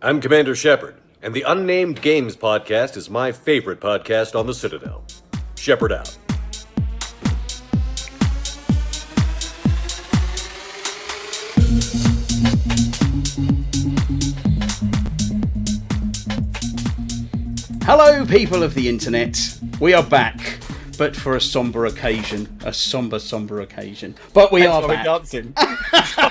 I'm Commander Shepard, and the Unnamed Games podcast is my favorite podcast on the Citadel. Shepard out. Hello, people of the internet. We are back, but for a somber occasion. A somber occasion. But we are back.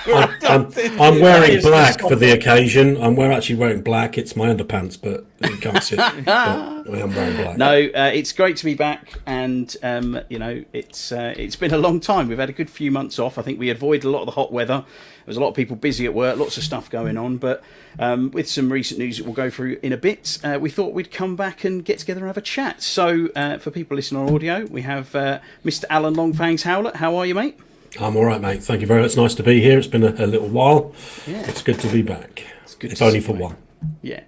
I'm wearing black for the occasion. I'm actually wearing black. It's my underpants, but you can't see it. But I am wearing black. No, it's great to be back, and it's been a long time. We've had a good few months off. I think we avoided a lot of the hot weather. There was a lot of people busy at work, lots of stuff going on, but with some recent news that we'll go through in a bit, we thought we'd come back and get together and have a chat. So, for people listening on audio, we have Mr. Alan Longfangs Howlett. How are you, mate? I'm all right, mate. Thank you very much. It's nice to be here. It's been a little while. Yeah. It's good to be back. It's only for one. Yeah.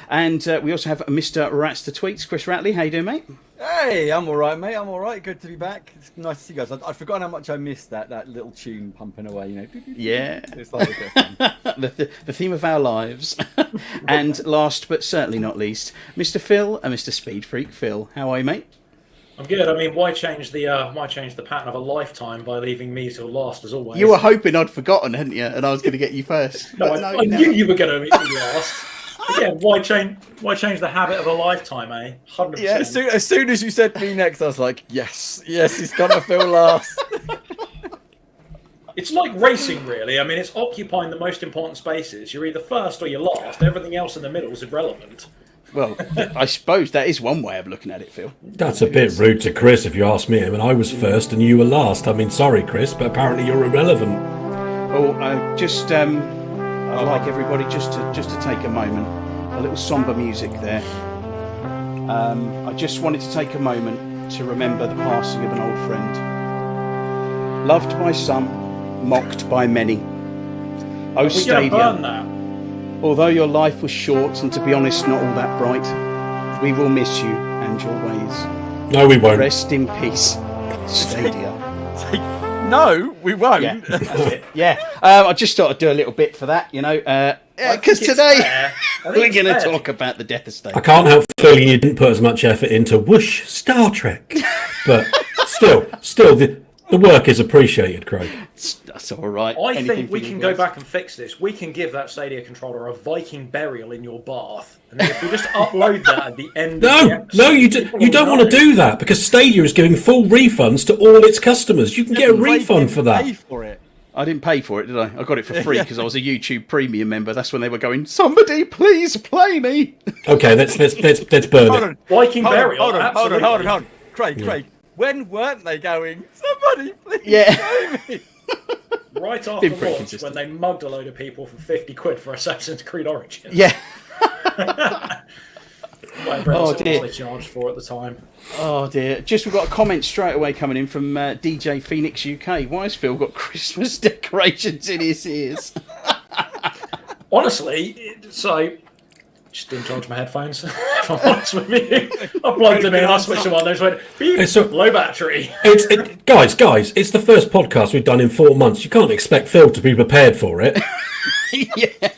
And we also have Mr. Rats to Tweets, Chris Ratley. How you doing, mate? Hey, I'm all right, mate. I'm all right. Good to be back. It's nice to see you guys. I'd forgotten how much I missed that little tune pumping away, you know. Yeah. It's like a bit of fun. the theme of our lives. And last but certainly not least, Mr. Phil and Mr. Speed Freak. Phil, how are you, mate? I'm good. I mean, why change the pattern of a lifetime by leaving me till last, as always? You were hoping I'd forgotten, hadn't you? And I was going to get you first. No, I knew you were going to be last. Yeah, why change the habit of a lifetime, eh? 100%. Yeah, as soon as you said me next, I was like, yes, he's gonna feel last. It's like racing, really. I mean, it's occupying the most important spaces. You're either first or you're last. Everything else in the middle is irrelevant. Well, I suppose that is one way of looking at it, Phil. That's a bit rude to Chris, if you ask me. I mean, I was first and you were last. I mean, sorry, Chris, but apparently you're irrelevant. Oh, I'd like everybody just to take a moment, a little somber music there. I just wanted to take a moment to remember the passing of an old friend. Loved by some, mocked by many. Oh, Stadia, although your life was short and, to be honest, not all that bright, we will miss you and your ways. No, we won't. Rest in peace, Stadia. No, we won't. Yeah, that's it. Yeah. I just thought I'd do a little bit for that, you know, because today we're going to talk about the death of Stadia. I can't help feeling you didn't put as much effort into whoosh Star Trek, but still, the work is appreciated, Craig. That's all right. I think we can go back and fix this. We can give that Stadia controller a Viking burial in your bath, and then if we just upload that at the end. No, you don't want to do that, because Stadia is giving full refunds to all its customers. You can get a refund for that. Pay for it. I didn't pay for it, did I? I got it for free because I was a YouTube Premium member. That's when they were going, somebody please play me. Okay, let's burn it. Viking burial. Hold on. Craig. When weren't they going, somebody please play me? Right after launch, when they mugged a load of people for 50 quid for Assassin's Creed Origins. Yeah. Whatever they charged for at the time. Oh dear. We've got a comment straight away coming in from DJ Phoenix UK. Why has Phil got Christmas decorations in his ears? Honestly, just didn't charge my headphones. If I'm honest with you, I plugged them in, I switched them on, they just went, low battery. Guys, it's the first podcast we've done in 4 months. You can't expect Phil to be prepared for it. Yeah.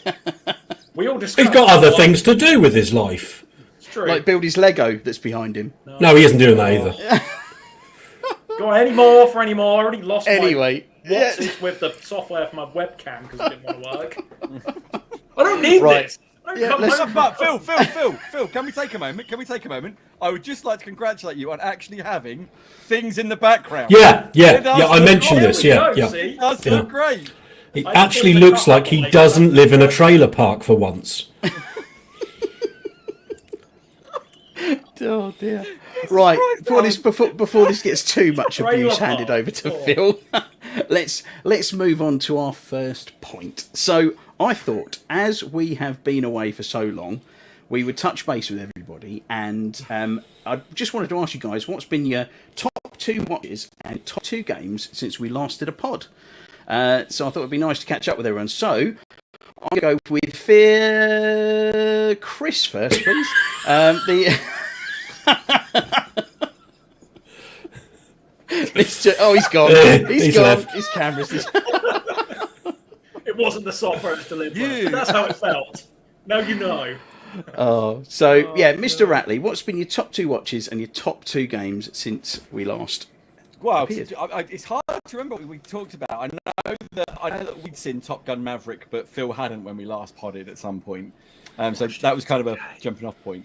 We all just. He's got other things to do with his life. It's true. Like build his Lego that's behind him. No, he isn't doing that either. Go on, any more? I already lost anyway, my watches with the software for my webcam because it didn't want to work. I don't need this. Phil, can we take a moment? I would just like to congratulate you on actually having things in the background. Yeah, I mentioned this, yeah. It does look great. It actually looks like he doesn't live in a trailer park for once. Oh dear. Right, before this gets too much abuse handed over to Phil, let's move on to our first point. So I thought, as we have been away for so long, we would touch base with everybody, and I just wanted to ask you guys, what's been your top 2 watches and top 2 games since we last did a pod? So I thought it'd be nice to catch up with everyone. So I'll go with Chris first, please. He's gone. He's gone. Left. His camera's. It wasn't the software it's delivered. That's how it felt. Now you know. Mr. Ratley, what's been your top 2 watches and your top 2 games since we last Well, appeared? it's hard to remember what we talked about. I know that we'd seen Top Gun Maverick, but Phil hadn't when we last podded at some point. So that was kind of a jumping off point.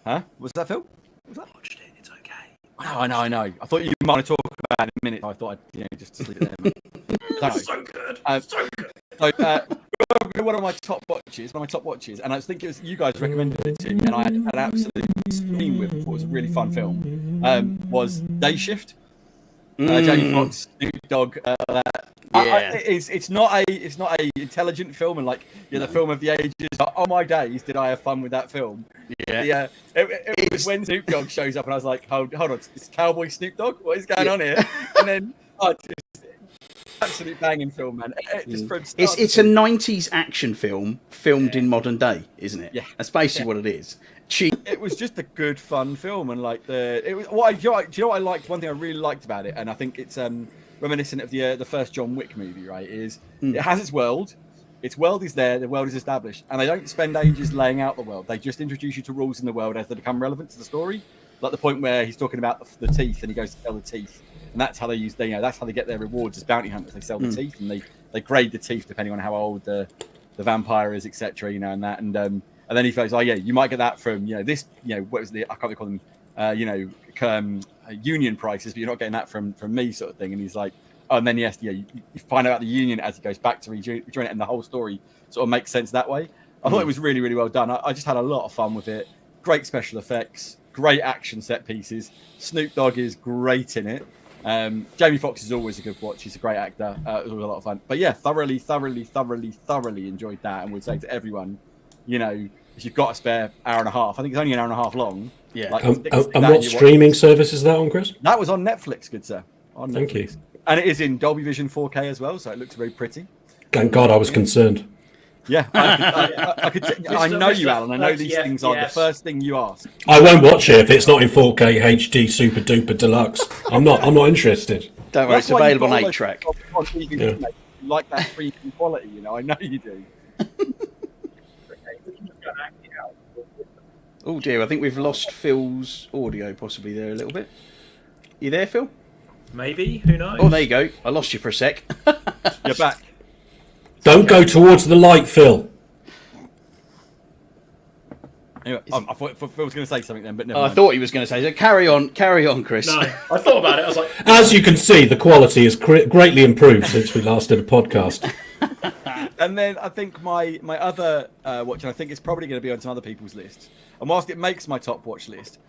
Huh? Was that Phil? Was that? Watched it. It's okay. I know. I thought you might want to talk about it in a minute. I thought I'd just sleep it there. So good. So one of my top watches, and I think it was you guys recommended it to me, and I had an absolute scream with it. It was a really fun film. Was Day Shift. Jamie Foxx, Snoop Dogg. It's not a intelligent film, and like the film of the ages. Oh my days, did I have fun with that film? Yeah. It was when Snoop Dogg shows up, and I was like, hold on, it's Cowboy Snoop Dogg. What is going on here? And then just absolute banging film, man. It's a 90s action film filmed in modern day, isn't it? Yeah, that's basically what it is. It was just a good, fun film, and like do you know what I liked? One thing I really liked about it, and I think it's reminiscent of the first John Wick movie, right? Is it has its world. Its world is there, the world is established, and they don't spend ages laying out the world. They just introduce you to rules in the world as they become relevant to the story. Like the point where he's talking about the teeth, and he goes to sell the teeth, and that's how they use. That's how they get their rewards as bounty hunters. They sell the teeth, and they grade the teeth depending on how old the vampire is, etc. And that, and then he goes, oh yeah, you might get that from this, what was I can't call them, union prices, but you're not getting that from me, sort of thing. And he's like, oh, and then yes, you find out the union as he goes back to rejoin it, and the whole story sort of makes sense that way. I thought it was really, really well done. I just had a lot of fun with it. Great special effects, great action set pieces. Snoop Dogg is great in it. Jamie Foxx is always a good watch. He's a great actor. It was a lot of fun. But yeah, thoroughly enjoyed that, and would say to everyone, if you've got a spare hour and a half, I think it's only an hour and a half long. Yeah. And what streaming service is that on, Chris? That was on Netflix, good sir. Thank you. And it is in Dolby Vision 4K as well, so it looks very pretty. Thank God, I was concerned. Yeah, I know you, Alan. I know these things are the first thing you ask. I won't watch it if it's not in 4K HD Super Duper Deluxe. I'm not interested. Don't worry, it's available on 8-track. You like that premium quality, I know you do. Oh dear, I think we've lost Phil's audio possibly there a little bit. You there, Phil? Maybe, who knows? Oh, there you go. I lost you for a sec. You're back. Don't go towards the light, Phil. Anyway, I thought Phil was going to say something then, but never mind. I thought he was going to say so. Carry on, Chris. No, I thought about it. I was like, as you can see, the quality has greatly improved since we last did a podcast. And then I think my other watch, and I think it's probably going to be on some other people's lists. And whilst it makes my top watch list,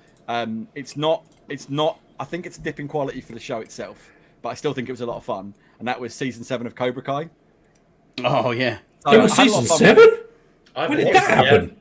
it's not. I think it's a dip in quality for the show itself, but I still think it was a lot of fun. And that was season 7 of Cobra Kai. Oh yeah, it was season 7. when did that happen?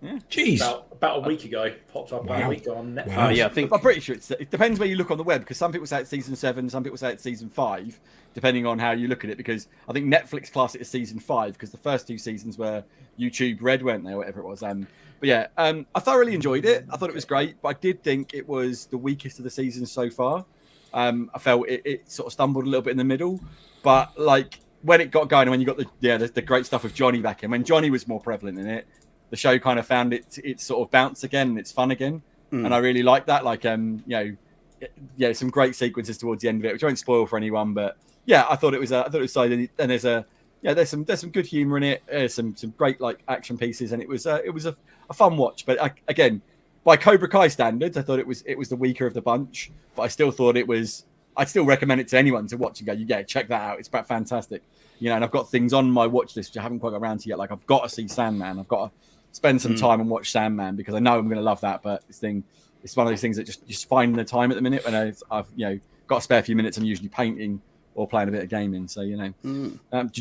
Yeah. Jeez, about a week ago. Popped up about a week ago on Netflix. Wow. Yeah, I think I'm pretty sure it depends where you look on the web, because some people say it's season 7, some people say it's season 5, depending on how you look at it. Because I think Netflix class it as season 5 because the first 2 seasons were YouTube Red, weren't they, or whatever it was. But yeah, I thoroughly enjoyed it. I thought it was great, but I did think it was the weakest of the seasons so far. I felt it sort of stumbled a little bit in the middle, but like when it got going, and when you got the great stuff with Johnny back in, when Johnny was more prevalent in it, the show kind of found its sort of bounce again and it's fun again. And I really like that. Like some great sequences towards the end of it, which I won't spoil for anyone, but yeah, I thought it was solid. And there's some good humor in it, some great like action pieces, and it was a fun watch. But again, by Cobra Kai standards, I thought it was the weaker of the bunch, but I still thought it was. I'd still recommend it to anyone to watch and go, check that out. It's fantastic. And I've got things on my watch list which I haven't quite got around to yet. Like I've got to see Sandman. I've got to spend some time and watch Sandman because I know I'm going to love that. But it's one of those things that just finding the time at the minute when I've got a spare few minutes. I'm usually painting or playing a bit of gaming. So did you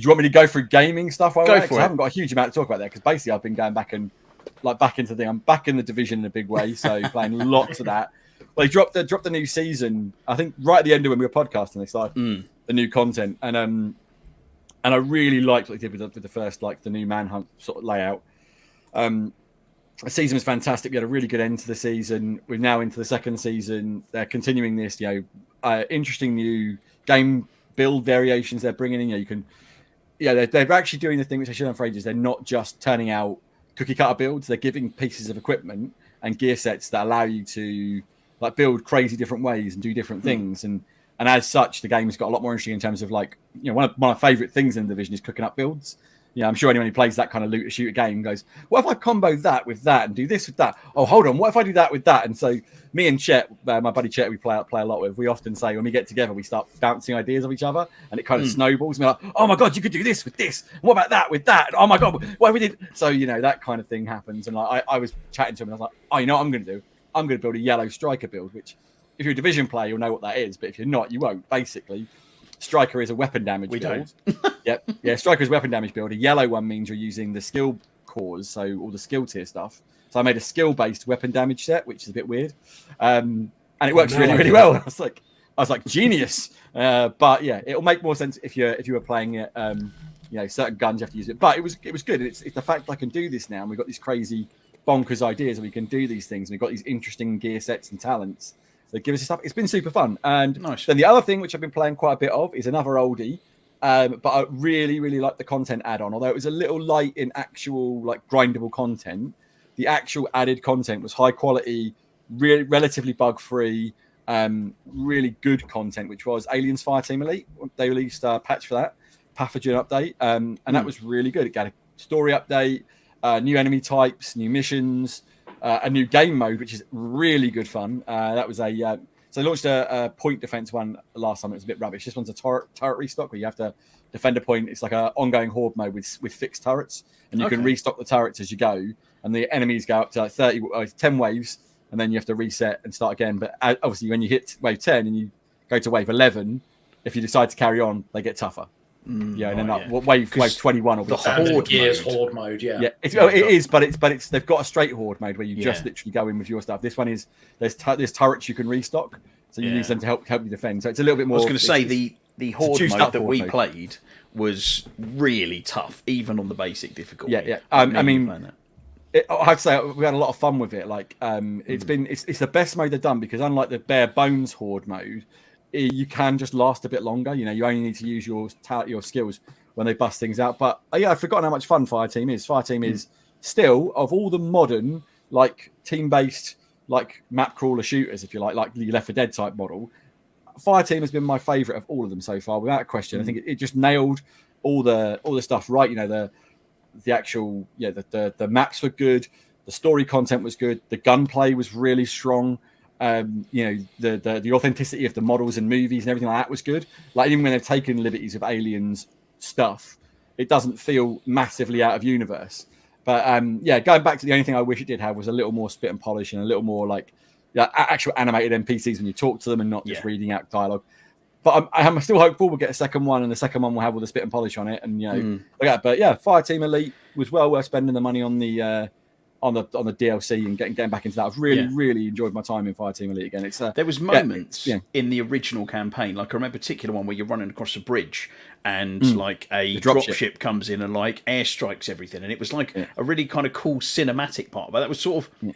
want me to go through gaming stuff? Go for it. I haven't got a huge amount to talk about there because basically I've been going back and back into the thing. I'm back in the division in a big way. So playing lots of that. Well, they dropped the new season. I think right at the end of when we were podcasting, they started the new content, and I really liked what they did with the first, like the new Manhunt sort of layout. The season was fantastic. We had a really good end to the season. We're now into the second season. They're continuing this, interesting new game build variations they're bringing in. They're actually doing the thing which they should have done for ages. They're not just turning out cookie cutter builds. They're giving pieces of equipment and gear sets that allow you to like build crazy different ways and do different things. And as such, the game's got a lot more interesting in terms of like, you know, one of my favorite things in the Division is cooking up builds. Yeah, I'm sure anyone who plays that kind of looter shooter game goes, what if I combo that with that and do this with that? Oh, hold on, what if I do that with that? And so me and Chet, my buddy Chet, we play a lot with, we often say when we get together, we start bouncing ideas off each other and it kind of snowballs. And we're like, oh my God, you could do this with this. And what about that with that? Oh my God, what if we did? So, you know, that kind of thing happens. And like, I was chatting to him and I was like, oh, you know what I'm going to do? I'm going to build a yellow striker build, which if you're a Division player, you'll know what that is. But if you're not, you won't. Basically, striker is a weapon damage build. Yep. Yeah, striker is a weapon damage build. A yellow one means you're using the skill cores, so all the skill tier stuff. So I made a skill-based weapon damage set, which is a bit weird. And it works really, really well. I was like, genius. But yeah, it'll make more sense if you were playing it. You know, certain guns you have to use it. But it was good. It's the fact that I can do this now, and we've got these crazy bonkers ideas, and we can do these things, and we've got these interesting gear sets and talents that give us this stuff. It's been super fun. And nice. Then the other thing which I've been playing quite a bit of is another oldie. But I really, really like the content add-on. Although it was a little light in actual like grindable content, the actual added content was high quality, really relatively bug-free, really good content, which was Aliens Fireteam Elite. They released a patch for that, pathogen update, and that was really good. It got a story update, new enemy types, new missions, a new game mode, which is really good fun. That was so they launched a point defense one last time. It was a bit rubbish. This one's a turret restock where you have to defend a point. It's like an ongoing horde mode with fixed turrets, and you can restock the turrets as you go. And the enemies go up to like 10 waves, and then you have to reset and start again. But obviously, when you hit wave 10 and you go to wave 11, if you decide to carry on, they get tougher. Yeah, and then wave 21 will be the horde mode. Yeah, it is, but it's they've got a straight horde mode where you just literally go in with your stuff. This one is there's turrets you can restock, so you use them to help you defend. So it's a little bit more. I was going to say the horde mode that we played was really tough, even on the basic difficulty. Yeah. I mean, I have to say we had a lot of fun with it. Like, it's the best mode they've done because unlike the bare bones horde mode, you can just last a bit longer. You know, you only need to use your skills when they bust things out. But I've forgotten how much fun Fireteam is. Fireteam is still, of all the modern like team-based like map crawler shooters, if you like the Left 4 Dead type model, Fireteam has been my favorite of all of them so far, without a question. I think it just nailed all the stuff right. You know, the actual the maps were good, the story content was good, the gunplay was really strong. You know, the authenticity of the models and movies and everything like that was good. Like even when they've taken liberties of Aliens stuff, it doesn't feel massively out of universe. But going back to the only thing I wish it did have was a little more spit and polish and a little more like actual animated NPCs when you talk to them and not just reading out dialogue. But I'm still hopeful we'll get a second one, and the second one will have all the spit and polish on it. And but Fireteam Elite was well worth spending the money on the DLC and getting back into that. I've really enjoyed my time in Fireteam Elite again. It's there was moments in the original campaign, like I remember a particular one where you're running across a bridge and like a dropship comes in and like airstrikes everything, and it was like a really kind of cool cinematic part. But that was sort of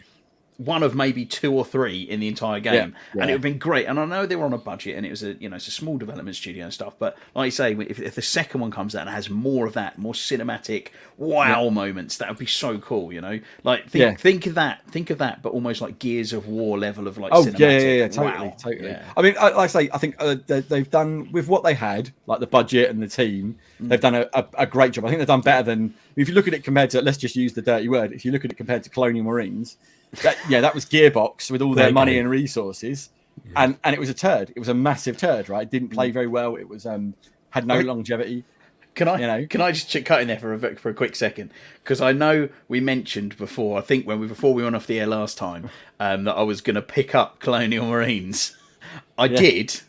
one of maybe 2 or 3 in the entire game, and it would have been great. And I know they were on a budget, and it was it's a small development studio and stuff. But like you say, if the second one comes out and has more of that, more cinematic moments, that would be so cool. You know, like think of that, but almost like Gears of War level of like cinematic. Totally. Yeah. I mean, like I say, I think they've done with what they had, like the budget and the team. They've done a great job. I think they've done better than if you look at it compared to. Let's just use the dirty word. If you look at it compared to Colonial Marines. That was Gearbox with all their money and resources, and it was a turd. It was a massive turd, right? It didn't play very well. It was had no longevity. Can I just cut in there for a quick second? Because I know we mentioned before. I think before we went off the air last time, that I was going to pick up Colonial Marines. I did,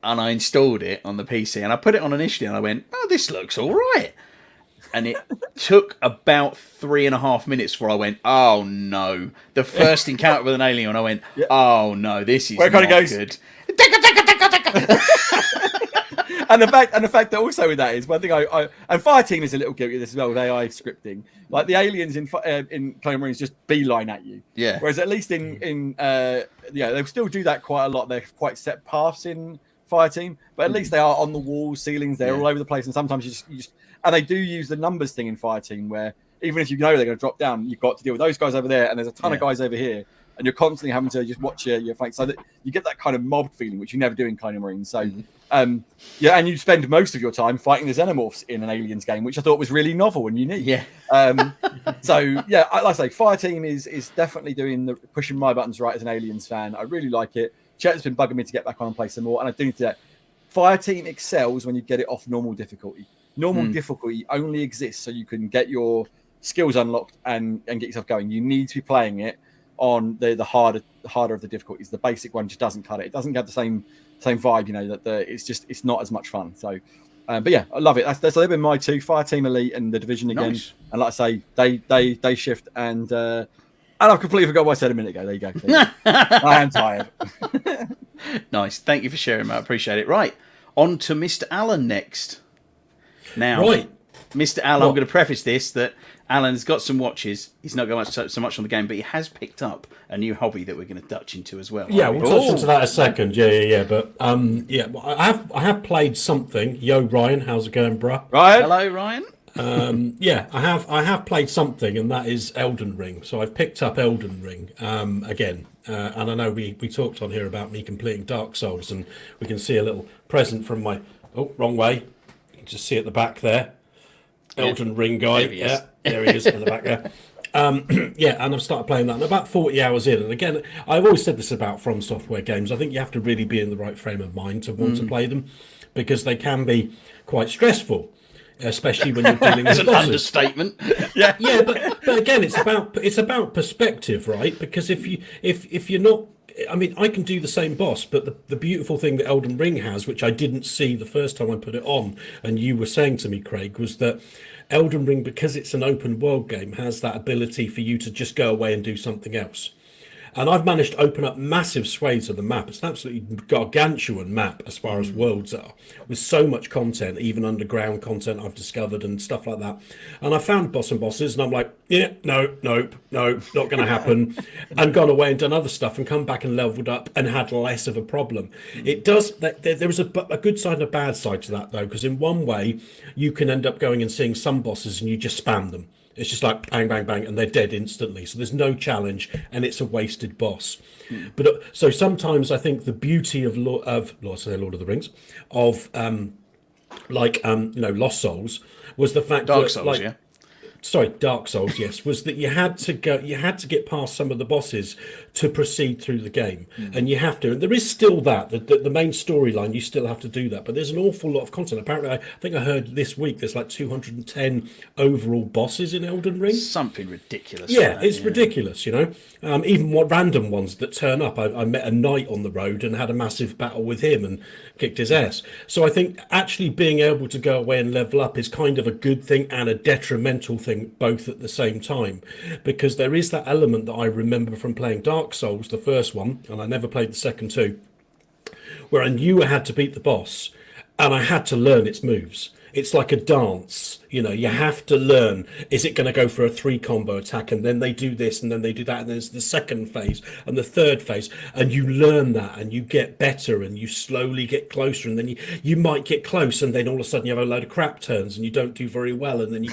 and I installed it on the PC, and I put it on initially, and I went, "Oh, this looks all right." And it took about 3.5 minutes before I went, oh no. The first encounter with an alien, and I went, oh no, this is not good. And the fact that also with that is one thing and Fireteam is a little guilty of this as well with AI scripting. Like the aliens in Colonial Marines just beeline at you. Yeah. Whereas at least in they still do that quite a lot. They're quite set paths in Fireteam, but at least they are on the walls, ceilings. They're all over the place, and sometimes you just and they do use the numbers thing in Fireteam where even if you know they're going to drop down, you've got to deal with those guys over there, and there's a ton of guys over here, and you're constantly having to just watch your flank, so that you get that kind of mob feeling, which you never do in Kind of Marine. So, yeah, and you spend most of your time fighting the xenomorphs in an Aliens game, which I thought was really novel and unique. Yeah. So yeah, like I say, Fireteam is definitely pushing my buttons right as an Aliens fan. I really like it. Chet's been bugging me to get back on and play some more, and I do need to. Fireteam excels when you get it off normal difficulty. Normal difficulty only exists so you can get your skills unlocked and get yourself going. You need to be playing it on the harder of the difficulties. The basic one just doesn't cut it. It doesn't get the same vibe, you know, that it's not as much fun. So but yeah, I love it. They've been my two, Fireteam Elite and the Division again. Nice. And like I say, they shift, and I've completely forgot what I said a minute ago. There you go. I am tired. Nice. Thank you for sharing, mate. I appreciate it. Right. On to Mr. Allen next. Now, Right. Mr. Allen, I'm going to preface this that Alan has got some watches. He's not going so much on the game, but he has picked up a new hobby that we're going to touch into as well. Yeah, we'll touch into that in a second. Yeah. But yeah, I have played something. Yo, Ryan, how's it going, bruh? Ryan? Hello, Ryan. Yeah, I have played something, and that is Elden Ring. So I've picked up Elden Ring again, and I know we talked on here about me completing Dark Souls, and we can see a little present from my wrong way. You can just see at the back there, Elden Ring guy. There he is. Yeah, there he is in the back there. Yeah, and I've started playing that, and about 40 hours in. And again, I've always said this about From Software games. I think you have to really be in the right frame of mind to want to play them, because they can be quite stressful. Especially when you're dealing with That's an bosses. understatement. Yeah, but again, it's about perspective, right? Because if you're not, I mean, I can do the same boss, but the beautiful thing that Elden Ring has, which I didn't see the first time I put it on, and you were saying to me, Craig, was that Elden Ring, because it's an open world game, has that ability for you to just go away and do something else. And I've managed to open up massive swathes of the map. It's an absolutely gargantuan map as far as worlds are, with so much content, even underground content I've discovered and stuff like that. And I found bosses, and I'm like, yeah, nope, not going to happen. And gone away and done other stuff and come back and leveled up and had less of a problem. It does, there is a good side and a bad side to that, though, because in one way, you can end up going and seeing some bosses and you just spam them. It's just like bang, bang, bang, and they're dead instantly. So there's no challenge, and it's a wasted boss. But so sometimes I think the beauty of Lord of the Rings, of Lost Souls, was the fact Dark that Souls, yeah. Sorry, Dark Souls, yes, was that you had to get past some of the bosses to proceed through the game, and you have to. And there is still the main storyline. You still have to do that, but there's an awful lot of content. Apparently, I think I heard this week there's like 210 overall bosses in Elden Ring. Something ridiculous. Yeah, it's ridiculous, you know. Even what random ones that turn up. I met a knight on the road and had a massive battle with him and kicked his ass. So I think actually being able to go away and level up is kind of a good thing and a detrimental thing both at the same time, because there is that element that I remember from playing Dark Souls, the first one, and I never played the second two, where I knew I had to beat the boss and I had to learn its moves. It's like a dance, you know, you have to learn, is it going to go for a 3 combo attack, and then they do this and then they do that, and there's the second phase and the third phase, and you learn that and you get better and you slowly get closer, and then you might get close and then all of a sudden you have a load of crap turns and you don't do very well, and then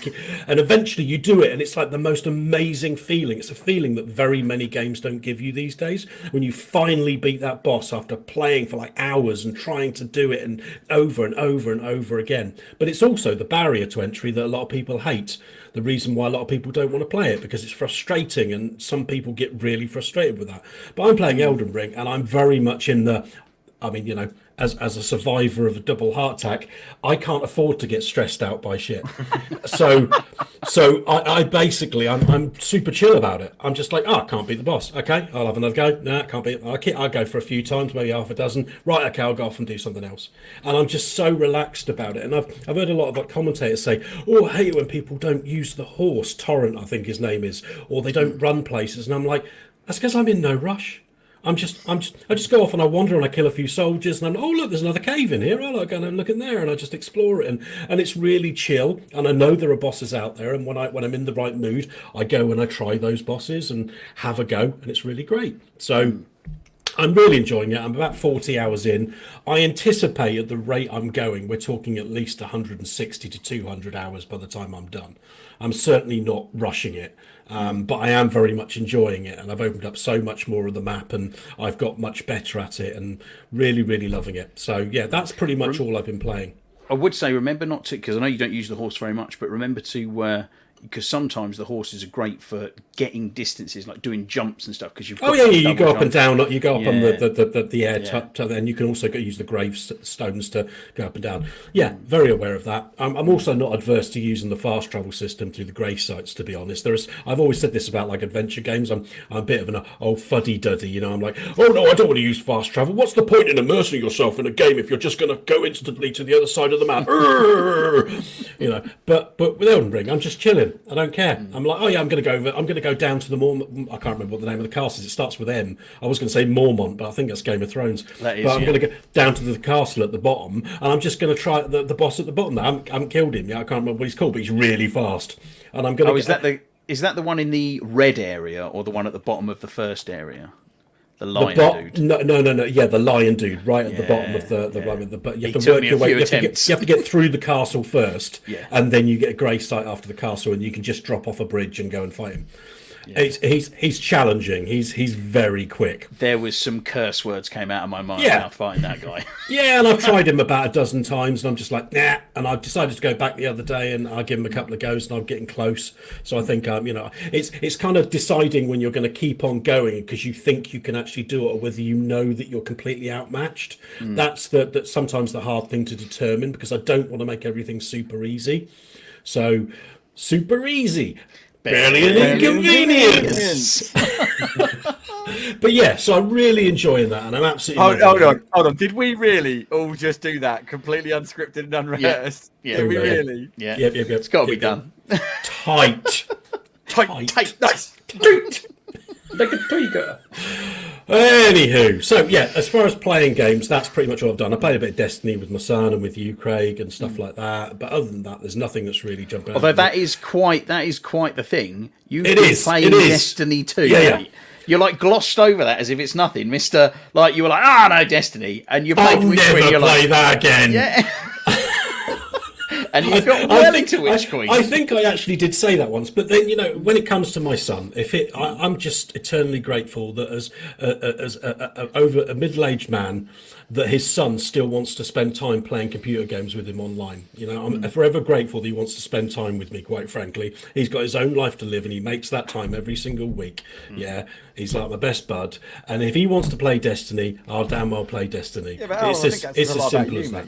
and eventually you do it, and it's like the most amazing feeling. It's a feeling that very many games don't give you these days, when you finally beat that boss after playing for like hours and trying to do it and over and over and over again. But it's also the barrier to entry that a lot of people hate. The reason why a lot of people don't want to play it, because it's frustrating, and some people get really frustrated with that. But I'm playing Elden Ring, and I'm very much in the, I mean, you know, as a survivor of a double heart attack, I can't afford to get stressed out by shit. So I basically, I'm super chill about it. I'm just like, I can't beat the boss. Okay, I'll have another go. No, can't beat it. I'll go for a few times, maybe half a dozen. Right, okay, I'll go off and do something else. And I'm just so relaxed about it. And I've heard a lot of like commentators say, oh, I hate it when people don't use the horse, Torrent, I think his name is, or they don't run places. And I'm like, that's because I'm in no rush. I just go off and I wander and I kill a few soldiers, and oh look, there's another cave in here. I'll go and look in there, and I just explore it, and it's really chill. And I know there are bosses out there, and when I'm in the right mood, I go and I try those bosses and have a go, and it's really great. So I'm really enjoying it. I'm about 40 hours in. I anticipate at the rate I'm going, we're talking at least 160 to 200 hours by the time I'm done. I'm certainly not rushing it, but I am very much enjoying it. And I've opened up so much more of the map and I've got much better at it and really, really loving it. So, yeah, that's pretty much all I've been playing. I would say remember not to, because I know you don't use the horse very much, but remember to, because sometimes the horses are great for getting distances, like doing jumps and stuff. Because you've got you go up and down. You go up on Yeah. the air, and you can also use the gravestones to go up and down. Yeah, very aware of that. I'm also not adverse to using the fast travel system through the grave sites. To be honest, I've always said this about like adventure games. I'm a bit of an old fuddy duddy. You know, I'm like, oh no, I don't want to use fast travel. What's the point in immersing yourself in a game if you're just going to go instantly to the other side of the map? You know, but with Elden Ring, I'm just chilling. I don't care. I'm like, oh yeah, I'm going to go down to the I can't remember what the name of the castle is. It starts with M. I was going to say Mormont, but I think that's Game of Thrones. That is, but I'm going to go down to the castle at the bottom, and I'm just going to try the boss at the bottom. I haven't killed him yet. I can't remember what he's called, but he's really fast. And I'm going to. Is that the one in the red area or the one at the bottom of the first area? The lion dude. No. Yeah, the lion dude, right at the bottom of the right. But you have to work your way. You have to get through the castle first, and then you get a grave site after the castle, and you can just drop off a bridge and go and fight him. Yeah. He's challenging. He's very quick. There was some curse words came out of my mind about fighting that guy. Yeah, and I've tried him about a dozen times, and I'm just like, nah. And I decided to go back the other day, and I give him a couple of goes, and I'm getting close. So I think, it's kind of deciding when you're going to keep on going because you think you can actually do it, or whether you know that you're completely outmatched. That's sometimes the hard thing to determine because I don't want to make everything super easy. So super easy. Barely an inconvenience. But yeah, so I'm really enjoying that, and I'm absolutely. Hold on. Did we really all just do that completely unscripted and unrehearsed? Yeah. Did we really? Yeah. Yep. It's got to be done. Tight. Nice. Like a tiger. Anywho, so yeah, as far as playing games, that's pretty much all I've done. I played a bit of Destiny with my son and with you, Craig, and stuff like that. But other than that, there's nothing that's really jumping out. Although that is quite the thing. You've It been is, playing it is. Destiny 2. Yeah. You're like glossed over that as if it's nothing, Mister. Like you were like, no, Destiny, and you played I'll Witch never Queen. You're play like, that again. yeah. And you got well into Witch Queen. I think I actually did say that once, but then when it comes to my son, I'm just eternally grateful that as over a middle-aged man, that his son still wants to spend time playing computer games with him online. I'm forever grateful that he wants to spend time with me. Quite frankly, he's got his own life to live, and he makes that time every single week. Yeah, he's like my best bud, and if he wants to play Destiny, I'll damn well play Destiny. Yeah, but It's as simple as that.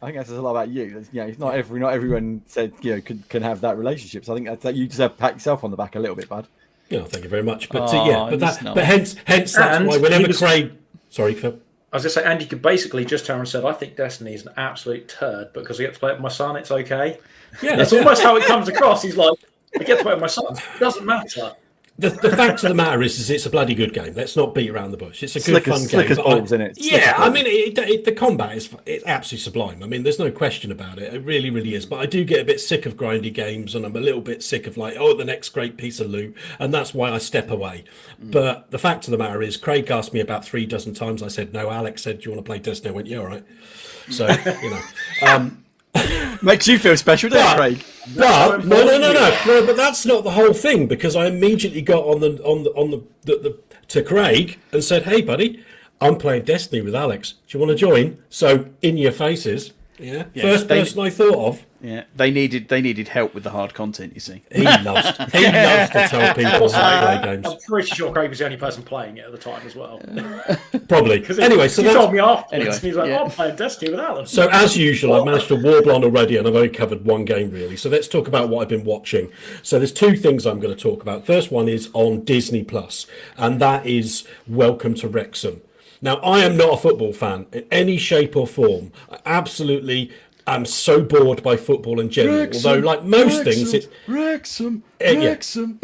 I think that says a lot about you. It's not everyone said can have that relationship. So I think that you just have to pat yourself on the back a little bit, bud. Yeah, thank you very much. But hence that's And why whenever he was- Craig, sorry, Phil. I was going to say, Andy could basically just turn and said, I think Destiny is an absolute turd, but because I get to play it with my son, it's okay. Yeah, That's almost how it comes across. He's like, I get to play it with my son. It doesn't matter. The fact of the matter is it's a bloody good game. Let's not beat around the bush. It's a good, fun game. Slick as balls, isn't it? I mean, the combat it's absolutely sublime. I mean, there's no question about it. It really, really is. But I do get a bit sick of grindy games, and I'm a little bit sick of like, the next great piece of loot, and that's why I step away. But the fact of the matter is, Craig asked me about 3 dozen times. I said no. Alex said, "Do you want to play Destiny?" I went, "Yeah, all right." So Makes you feel special, doesn't it, Craig? But no. But that's not the whole thing, because I immediately got on the to Craig and said, "Hey, buddy, I'm playing Destiny with Alex. Do you want to join?" So in your faces, first person I thought of. Yeah, they needed help with the hard content. You see, He loves to tell people how to play games. I'm pretty sure Craig was the only person playing it at the time as well. Probably. Anyway, so he that's. told me afterwards, Anyway, and he's like, yeah. I'm playing Destiny with Alan. So as usual, I've managed to warble on already, and I've only covered one game really. So let's talk about what I've been watching. So there's 2 things I'm going to talk about. First one is on Disney Plus, and that is Welcome to Wrexham. Now, I am not a football fan in any shape or form. I'm so bored by football in general. Although, like most things, it's Wrexham. Yeah. Wrexham.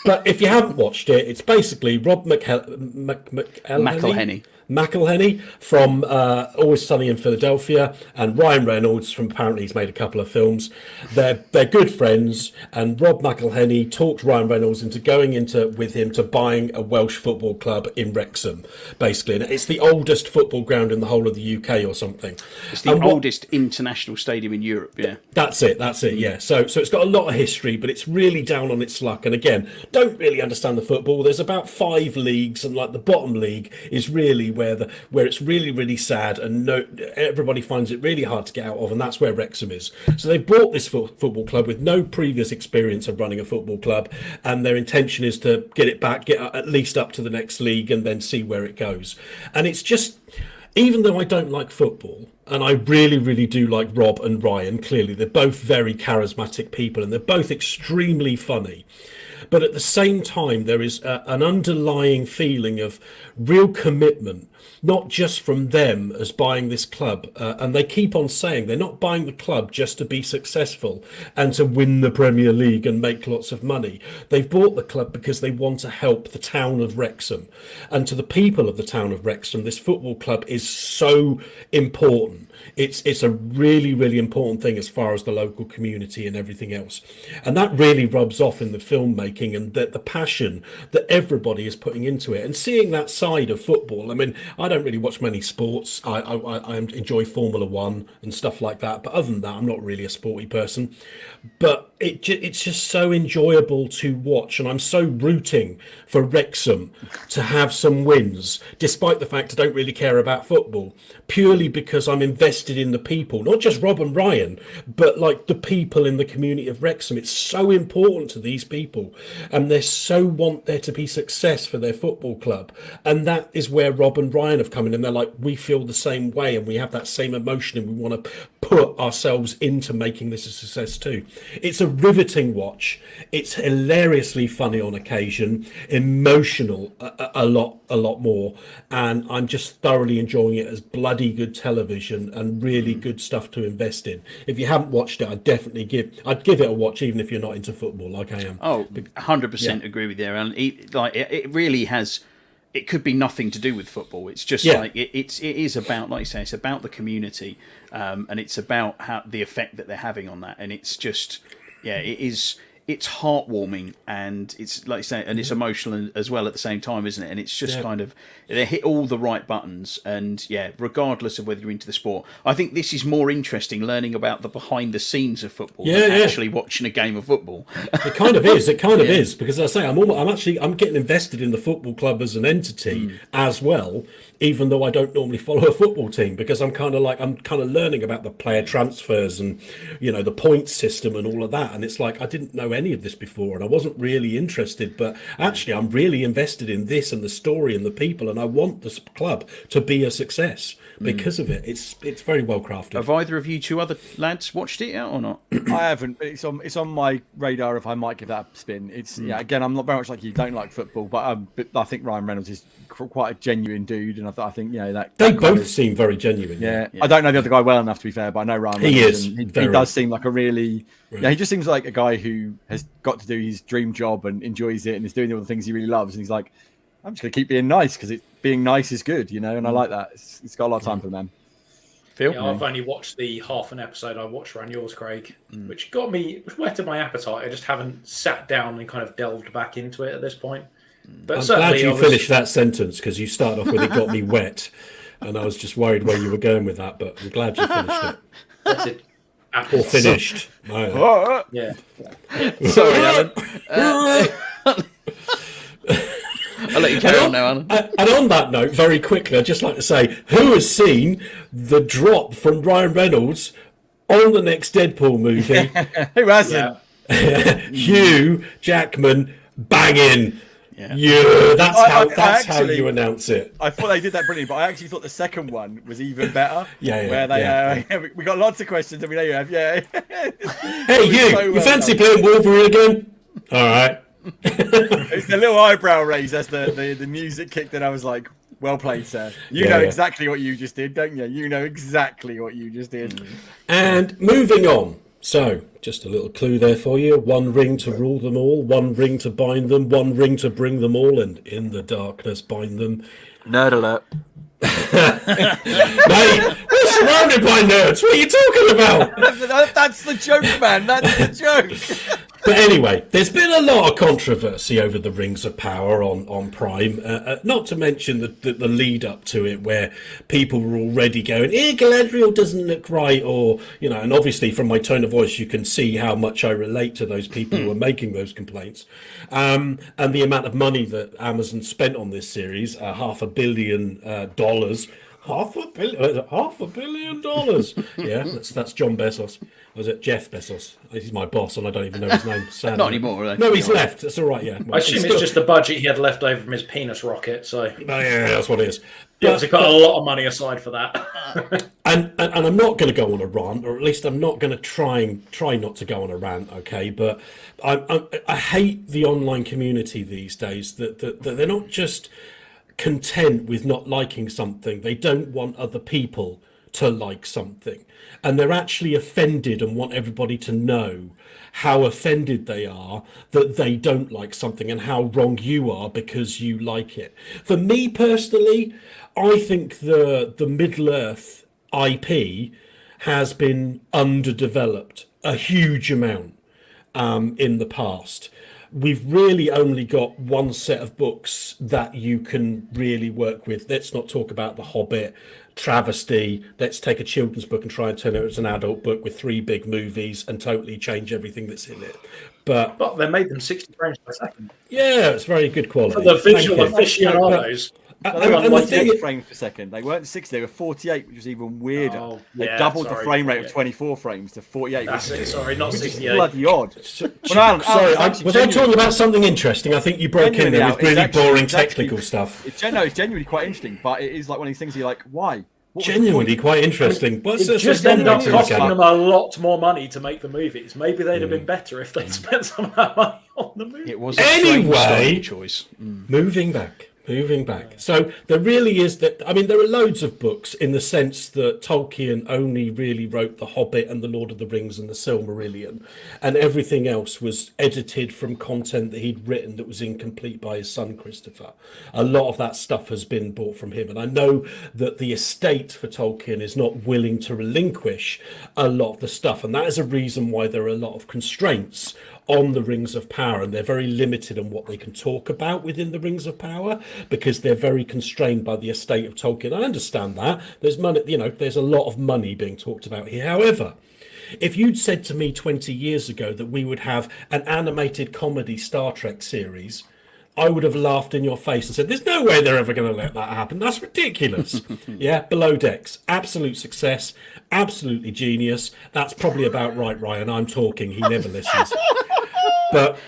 But if you haven't watched it, it's basically Rob McElhenney from Always Sunny in Philadelphia, and Ryan Reynolds from, apparently he's made a couple of films. They're good friends, and Rob McElhenney talked Ryan Reynolds into going with him to buying a Welsh football club in Wrexham, basically. And it's the oldest football ground in the whole of the UK or something. It's the oldest international stadium in Europe, yeah. That's it, yeah. So it's got a lot of history, but it's really down on its luck. And again, don't really understand the football. There's about 5 leagues, and like the bottom league is really where it's really, really sad, and everybody finds it really hard to get out of, and that's where Wrexham is. So they've bought this football club with no previous experience of running a football club, and their intention is to get it back, get at least up to the next league, and then see where it goes. And it's just, even though I don't like football, and I really, really do like Rob and Ryan, clearly they're both very charismatic people, and they're both extremely funny. But at the same time, there is an underlying feeling of real commitment, not just from them as buying this club. And they keep on saying they're not buying the club just to be successful and to win the Premier League and make lots of money. They've bought the club because they want to help the town of Wrexham. And to the people of the town of Wrexham, this football club is so important. It's a really, really important thing as far as the local community and everything else. And that really rubs off in the filmmaking, and the passion that everybody is putting into it. And seeing that side of football, I mean, I don't really watch many sports. I enjoy Formula One and stuff like that. But other than that, I'm not really a sporty person. But it's just so enjoyable to watch. And I'm so rooting for Wrexham to have some wins, despite the fact I don't really care about football, purely because I'm invested in the people, not just Rob and Ryan, but like the people in the community of Wrexham. It's so important to these people, and they so want there to be success for their football club. And that is where Rob and Ryan have come in, and they're like, we feel the same way, and we have that same emotion, and we want to put ourselves into making this a success too. It's a riveting watch. It's hilariously funny on occasion, emotional a lot more, and I'm just thoroughly enjoying it as bloody good television and really good stuff to invest in. If you haven't watched it, I'd give it a watch, even if you're not into football like I am. Oh, 100% agree with you, and it really has. It could be nothing to do with football. It's just like it is about, like you say, it's about the community, and it's about the effect that they're having on that, and it's just, it's heartwarming, and it's like you say, and it's emotional as well at the same time, isn't it? And it's just kind of, they hit all the right buttons, and regardless of whether you're into the sport, I think this is more interesting learning about the behind the scenes of football than actually watching a game of football. It kind of is. It kind of is, because as I say, I'm getting invested in the football club as an entity as well, even though I don't normally follow a football team, because I'm kind of learning about the player transfers and the points system and all of that, and it's like I didn't know any of this before, and I wasn't really interested, but actually I'm really invested in this and the story and the people, and I want this club to be a success because of it. It's very well crafted. Have either of you two other lads watched it yet or not? I haven't, but it's on my radar if I might give that a spin. It's again, I'm not very much like you, don't like football, but I think Ryan Reynolds is quite a genuine dude, and I think that they both seem very genuine. Yeah, I don't know the other guy well enough to be fair, but I know Ryan Reynolds. He does seem like a really he just seems like a guy who has got to do his dream job and enjoys it and is doing all the things he really loves, and he's like, I'm just gonna keep being nice because being nice is good, and I like that. It's got a lot of time for the man. Phil? Yeah, I've only watched the half an episode I watched around yours, Craig, which whetted my appetite. I just haven't sat down and kind of delved back into it at this point. But I'm glad you finished that sentence, because you started off with "it got me wet," and I was just worried where you were going with that. But I'm glad you finished it. That's it. Or finished. Yeah. Sorry, Alan. I'll let you carry on now, Alan. And on that note, very quickly, I'd just like to say, who has seen the drop from Ryan Reynolds on the next Deadpool movie? Who hasn't? Hugh Jackman banging. Yeah, that's how you announce it. I thought they did that brilliantly, but I actually thought the second one was even better. Where they we got lots of questions, and we know you have. Hey, you fancy playing Wolverine again? All right. It's the little eyebrow raise. That's the music kick that I was like, well played, sir. You know exactly what you just did, don't you? You know exactly what you just did. And moving on So, just a little clue there for you. One ring to rule them all, one ring to bind them, one ring to bring them all, and in the darkness bind them. Nerd alert. Mate, we're surrounded by nerds. What are you talking about? That's the joke, man. That's the joke. But anyway, there's been a lot of controversy over the Rings of Power on Prime, not to mention the lead up to it, where people were already going, Galadriel doesn't look right, or, and obviously from my tone of voice, you can see how much I relate to those people who are making those complaints. And the amount of money that Amazon spent on this series, $500 million. $500 million. Yeah, that's John Bezos. Was it Jeff Bezos? He's my boss, and I don't even know his name. Sadly. Not anymore. No, he's left. That's all right. Yeah. I assume it's just the budget he had left over from his penis rocket. So yeah, that's what it is. He obviously put a lot of money aside for that. and I'm not going to go on a rant, or at least I'm not going to try not to go on a rant. Okay, but I hate the online community these days. That they're not just content with not liking something. They don't want other people to like something, and they're actually offended and want everybody to know how offended they are that they don't like something and how wrong you are because you like it. For me personally, I think the Middle-earth IP has been underdeveloped a huge amount in the past. We've really only got one set of books that you can really work with. Let's not talk about The Hobbit, travesty. Let's take a children's book and try and turn it as an adult book with 3 big movies and totally change everything that's in it. But they made them 60 frames per second. Yeah, it's very good quality. For the visual aficionados. They were 48 frames per second. They weren't 60, they were 48, which was even weirder. They doubled the frame rate of 24 frames to 48. That's it, sorry, not 68. Bloody odd. Sorry, was I talking about something interesting? I think you broke in there with really boring technical stuff. It's genuinely quite interesting, but it is like one of these things you're like, why? Genuinely quite interesting. It just ended up costing them a lot more money to make the movies. Maybe they'd have been better if they'd spent some of that money on the movie. It was a choice. Moving back. So there really is that. I mean, there are loads of books in the sense that Tolkien only really wrote The Hobbit and The Lord of the Rings and The Silmarillion, and everything else was edited from content that he'd written that was incomplete by his son Christopher. A lot of that stuff has been bought from him, and I know that the estate for Tolkien is not willing to relinquish a lot of the stuff, and that is a reason why there are a lot of constraints on the Rings of Power, and they're very limited on what they can talk about within the Rings of Power because they're very constrained by the estate of Tolkien. I understand that. There's money, there's a lot of money being talked about here. However, if you'd said to me 20 years ago that we would have an animated comedy Star Trek series, I would have laughed in your face and said, there's no way they're ever going to let that happen. That's ridiculous. Yeah, Below Decks, absolute success, absolutely genius. That's probably about right, Ryan. I'm talking. He never listens. But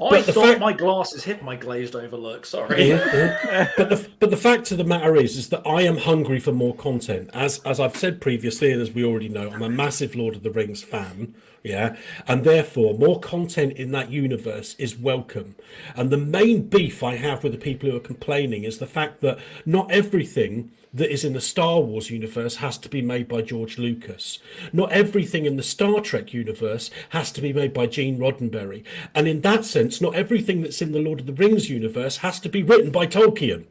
I thought my glasses hit my glazed over look. Sorry. But the fact of the matter is that I am hungry for more content. As I've said previously, and as we already know, I'm a massive Lord of the Rings fan. Yeah, and therefore more content in that universe is welcome. And the main beef I have with the people who are complaining is the fact that not everything that is in the Star Wars universe has to be made by George Lucas. Not everything in the Star Trek universe has to be made by Gene Roddenberry. And in that sense, not everything that's in the Lord of the Rings universe has to be written by Tolkien.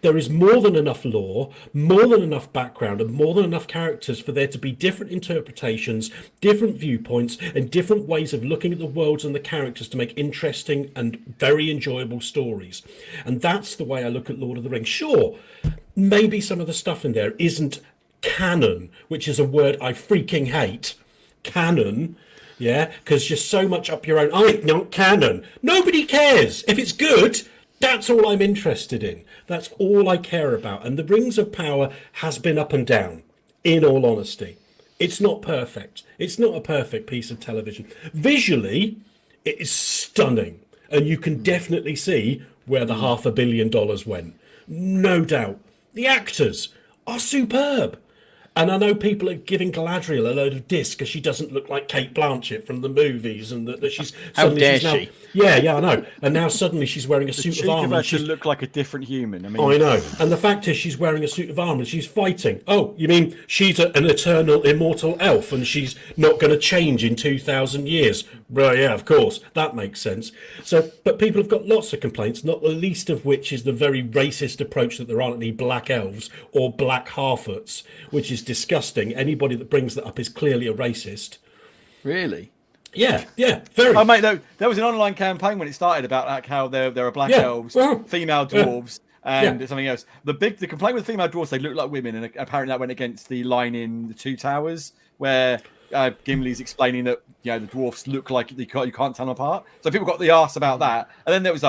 There is more than enough lore, more than enough background, and more than enough characters for there to be different interpretations, different viewpoints, and different ways of looking at the worlds and the characters to make interesting and very enjoyable stories. And that's the way I look at Lord of the Rings. Sure, maybe some of the stuff in there isn't canon, which is a word I freaking hate. Canon. Yeah, because you're so much up your own. I not canon. Nobody cares. If it's good, that's all I'm interested in. That's all I care about. And the Rings of Power has been up and down, in all honesty. It's not perfect. It's not a perfect piece of television. Visually, it is stunning. And you can definitely see where the $500 million went. No doubt. The actors are superb. And I know people are giving Galadriel a load of diss because she doesn't look like Kate Blanchett from the movies, and that she's How suddenly dare she's now, she? yeah, I know. And now suddenly she's wearing a The suit of cheek of armor. her And to she's, look like a different human. I mean, I know. And the fact is, she's wearing a suit of armor and she's fighting. Oh, you mean she's an eternal, immortal elf and she's not going to change in 2,000 years? Well, yeah, of course. That makes sense. So, but people have got lots of complaints, not the least of which is the very racist approach that there aren't any black elves or black Harfoots, which is disgusting. Anybody that brings that up is clearly a racist. Really? Yeah, very. oh mate, there was an online campaign when it started about like how there are black elves, female dwarves, and something else. The complaint with female dwarves, they look like women, and apparently that went against the line in the Two Towers where Gimli's explaining that the dwarfs look like you can't tell them apart. So people got the arse about that, and then there was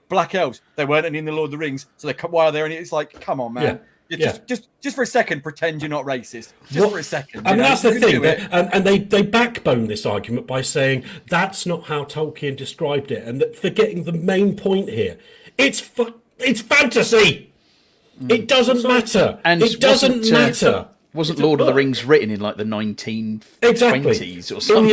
black elves. They weren't any in the Lord of the Rings, so why are they? And it's like, come on, man. Just for a second, pretend you're not racist. For a second. And that's the thing. And they backbone this argument by saying that's not how Tolkien described it, and that forgetting the main point here. It's fantasy. It doesn't matter. And it doesn't matter. Wasn't Lord of the Rings written in like the 1920s or something?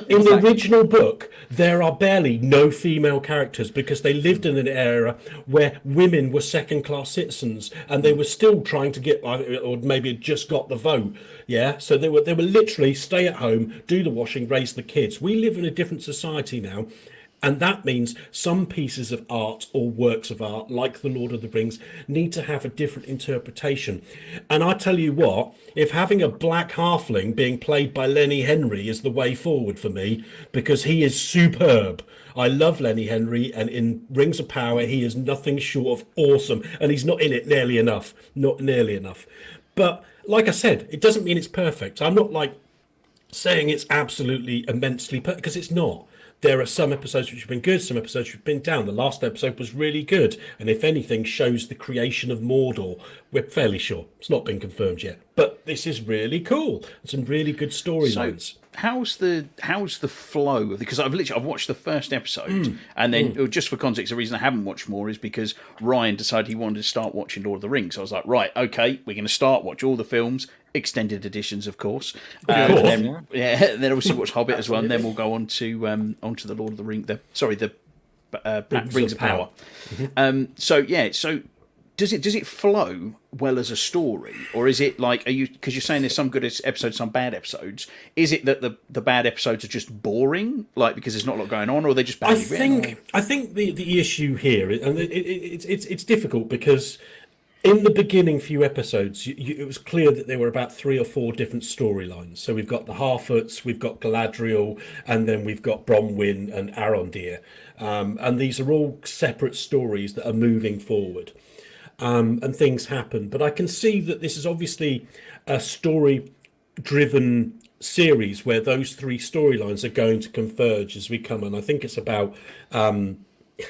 In the original book, there are barely no female characters because they lived in an era where women were second-class citizens and they were still trying to get, or maybe had just got the vote. Yeah, so they were literally stay at home, do the washing, raise the kids. We live in a different society now. And that means some pieces of art or works of art, like The Lord of the Rings, need to have a different interpretation. And I tell you what, if having a black halfling being played by Lenny Henry is the way forward for me, because he is superb. I love Lenny Henry, and in Rings of Power, he is nothing short of awesome. And he's not in it nearly enough. Not nearly enough. But like I said, it doesn't mean it's perfect. I'm not like saying it's absolutely immensely perfect, because it's not. There are some episodes which have been good, some episodes which have been down. The last episode was really good, and if anything, shows the creation of Mordor. We're fairly sure. It's not been confirmed yet. But this is really cool. Some really good storylines. So how's the flow? Because I've watched the first episode, and then just for context, the reason I haven't watched more is because Ryan decided he wanted to start watching Lord of the Rings. So I was like, right, okay, we're going to watch all the films, extended editions, of course. Then obviously watch Hobbit as well, and then we'll go on to the Lord of the Ring. The Rings of Power. So does it flow well as a story, or is it like, because you're saying there's some good episodes, some bad episodes? Is it that the bad episodes are just boring, like because there's not a lot going on, or are they just badly written? I think the issue here, and it's difficult because in the beginning few episodes, it was clear that there were about 3 or 4 different storylines. So we've got the Harfoots, we've got Galadriel, and then we've got Bronwyn and Arondir, and these are all separate stories that are moving forward. And things happen. But I can see that this is obviously a story-driven series where those 3 storylines are going to converge as we come. And I think it's about...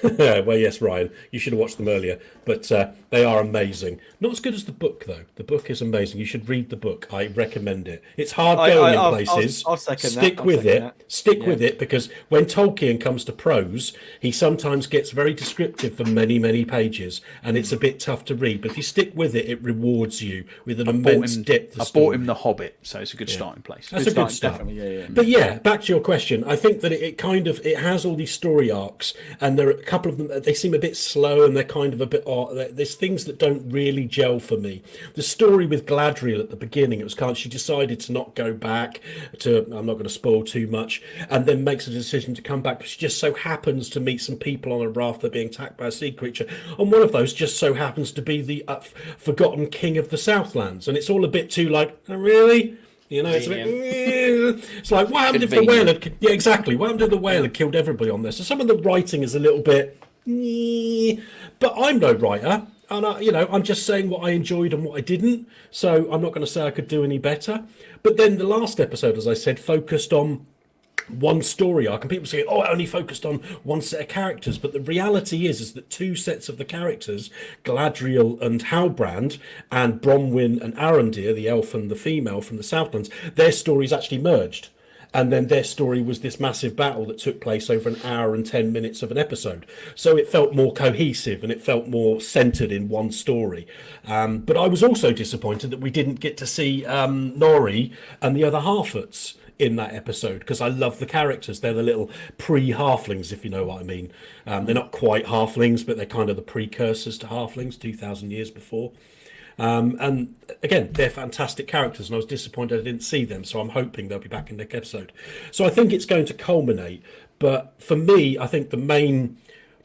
well, yes, Ryan, you should have watched them earlier, but they are amazing. Not as good as the book, though. The book is amazing. You should read the book. I recommend it. It's hard going in places. I'll second that. Stick with it, because when Tolkien comes to prose, he sometimes gets very descriptive for many, many pages, and it's a bit tough to read. But if you stick with it, it rewards you with an immense depth of story. I bought him The Hobbit, so it's a good starting place. That's a good start. Yeah. But yeah, back to your question. I think that it has all these story arcs, and there are a couple of them, they seem a bit slow, and they're kind of a bit odd. There's things that don't really gel for me. The story with Galadriel at the beginning, it was kind of, she decided to not go back to, I'm not going to spoil too much, and then makes a decision to come back, but she just so happens to meet some people on a raft that are being attacked by a sea creature, and one of those just so happens to be the forgotten king of the Southlands, and it's all a bit too like, oh, really? It's a bit, it's like, what happened if the whale had... Yeah, exactly. What happened if the whale had killed everybody on this? So some of the writing is a little bit... But I'm no writer. And, I'm just saying what I enjoyed and what I didn't. So I'm not going to say I could do any better. But then the last episode, as I said, focused on one story arc, and people say, oh, it only focused on one set of characters, but the reality is that 2 sets of the characters, Galadriel and Halbrand, and Bronwyn and Arondir, the elf and the female from the Southlands, their stories actually merged. and then their story was this massive battle that took place over an hour and 10 minutes of an episode. So it felt more cohesive and it felt more centered in one story. But I was also disappointed that we didn't get to see Nori and the other Harfoots in that episode, because I love the characters. They're the little pre-halflings, if you know what I mean. They're not quite halflings, but they're kind of the precursors to halflings 2,000 years before. And again, they're fantastic characters, and I was disappointed I didn't see them, so I'm hoping they'll be back in the next episode. So I think it's going to culminate, but for me, I think the main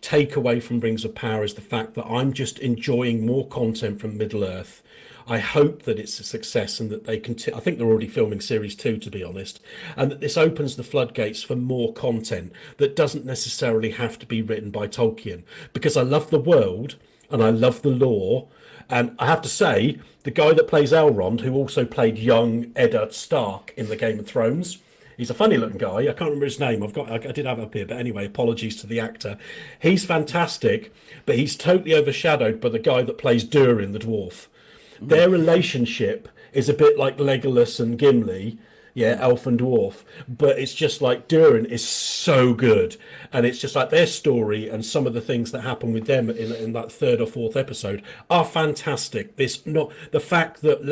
takeaway from Rings of Power is the fact that I'm just enjoying more content from Middle-earth. I hope that it's a success and that they continue. I think they're already filming series 2, to be honest, and that this opens the floodgates for more content that doesn't necessarily have to be written by Tolkien, because I love the world and I love the lore. And I have to say, the guy that plays Elrond, who also played young Eddard Stark in the Game of Thrones, he's a funny looking guy. I can't remember his name. I did have it up here, but anyway, apologies to the actor. He's fantastic, but he's totally overshadowed by the guy that plays Durin the dwarf. Their relationship is a bit like Legolas and Gimli, elf and dwarf, but it's just like Durin is so good, and it's just like their story and some of the things that happen with them in that 3rd or 4th episode are fantastic. The fact that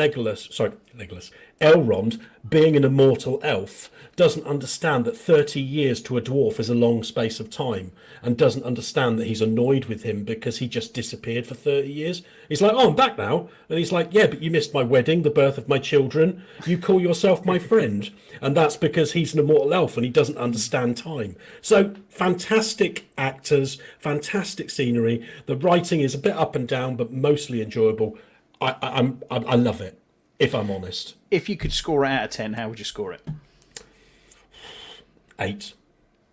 Elrond, being an immortal elf, doesn't understand that 30 years to a dwarf is a long space of time, and doesn't understand that he's annoyed with him because he just disappeared for 30 years. He's like, oh, I'm back now. And he's like, yeah, but you missed my wedding, the birth of my children. You call yourself my friend. And that's because he's an immortal elf and he doesn't understand time. So fantastic actors, fantastic scenery. The writing is a bit up and down, but mostly enjoyable. I love it, if I'm honest. If you could score it out of 10, how would you score it? 8.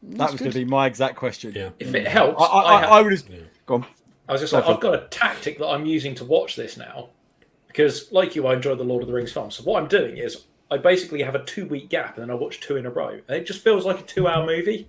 That was going to be my exact question. Yeah. If it helps, I would have. Go on. I was just like, I've got a tactic that I'm using to watch this now, because like you, I enjoy the Lord of the Rings films. So what I'm doing is I basically have a 2-week gap, and then I watch 2 in a row, and it just feels like a 2-hour movie.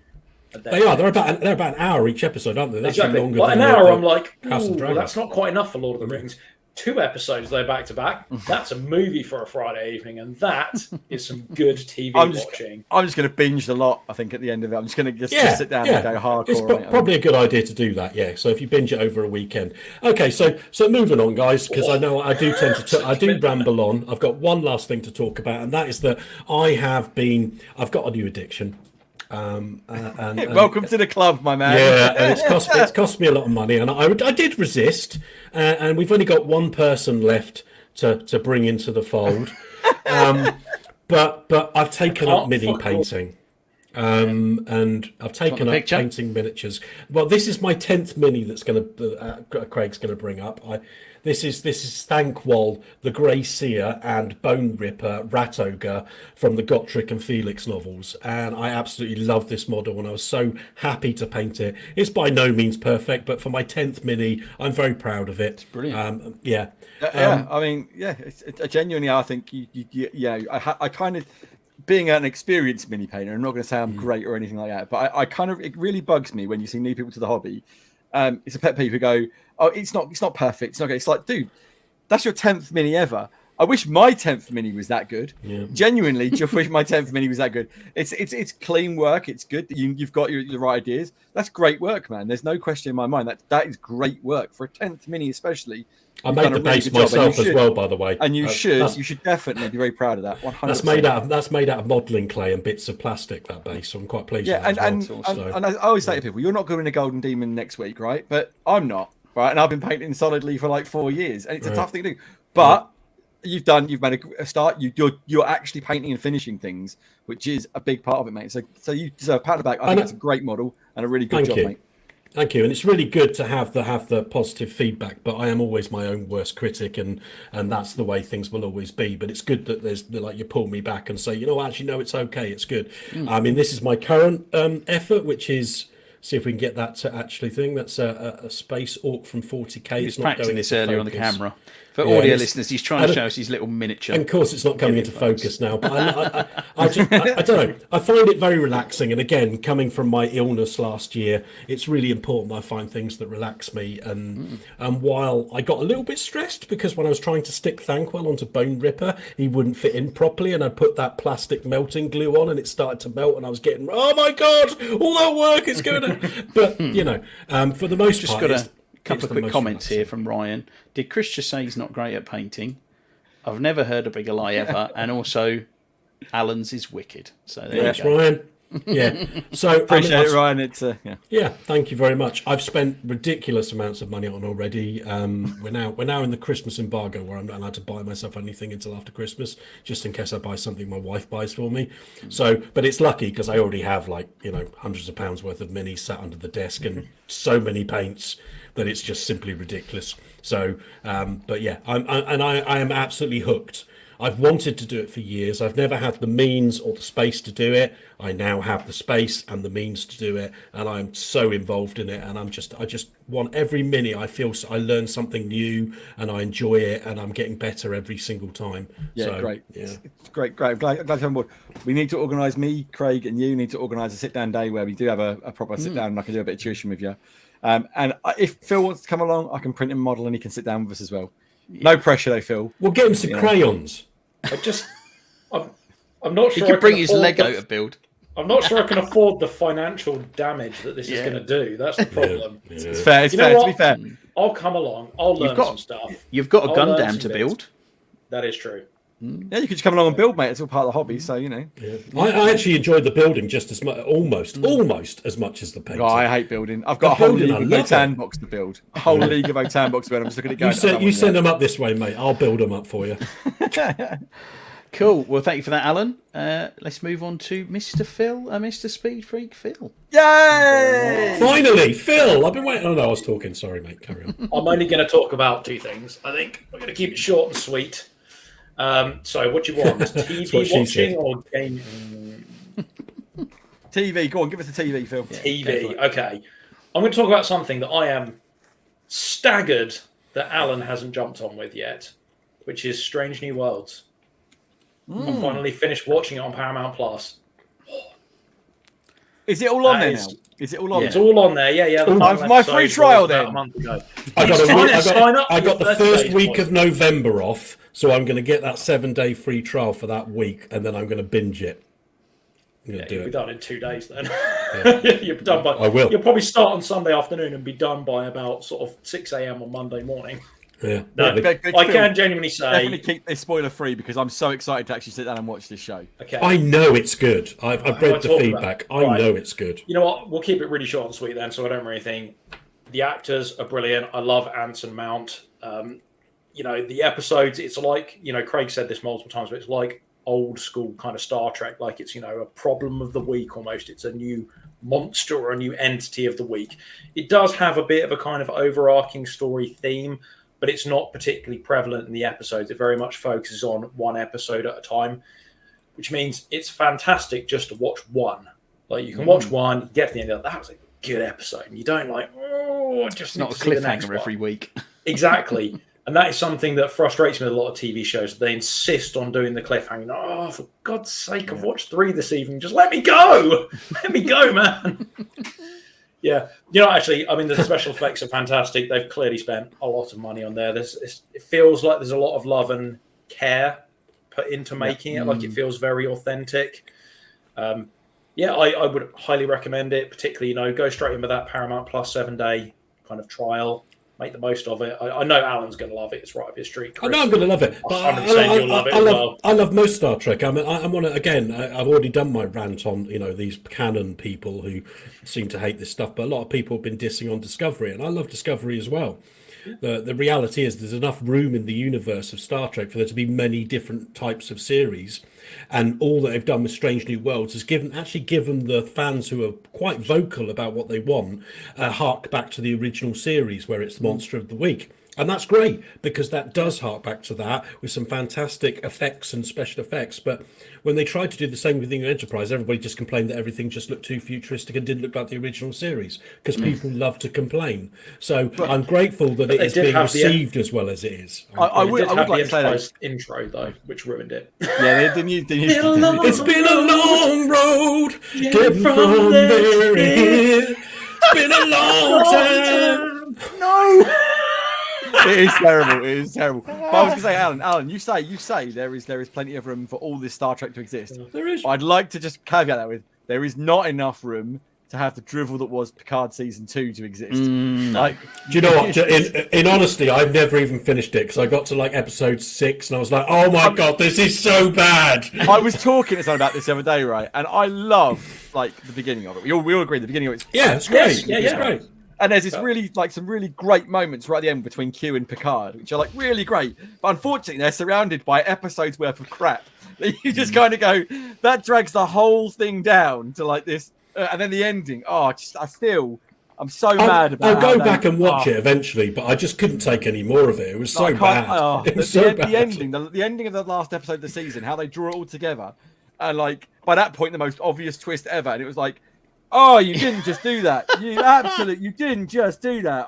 They are. They're about an hour each episode, aren't they? That's exactly. longer Like than an hour, I'm like, House of well, Dragons. that's not quite enough for Lord of the Rings. 2 episodes though back to back. That's a movie for a Friday evening, and that is some good TV watching. I'm just going to binge the lot. I think at the end of it, I'm just going to just sit down and go hardcore. It's probably a good idea to do that. Yeah. So if you binge it over a weekend, okay. So moving on, guys, because I know I do tend to I do ramble on. I've got one last thing to talk about, and that is that I've got a new addiction. And welcome to the club, my man. Yeah, and it's cost me a lot of money, and I did resist, and we've only got one person left to bring into the fold, but I've taken up mini painting, and I've taken up painting miniatures. Well, this is my 10th mini that's Craig's going to bring up. This is Thankwall, the Grey Seer, and Bone Ripper Rat Ogre from the Gotrek and Felix novels, and I absolutely love this model, and I was so happy to paint it. It's by no means perfect, but for my 10th mini, I'm very proud of it. It's brilliant. I mean, genuinely, I think I kind of, being an experienced mini painter, I'm not going to say I'm great or anything like that, but it really bugs me when you see new people to the hobby. It's a pet peeve who go, oh, it's not perfect. It's not good. It's like, dude, that's your 10th mini ever. I wish my 10th mini was that good. Yeah. Genuinely, just wish my 10th mini was that good. It's clean work. It's good. You've got your right ideas. That's great work, man. There's no question in my mind that is great work for a 10th mini, especially. I made the base myself as well, by the way. And you should definitely be very proud of that. 100%. That's made out of modelling clay and bits of plastic. That base, so I'm quite pleased. Yeah, with that and I always say to people, you're not going to Golden Demon next week, right? But I'm not, right? And I've been painting solidly for like 4 years, and it's a tough thing to do. But you've made a start. You're actually painting and finishing things, which is a big part of it, mate. So you deserve a pat on the back. I think it's a great model and a really good job, mate. Thank you, and it's really good to have the positive feedback. But I am always my own worst critic, and that's the way things will always be. But it's good that there's like you pull me back and say, actually, no, it's okay, it's good. I mean, this is my current effort, which is see if we can get that to actually thing. That's a space orc from 40k. He's practicing this earlier on the camera. For Yeah, audio it's- listeners, he's trying to show us his little miniature. And of course, it's not coming into focus now. But I don't know. I find it very relaxing. And again, coming from my illness last year, it's really important I find things that relax me. And while I got a little bit stressed because when I was trying to stick Thankwell onto Bone Ripper, he wouldn't fit in properly, and I put that plastic melting glue on, and it started to melt, and I was getting, oh my god, all that work is going to. But you know, for the most Just part, got a couple of quick most comments relaxing. here from Ryan. Did Chris just say he's not great at painting? I've never heard a bigger lie ever. And also, Alan's is wicked. So there Thanks, you go. Ryan. Yeah. So Appreciate it, Ryan. It's yeah. Yeah, thank you very much. I've spent ridiculous amounts of money on already. We're now in the Christmas embargo where I'm not allowed to buy myself anything until after Christmas, just in case I buy something my wife buys for me. So, but it's lucky because I already have hundreds of pounds worth of minis sat under the desk and so many paints that it's just simply ridiculous. So, but yeah, I am absolutely hooked. I've wanted to do it for years. I've never had the means or the space to do it. I now have the space and the means to do it, and I'm so involved in it. And I just want every minute. I feel I learn something new, and I enjoy it, and I'm getting better every single time. Yeah, so, great. Yeah, It's great. I'm glad to have on board. We need to organise, me, Craig, and you need to organise a sit-down day where we do have a proper sit-down, and I can do a bit of tuition with you. And if Phil wants to come along, I can print him a model, and he can sit down with us as well. No pressure, though, Phil. we'll get him some crayons. I'm not He sure. could bring his Lego to build. I'm not sure I can afford the financial damage that this is going to do. That's the problem. It's fair. It's You know fair. To what? be fair, I'll come along. I'll learn some stuff. You've got a I'll learn Gundam some to bits. build. That is true. yeah, you could just come along and build, mate. It's all part of the hobby, so you know. Yeah. I actually enjoyed the building just as much, almost as much as the painting. Oh, I hate building. I've got a whole building, league I of love Votan it. box to build. A whole league of Votan box to build. I'm just looking at going. You send them up this way, mate. I'll build them up for you. Cool. Well, thank you for that, Alan. Let's move on to Mr. Phil, Mr. Speed Freak Phil. Yay! Finally, Phil. I've been waiting. Oh no, I was talking. Sorry, mate. Carry on. I'm only going to talk about two things. I think we're going to keep it short and sweet. So, what do you want? TV what she watching said. or game? TV. Go on, give us the TV, Phil. TV. Okay. I'm going to talk about something that I am staggered that Alan hasn't jumped on with yet, which is Strange New Worlds. I finally finished watching it on Paramount Plus. Is it all on That there is- now? Is it all on It's there? all on there. Yeah. The final my episode free was trial about then. a month ago. I got Sign up I got for the 30 first days, week boys. of November off, so I'm going to get that 7-day free trial for that week, and then I'm going to binge it. I'm going to You'll do be it. done in 2 days then. You'll be done by. I will. You'll probably start on Sunday afternoon and be done by about sort of 6 a.m. on Monday morning. Yeah. No, Good, I Phil. can genuinely say. Definitely keep this spoiler free because I'm so excited to actually sit down and watch this show. Okay. I know it's good. I've read I the talk feedback. about it? I Right. know it's good. You know what? We'll keep it really short and sweet then, so I don't really think. The actors are brilliant. I love Anson Mount. The episodes, it's like, Craig said this multiple times, but it's like old school kind of Star Trek. Like it's, a problem of the week almost. It's a new monster or a new entity of the week. It does have a bit of a kind of overarching story theme, but it's not particularly prevalent in the episodes. It very much focuses on one episode at a time, which means it's fantastic just to watch one. Like you can watch one, get to the end of that was a good episode, and you don't I just It's need not a to see the next cliffhanger one. every week. Exactly. And that is something that frustrates me with a lot of TV shows. They insist on doing the cliffhanger. Oh, for God's sake, I've watched 3 this evening. Just let me go. Let me go, man. Yeah. Actually, the special effects are fantastic. They've clearly spent a lot of money on there. It feels like there's a lot of love and care put into making it. Like it feels very authentic. I would highly recommend it. Particularly, go straight in with that Paramount Plus 7-day kind of trial. Make the most of it. I know Alan's going to love it. It's right up his street. I know I'm going to love it. But 100% you'll love it as well. I love most Star Trek. I'm on it again. I've already done my rant on these canon people who seem to hate this stuff, but a lot of people have been dissing on Discovery, and I love Discovery as well. The reality is there's enough room in the universe of Star Trek for there to be many different types of series, and all that they've done with Strange New Worlds has given the fans who are quite vocal about what they want hark back to the original series where it's the monster of the week. And that's great because that does hark back to that with some fantastic effects and special effects. But when they tried to do the same with the Enterprise, everybody just complained that everything just looked too futuristic and didn't look like the original series because people love to complain. So I'm grateful that it is being received as well as it is. I would like to say that intro though, which ruined it. Yeah, they used It's been a long road getting from there to here. It's been a long time. No. It is terrible. It is terrible. But I was going to say, Alan, you say there is plenty of room for all this Star Trek to exist. There is. I'd like to just caveat that with there is not enough room to have the drivel that was Picard season 2 to exist. Do you know what? In honesty, I've never even finished it because I got to like episode 6 and I was like, "Oh my god, this is so bad." I was talking to someone about this the other day, right? And I love like the beginning of it. We all agree the beginning of it's it's great. It's great. And there's this really some really great moments right at the end between Q and Picard, which are like really great. But unfortunately, they're surrounded by episodes worth of crap. You just kind of go, that drags the whole thing down to like this, and then the ending. I'm so mad about. I'll go back and watch it eventually, but I just couldn't take any more of it. It was so bad. It was so bad. The ending of the last episode of the season, how they draw it all together, and like by that point, the most obvious twist ever, and it was like, oh, you didn't just do that. You didn't just do that.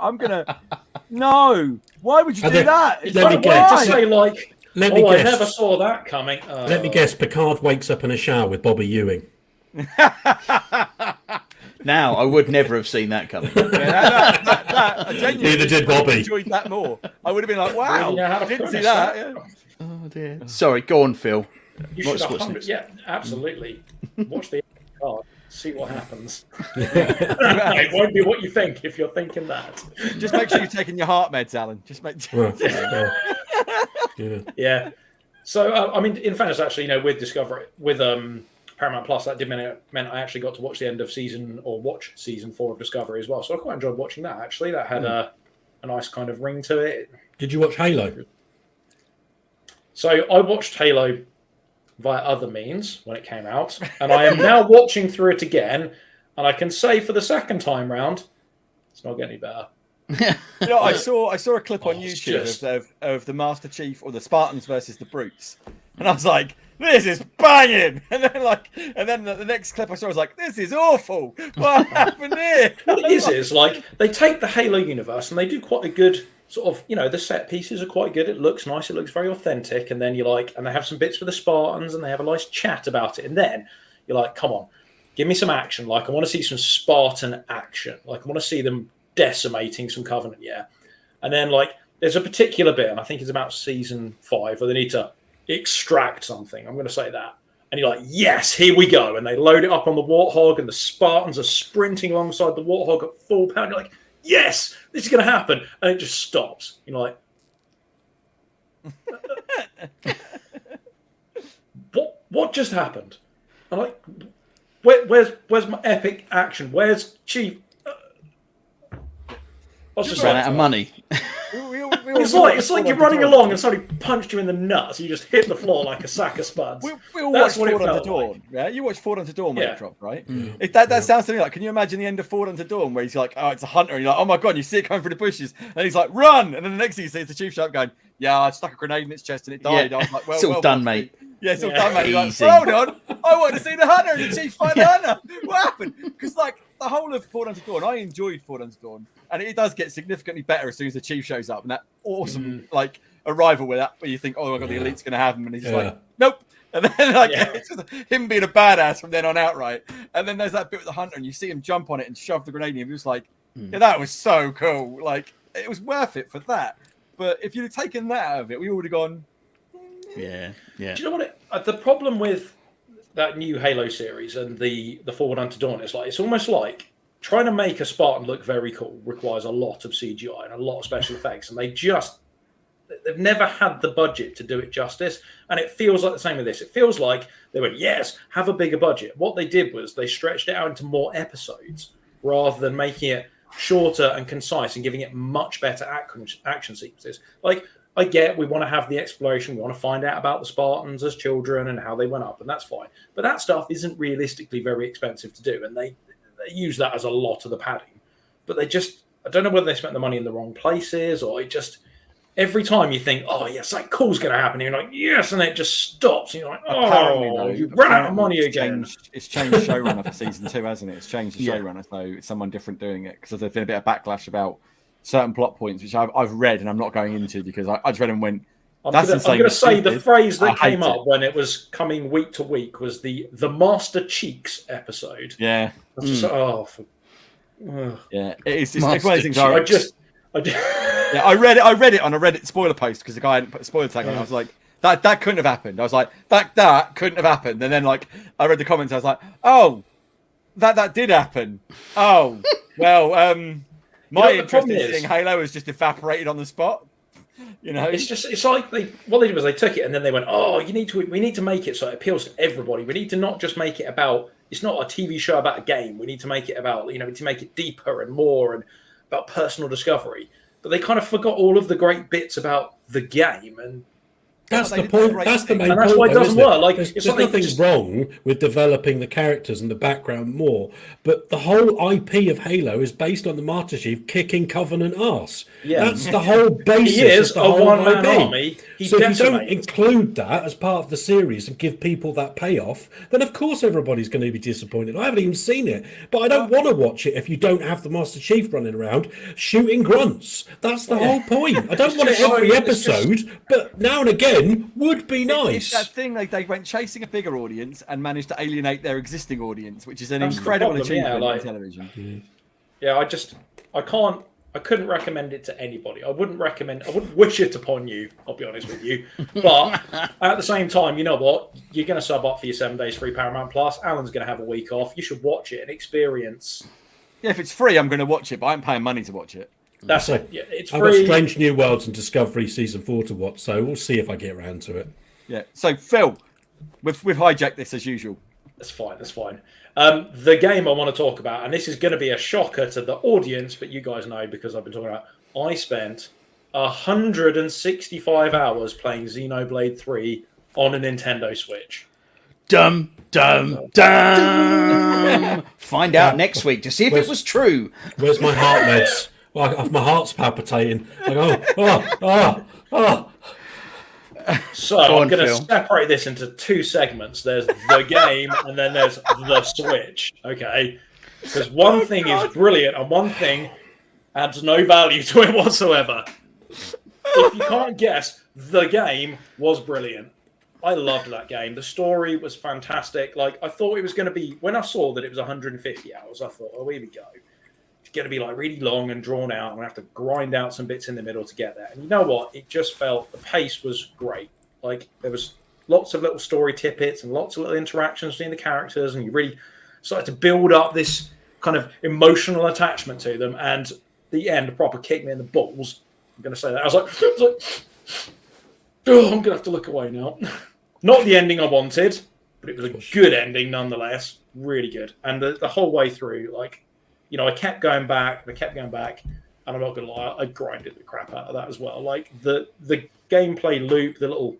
No. Why would you do that? It's let me like, guess. Just say like, I never saw that coming. Let me guess. Picard wakes up in a shower with Bobby Ewing. Now, I would never have seen that coming. Neither did Bobby. Enjoyed that more. I would have been like, wow, I didn't see that. Yeah. Oh dear. Sorry, go on, Phil. You should absolutely. Watch the card. See what happens. It won't be what you think if you're thinking that. Just make sure you're taking your heart meds, Alan. Just make sure. Yeah. So, I mean, in fairness, actually, with Discovery, with Paramount Plus, that did meant I actually got to watch the end of watch season 4 of Discovery as well. So I quite enjoyed watching that, actually. That had a nice kind of ring to it. Did you watch Halo? So I watched Halo via other means when it came out, and I am now watching through it again, and I can say for the second time round, it's not getting any better. I saw a clip on YouTube of the Master Chief or the Spartans versus the Brutes, and I was like, this is banging, and then the next clip I saw was like, this is awful. What happened here? What it is like they take the Halo universe and they do quite a good sort of, the set pieces are quite good. It looks nice. It looks very authentic. And then and they have some bits for the Spartans and they have a nice chat about it. And then you're like, come on, give me some action. Like, I want to see some Spartan action. Like, I want to see them decimating some Covenant. Yeah. And then there's a particular bit, and I think it's about season 5, where they need to extract something. I'm going to say that. And you're like, yes, here we go. And they load it up on the Warthog and the Spartans are sprinting alongside the Warthog at full power. You're like, yes, this is going to happen, and it just stops. What just happened? I'm like, where's my epic action? Where's Chief? Ran out of money. It's like you're running along and somebody punched you in the nuts. You just hit the floor like a sack of spuds. We all watched Forward Unto Dawn. Yeah, you watched Forward Unto Dawn when it dropped, right? That sounds to me like, can you imagine the end of Forward Unto Dawn where he's like, oh, it's a hunter, and you're like, oh my god, you see it coming through the bushes, and he's like, run, and then the next thing you see is the Chief Sharp going, yeah, I stuck a grenade in its chest and it died. Yeah. I was like, It's all done, mate. Yeah, it's all done, mate. You're like, hold on, I want to see the hunter, and the Chief find the hunter. What happened? Because the whole of Forward Unto Dawn, I enjoyed Forward Unto Dawn, and it does get significantly better as soon as the Chief shows up, and that awesome arrival where you think, oh my god, the elite's going to have him, and he's just like, nope. And then it's just him being a badass from then on out, right? And then there's that bit with the hunter, and you see him jump on it and shove the grenade in. He was like, yeah, that was so cool. Like, it was worth it for that. But if you'd have taken that out of it, we would have gone. Yeah. Do you know what? The problem with that new Halo series and the Forward Unto Dawn is it's almost like trying to make a Spartan look very cool requires a lot of CGI and a lot of special effects, and they've never had the budget to do it justice. And it feels like the same with this. It feels like they went, yes, have a bigger budget. What they did was they stretched it out into more episodes rather than making it shorter and concise and giving it much better action sequences. I get we want to have the exploration, we want to find out about the Spartans as children and how they went up, and that's fine. But that stuff isn't realistically very expensive to do, and they use that as a lot of the padding. But I don't know whether they spent the money in the wrong places, or every time you think, oh yes, something cool's going to happen, you're like, yes, and it just stops. And you're like, Apparently, oh, though, you've run out of apparently money again. It's changed showrunner for season 2, hasn't it? It's changed the Yeah. showrunner, so it's someone different doing it because there's been a bit of backlash about certain plot points, which I've read and I'm not going into because I just read and went. I'm That's going insane. to say the phrase that I came hate up when it was coming week to week was the Master Cheeks episode. Yeah, I was just like, yeah. It's one of Master those things. I just yeah, I read it on a Reddit spoiler post because the guy hadn't put a spoiler tag on. I was like, that couldn't have happened. I was like, that couldn't have happened. And then like I read the comments, I was like, oh, that did happen. Oh, well, my interest in seeing Halo has just evaporated on the spot. You know, it's like what they did was they took it and then they went, oh, we need to make it so it appeals to everybody. We need to not just make it about, it's not a TV show about a game. We need to make it about, we need to make it deeper and more and about personal discovery. But they kind of forgot all of the great bits about the game, and that's the point. That's the main point. And that's why it doesn't work. Like, there's nothing wrong with developing the characters and the background more, but the whole IP of Halo is based on the Master Chief kicking Covenant arse. Yeah. That's the whole basis. He is of the a whole one-man IP. army. So if you don't include that as part of the series and give people that payoff, then of course everybody's going to be disappointed. I haven't even seen it, but I don't want to watch it if you don't have the Master Chief running around shooting grunts. That's the whole point. I don't want it every episode, but now and again would be nice. It's that thing they went chasing a bigger audience and managed to alienate their existing audience, which is an incredible achievement in television. Yeah, I couldn't recommend it to anybody. I wouldn't wish it upon you, I'll be honest with you. But at the same time, you know what? You're going to sub up for your 7 days free Paramount Plus. Alan's going to have a week off. You should watch it and experience. Yeah, if it's free, I'm going to watch it, but I'm paying money to watch it. That's it. Yeah, it's I've free. got Strange New Worlds and Discovery Season 4 to watch, so we'll see if I get around to it. Yeah. So, Phil, we've hijacked this as usual. That's fine. The game I want to talk about, and this is going to be a shocker to the audience, but you guys know because I've been talking about it. I spent 165 hours playing Xenoblade 3 on a Nintendo Switch. Dum. Find out next week to see if it was true. Where's my heart meds? Well, my heart's palpitating. Like, So I'm going to separate this into two segments. There's the game, and then there's the Switch. Okay, because one thing is brilliant, and one thing adds no value to it whatsoever. If you can't guess, the game was brilliant. I loved that game. The story was fantastic. Like, I thought it was going to be, when I saw that it was 150 hours, I thought, oh, here we go. It's going to be like really long and drawn out. I'm going to have to grind out some bits in the middle to get there. And you know what? It just felt, the pace was great. Like, there was lots of little story tidbits and lots of little interactions between the characters, and you really started to build up this kind of emotional attachment to them. And the end proper kicked me in the balls. I'm going to say that. I was like oh, I'm going to have to look away now. Not the ending I wanted, but it was a good ending nonetheless. Really good. And the whole way through, like, you know, I kept going back, and I'm not going to lie, I grinded the crap out of that as well. Like, the gameplay loop, the little,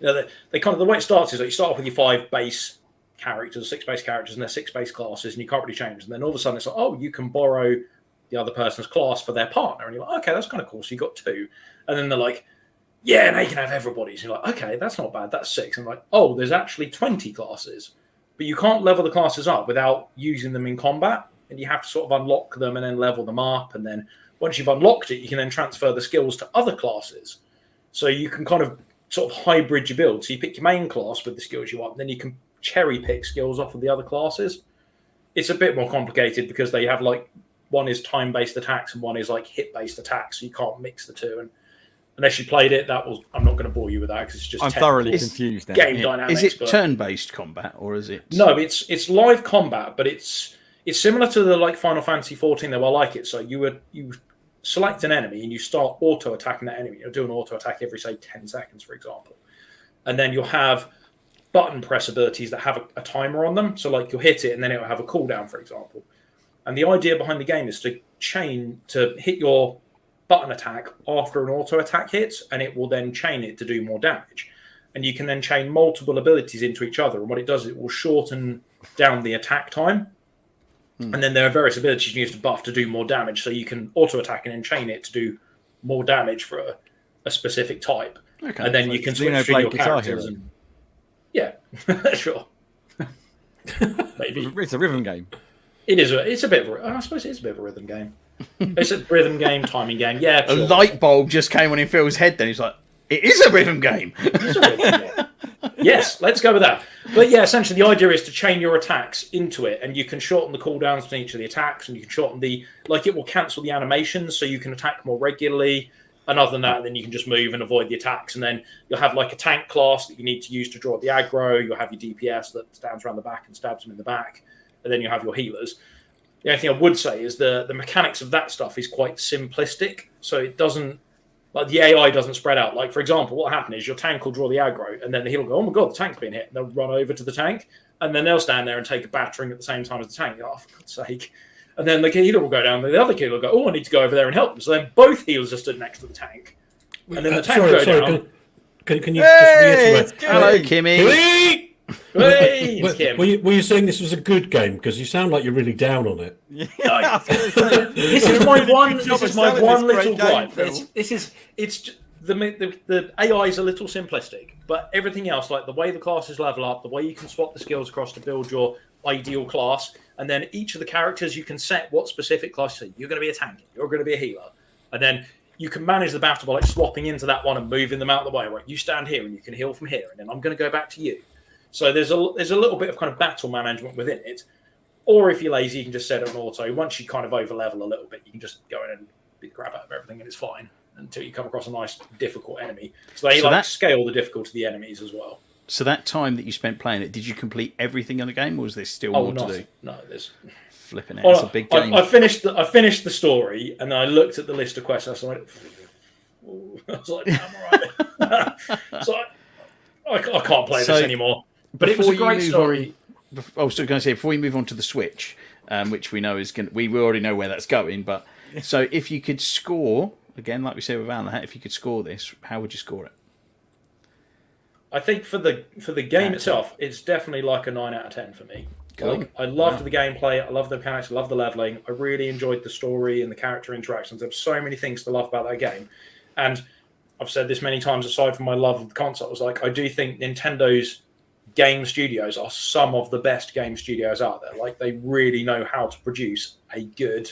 you know, they kind of, the way it starts is that you start off with your 5 base characters, 6 base characters, and their 6 base classes, and you can't really change. And then all of a sudden it's like, oh, you can borrow the other person's class for their partner. And you're like, okay, that's kind of cool. So you got 2. And then they're like, yeah, now you can have everybody's. You're like, okay, that's not bad. That's 6. And like, oh, there's actually 20 classes. But you can't level the classes up without using them in combat. And you have to sort of unlock them and then level them up. And then once you've unlocked it, you can then transfer the skills to other classes. So you can kind of sort of hybrid your build. So you pick your main class with the skills you want, and then you can cherry pick skills off of the other classes. It's a bit more complicated because they have, like, one is time-based attacks and one is like hit-based attacks. So you can't mix the two. And unless you played it, I'm not going to bore you with that because it's just I'm thoroughly confused now. Game dynamics. Is it turn-based combat or is it? No, it's live combat, but it's similar to the, like, Final Fantasy 14. Though I like it. So you select an enemy and you start auto attacking that enemy. You'll do an auto attack every, say, 10 seconds, for example, and then you'll have button press abilities that have a timer on them. So, like, you'll hit it and then it'll have a cooldown, for example. And the idea behind the game is to hit your button attack after an auto attack hits, and it will then chain it to do more damage. And you can then chain multiple abilities into each other, and what it does is it will shorten down the attack time. And then there are various abilities you can use to buff to do more damage, so you can auto attack and then chain it to do more damage for a specific type. Okay. And then So you can Xeno switch between your played Guitar characters. Hero. And sure. Maybe It's a rhythm game. it is. It's a bit. I suppose it is a bit of a rhythm game. It's a rhythm game, timing game. Yeah, A sure. light bulb just came on in Phil's head. Then he's like, "It is a rhythm game." It's a rhythm game. Yes, let's go with that. But yeah, essentially the idea is to chain your attacks into it, and you can shorten the cooldowns on each of the attacks, and you can shorten it will cancel the animations, so you can attack more regularly. And other than that, then you can just move and avoid the attacks, and then you'll have like a tank class that you need to use to draw the aggro. You'll have your DPS that stands around the back and stabs them in the back, and then you have your healers. The only thing I would say is the mechanics of that stuff is quite simplistic, so it doesn't. Like the AI doesn't spread out. Like, for example, what happened is your tank will draw the aggro, and then the healer will go, "Oh my god, the tank's being hit." And they'll run over to the tank, and then they'll stand there and take a battering at the same time as the tank. Oh, for God's sake. And then the healer will go down, and the other healer will go, "Oh, I need to go over there and help them." So then both healers are stood next to the tank. And then the tank will go down. Can you just reiterate? Hello, Kimmy. Hey, it's Kim. Were you saying this was a good game? Because you sound like you're really down on it. This is my one. This is my one little gripe. The AI is a little simplistic, but everything else, like the way the classes level up, the way you can swap the skills across to build your ideal class, and then each of the characters you can set what specific class you're going to be a tank, you're going to be a healer, and then you can manage the battle by like swapping into that one and moving them out of the way. Right, you stand here and you can heal from here, and then I'm going to go back to you. So there's a little bit of kind of battle management within it. Or if you're lazy, you can just set it on auto. Once you kind of over level a little bit, you can just go in and beat the crap out of everything, and it's fine until you come across a nice difficult enemy. So they scale the difficulty of the enemies as well. So that time that you spent playing it, did you complete everything in the game, or was there still more to do? No, there's Flipping it. It's a big game. I finished the story, and then I looked at the list of quests. And I was like, I'm all right. So I can't play this anymore. But it was a great story. I was going to say, before we move on to the Switch, which we know is going, we already know where that's going. But so, if you could score again, like we said with Alan, if you could score this, how would you score it? I think for the game itself, it's definitely like a 9 out of 10 for me. Cool. Like, I loved the gameplay, I loved the mechanics, I loved the leveling. I really enjoyed the story and the character interactions. There were so many things to love about that game, and I've said this many times. Aside from my love of the console, like I do think Nintendo's game studios are some of the best game studios out there. Like they really know how to produce a good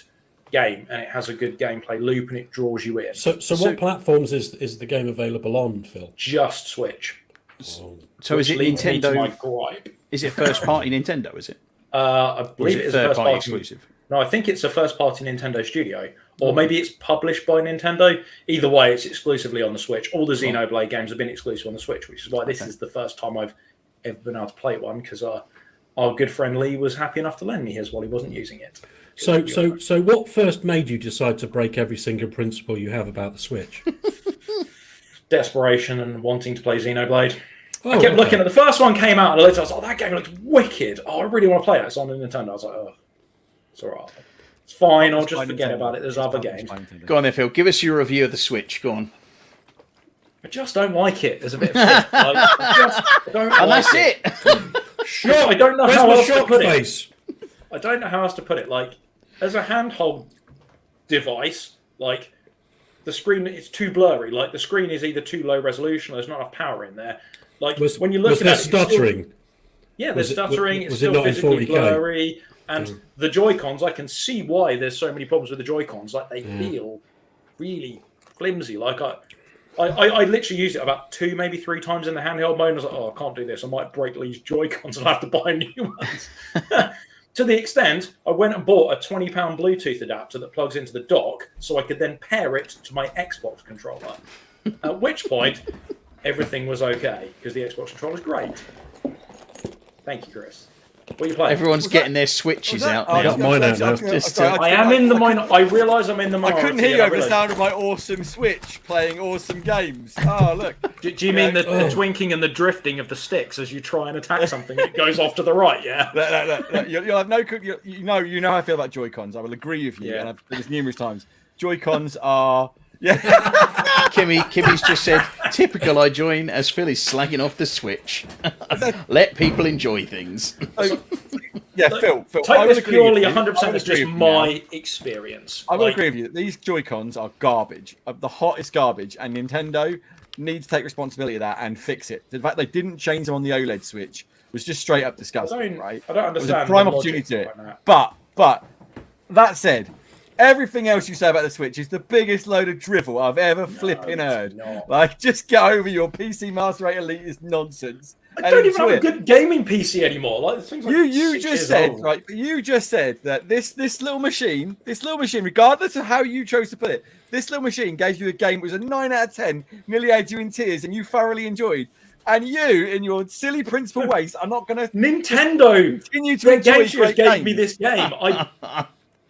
game, and it has a good gameplay loop, and it draws you in. So what platforms is the game available on, Phil? Just Switch. So is it leads me to my Nintendo? gripe. Is it first party Nintendo? Is it? I Or is believe it it is a third first party party exclusive? No, I think it's a first party Nintendo studio, or maybe it's published by Nintendo. Either way, it's exclusively on the Switch. All the Xenoblade games have been exclusive on the Switch, which is why this is the first time I've ever been able to play one, because our good friend Lee was happy enough to lend me his while he wasn't using it. So what first made you decide to break every single principle you have about the Switch? Desperation and wanting to play Xenoblade. I kept looking at the first one came out, and I was like, "Oh, that game looks wicked. Oh, I really want to play it." It's on the Nintendo. I was like, "Oh, it's all right. It's fine. I'll just forget about it. There's other games." Go on then, Phil. Give us your review of the Switch. Go on. I just don't like it. There's a bit of shit. I just don't And like that's it. Sure, I don't know Where's how my else to shock put face? it. I don't know how else to put it. Like, as a handheld device, like the screen is too blurry. Like the screen is either too low resolution or there's not enough power in there. Like when you look was at there it, stuttering? there's stuttering. It's was it still not in physically 40K? blurry, and the Joy-Cons. I can see why there's so many problems with the Joy-Cons. Like they feel really flimsy. Like I literally used it about 2, maybe 3 times in the handheld mode. I was like, oh, I can't do this. I might break Lee's Joy-Cons and I'll have to buy new ones. To the extent, I went and bought a £20 Bluetooth adapter that plugs into the dock so I could then pair it to my Xbox controller. At which point, everything was okay because the Xbox controller is great. Thank you, Chris. What are you playing? Everyone's getting their Switches out I now. got mine out now. I am in the minority. I realise I'm in the minority. I couldn't hear you over the sound of my awesome Switch playing awesome games. Oh, look. Do you mean the twinking and the drifting of the sticks as you try and attack something that goes off to the right? Yeah. Look. You'll have no. You know how I feel about Joy-Cons. I will agree with you, Yeah. and I've said this numerous times. Joy-Cons are. Yeah. Kimmy's just said, typical I join as Phil is slagging off the Switch. Let people enjoy things. Yeah, like, Phil, I take will this agree with purely you. 100% I will as agree just with you now. my experience. I will Like, agree with you. These Joy-Cons are garbage, the hottest garbage, and Nintendo needs to take responsibility of that and fix it. The fact they didn't change them on the OLED Switch was just straight up disgusting, right? I don't It was understand a prime the opportunity logic to do it. behind that. But that said, everything else you say about the Switch is the biggest load of drivel I've ever flipping heard. not. Like, just get over your PC Master Race Elitist nonsense. I don't even have a good gaming PC anymore. Like, this thing's like You 6 just years said old. right. You just said that this little machine, regardless of how you chose to put it, this little machine gave you a game that was a 9 out of 10, nearly had you in tears, and you thoroughly enjoyed. And you, in your silly principal ways, are not going to Nintendo continue to their enjoy Game Studios great gave games. me this game.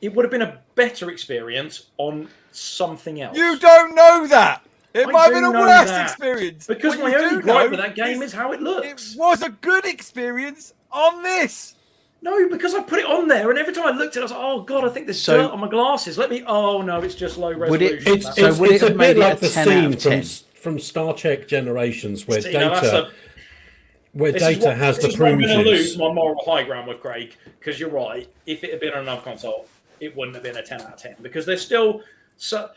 It would have been a better experience on something else. You don't know that. It I might have do been a know worse that. experience. Because What my you only do gripe know with that game is how it it looks. was a good experience on this. No, because I put it on there, and every time I looked at it, I was like, "Oh God, I think there's So- dirt on my glasses." Oh no, it's just low Would it- resolution. It's, That's So it's, would it it's a have made bit it like a the 10 out scene of 10? from Star Trek Generations where See, now that's Data has the I'm prune going to lose juice. my moral high ground with Craig, because you're right. If it had been on another console, it wouldn't have been a 10 out of 10, because there's still so.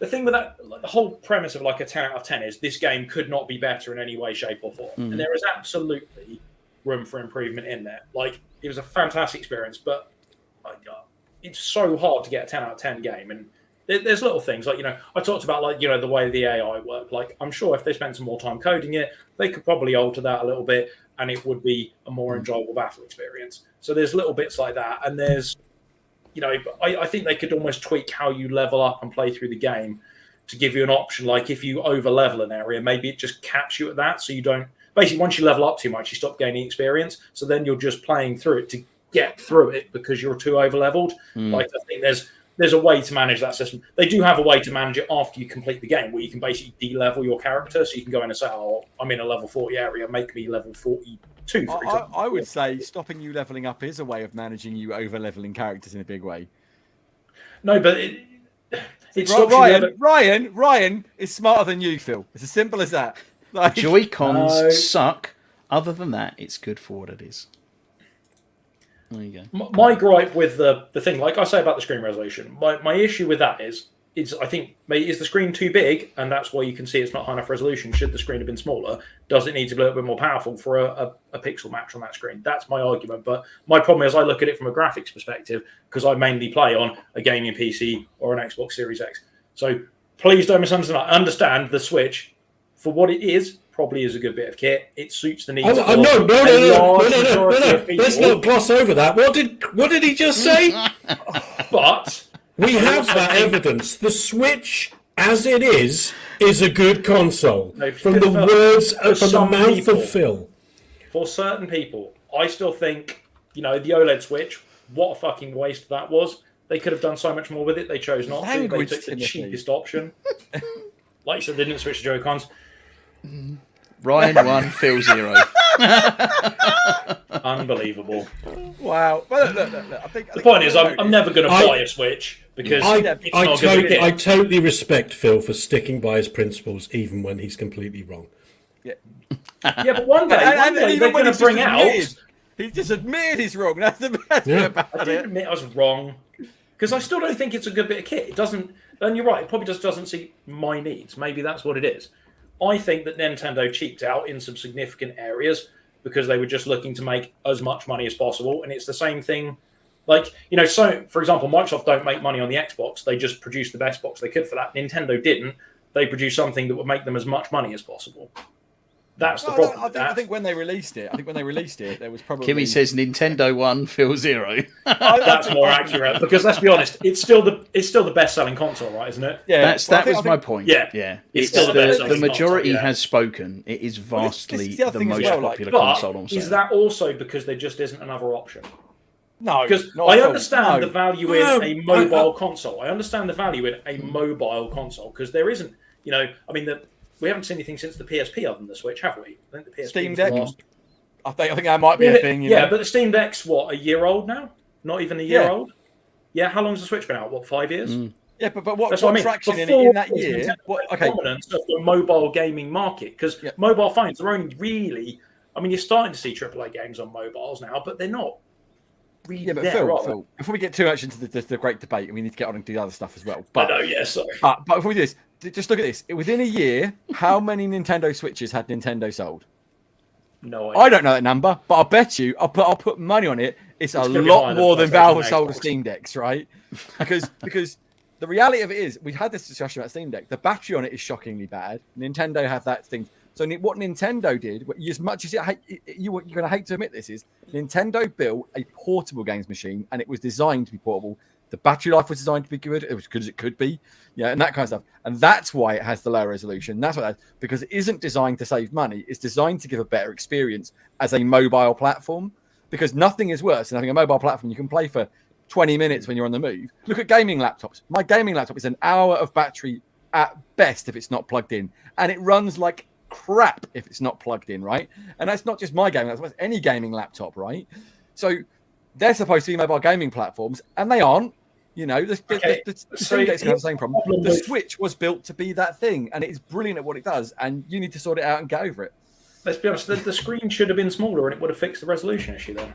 The thing with that, like, the whole premise of like a 10 out of 10 is this game could not be better in any way, shape, or form, and there is absolutely room for improvement in there. Like, it was a fantastic experience, but it's so hard to get a 10 out of 10 game, and there's little things like, I talked about, like, the way the AI worked. Like, I'm sure if they spent some more time coding it, they could probably alter that a little bit, and it would be a more enjoyable battle experience. So there's little bits like that, and there's, I think they could almost tweak how you level up and play through the game to give you an option. Like, if you over level an area, maybe it just caps you at that, so you don't. Basically, once you level up too much, you stop gaining experience. So then you're just playing through it to get through it because you're too over leveled. Like, I think there's a way to manage that system. They do have a way to manage it after you complete the game, where you can basically de-level your character. So you can go in and say, "Oh, I'm in a level 40 area, make me level 42." For example. I would say stopping you leveling up is a way of managing you over leveling characters in a big way. No, but it's stops you Ryan is smarter than you, Phil. It's as simple as that. Like, Joy-Cons No. suck. Other than that, it's good for what it is. There you go. My gripe with the thing, like I say about the screen resolution, my issue with that is I think, is the screen too big, and that's why you can see it's not high enough resolution. Should the screen have been smaller? Does it need to be a little bit more powerful for a pixel match on that screen? That's my argument. But my problem is I look at it from a graphics perspective, because I mainly play on a gaming PC or an Xbox Series X. So please don't misunderstand. I understand the Switch, for what it is, probably is a good bit of kit. It suits the needs of No. Let's not gloss over that. What did he just say? But We have that evidence. The Switch, as it is a good console. No, From the words, from the some mouth people. of Phil. for certain people, I still think, the OLED Switch, what a fucking waste that was. They could have done so much more with it. They chose not to. They Language, took the Timothy. cheapest option. Like you said, they didn't switch to Joy-Cons. Ryan 1, Phil 0. Unbelievable. wow. But look, I think The point is, I'm never going to buy a Switch because it's not going to I be totally respect Phil for sticking by his principles, even when he's completely wrong. Yeah, but one day they're even when going to he's bring just out. admitted, he just admitted he's wrong. That's the best thing Yeah. about I didn't admit I was wrong, because I still don't think it's a good bit of kit. It doesn't. And you're right. It probably just doesn't suit my needs. Maybe that's what it is. I think that Nintendo cheaped out in some significant areas because they were just looking to make as much money as possible. And it's the same thing. Like, so for example, Microsoft don't make money on the Xbox. They just produced the best box they could for that. Nintendo didn't. They produced something that would make them as much money as possible. That's the problem. I think when they released it, there was probably. Kimmy says Nintendo 1, Phil 0. That's more accurate, because let's be honest, it's still the best-selling console, right? Isn't it? Yeah, That was my point. Yeah. Yeah. It's It's still the best the selling majority console, yeah. has spoken. It is this vastly is the other the thing as most well, like, popular But console on is sale. that also because there just isn't another option? No, Because not I at all. understand No. the value in a mobile console. I understand the value in a mobile console, because there isn't, we haven't seen anything since the PSP other than the Switch, have we? I think the PSP Steam was Deck. the last. I think that might be a thing. Yeah, but the Steam Deck's what, a year old now? Not even a year Yeah. old? Yeah, how long's the Switch been out? What, 5 years? Yeah, but what That's what I mean. traction Before in that was year? Nintendo What, had okay, dominance of the mobile gaming market, because Yeah. mobile phones are only really. You're starting to see AAA games on mobiles now, but they're not really Yeah, but there, Phil, are they? Phil, before we get too much into the great debate, and we need to get on and do other stuff as well. I But know, yeah, sorry. but before we do this, just look at this. Within a year, how many Nintendo Switches had Nintendo sold? No idea. I don't know that number, but I'll bet you, I'll put money on it. It's a gonna be lot higher more than than Valve PlayStation has sold of Xbox. Steam Decks, right? Because the reality of it is, we had this discussion about Steam Deck. The battery on it is shockingly bad. Nintendo have that thing. So what Nintendo did, as much as you're going to hate to admit this, is Nintendo built a portable games machine, and it was designed to be portable. The battery life was designed to be good. It was good as it could be, yeah, and that kind of stuff. And that's why it has the low resolution. That's what because it isn't designed to save money. It's designed to give a better experience as a mobile platform. Because nothing is worse than having a mobile platform you can play for 20 minutes when you're on the move. Look at gaming laptops. My gaming laptop is an hour of battery at best if it's not plugged in, and it runs like crap if it's not plugged in, right? And that's not just my gaming laptop, that's any gaming laptop, right? So they're supposed to be mobile gaming platforms, and they aren't. You know, the Steam Deck's have the same problem. The Switch was built to be that thing, and it is brilliant at what it does, and you need to sort it out and get over it. Let's be honest, the screen should have been smaller and it would have fixed the resolution issue then.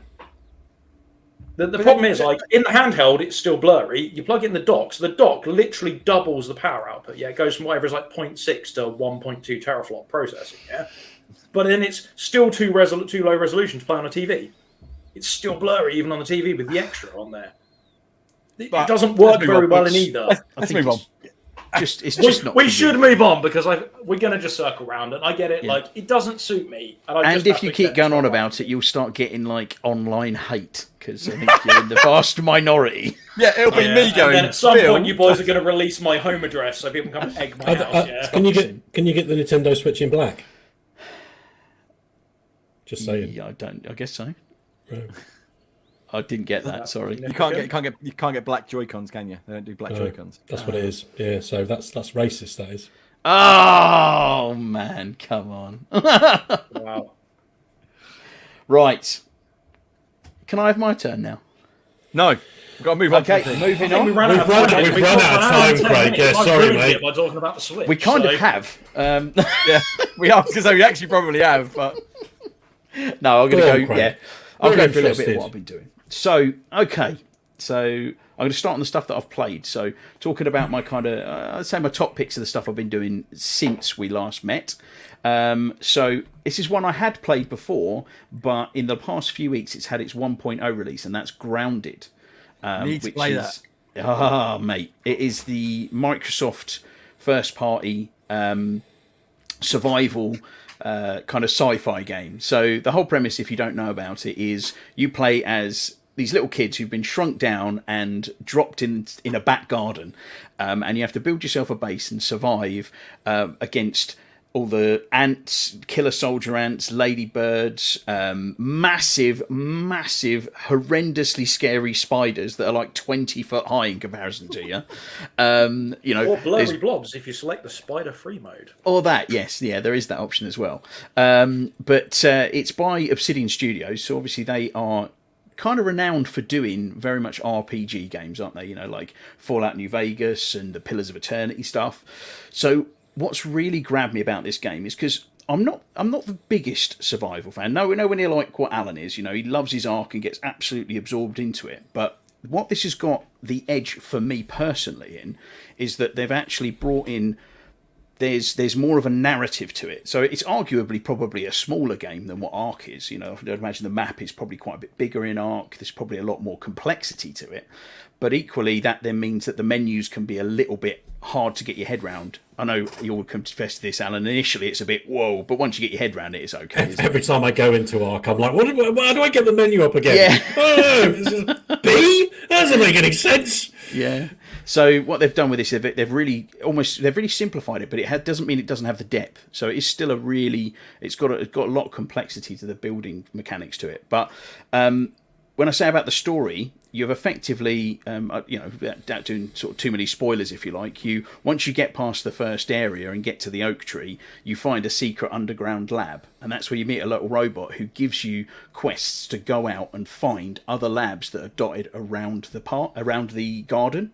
The problem is, like, in the handheld, it's still blurry. You plug in the dock, so the dock literally doubles the power output. Yeah, it goes from whatever is like 0.6 to 1.2 teraflop processing, yeah? But then it's still too low resolution to play on a TV. It's still blurry even on the TV with the extra on there. It doesn't work very well in either. Let's move on. We should move on because we're going to just circle around, and I get it. Yeah. Like, it doesn't suit me, and if you keep going on about it, you'll start getting like online hate because I think you're in the vast minority. Yeah, it'll be me going. And then at some point, you boys are going to release my home address so people can come egg my house. Yeah. Can you get the Nintendo Switch in black? Just saying. Yeah, I guess so. Right. I didn't get that. Sorry. You can't get black Joy-Cons, can you? They don't do black Joy-Cons. That's what it is. Yeah, so that's racist. That is. Oh man, come on. Wow. Right. Can I have my turn now? No, we've got to move on. Okay, moving on. We've run out of time, Craig. Yeah, sorry, mate. By talking about the Switch. We kind of have. Yeah, we are because we actually probably have, but no, I'm going to go. Craig. Yeah, I'll go through a little bit interested. of what I've been doing. So, okay. So I'm going to start on the stuff that I've played. So talking about my kind of, I'd say my top picks of the stuff I've been doing since we last met. So this is one I had played before, but in the past few weeks it's had its 1.0 release, and that's Grounded. Need to play that. Mate, it is the Microsoft first party survival kind of sci-fi game. So the whole premise, if you don't know about it, is you play as these little kids who've been shrunk down and dropped in a back garden, and you have to build yourself a base and survive against all the ants, killer soldier ants, ladybirds, massive, horrendously scary spiders that are like 20 foot high in comparison to you. You know, or blurry blobs if you select the spider-free mode. Or that, yes, yeah, there is that option as well. But it's by Obsidian Studios, so obviously they are kind of renowned for doing very much RPG games, aren't they? You know, like Fallout New Vegas and the Pillars of Eternity stuff. So what's really grabbed me about this game is because I'm not the biggest survival fan. Nowhere near like what Alan is. You know, he loves his Ark and gets absolutely absorbed into it. But what this has got the edge for me personally in is that they've actually brought in. There's more of a narrative to it. So it's arguably probably a smaller game than what Ark is. You know, I'd imagine the map is probably quite a bit bigger in Ark. There's probably a lot more complexity to it. But equally, that then means that the menus can be a little bit hard to get your head round. I know you'll confess to this, Alan. Initially, it's a bit whoa, but once you get your head round it, it's okay. Every time I go into Ark, I'm like, how do I get the menu up again? Yeah. Oh, B? That doesn't make any sense. Yeah. So what they've done with this, they've really simplified it, but it doesn't mean it doesn't have the depth. So it is still it's got a lot of complexity to the building mechanics to it. But when I say about the story, you've effectively, without doing sort of too many spoilers, if you like, once you get past the first area and get to the oak tree, you find a secret underground lab, and that's where you meet a little robot who gives you quests to go out and find other labs that are dotted around the garden,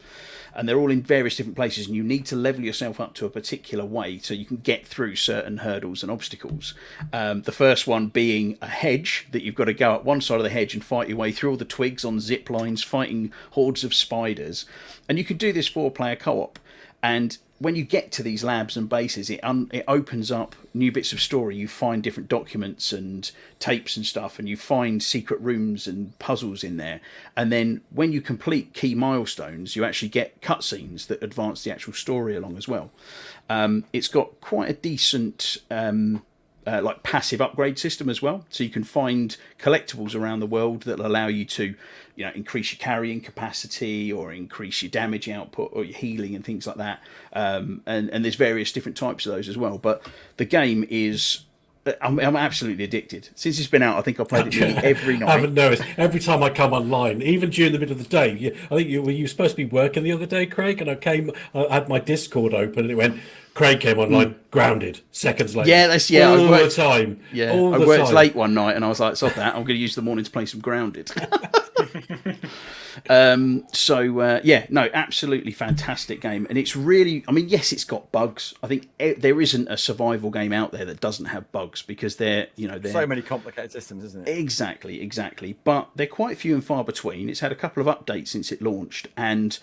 and they're all in various different places, and you need to level yourself up to a particular way so you can get through certain hurdles and obstacles. The first one being a hedge that you've got to go up one side of the hedge and fight your way through all the twigs on zip lines, fighting hordes of spiders. And you can do this 4-player co-op. And when you get to these labs and bases, it opens up new bits of story. You find different documents and tapes and stuff, and you find secret rooms and puzzles in there. And then when you complete key milestones, you actually get cutscenes that advance the actual story along as well. It's got quite a decent passive upgrade system as well, so you can find collectibles around the world that allow you to increase your carrying capacity or increase your damage output or your healing and things like that, and there's various different types of those as well. But the game is I'm absolutely addicted. Since it's been out, I think I've played it nearly every night. I haven't noticed. Every time I come online, even during the middle of the day, I think you were supposed to be working the other day, Craig, and I had my Discord open and it went, Craig came online, grounded, seconds later. Yeah, all the time. Yeah, all I the worked time. late one night and I was like, stop that, I'm going to use the morning to play some Grounded. Absolutely fantastic game. And it's really, yes, it's got bugs. I think there isn't a survival game out there that doesn't have bugs, because they're so many complicated systems, isn't it? Exactly. But they're quite few and far between. It's had a couple of updates since it launched, and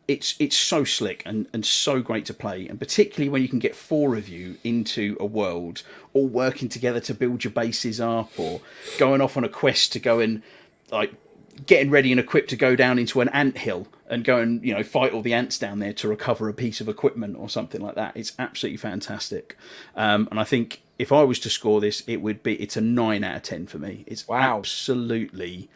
it's so slick and so great to play, and particularly when you can get 4 of you into a world all working together to build your bases up, or going off on a quest to go and getting ready and equipped to go down into an ant hill and go and fight all the ants down there to recover a piece of equipment or something like that. It's absolutely fantastic, and I think if I was to score this, it's a 9 out of 10 for me. It's absolutely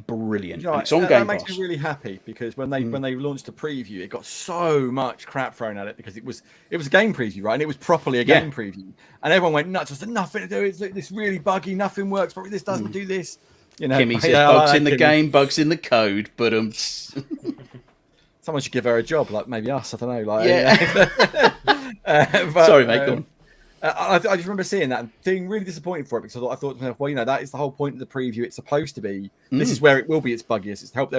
brilliant. And it's on Game That makes Pass. me really happy, because when they launched the preview, it got so much crap thrown at it because it was a game preview, right? And it was properly a game preview, and everyone went nuts. I said, nothing to do. It's this really buggy. Nothing works. Probably this doesn't do this. Kimmy says bugs in the game, bugs in the code, but someone should give her a job, like maybe us. I don't know. Sorry, mate. Go on. I just remember seeing that and being really disappointed for it, because I thought to myself, well, that is the whole point of the preview. It's supposed to be. This is where it will be its buggiest. It's to help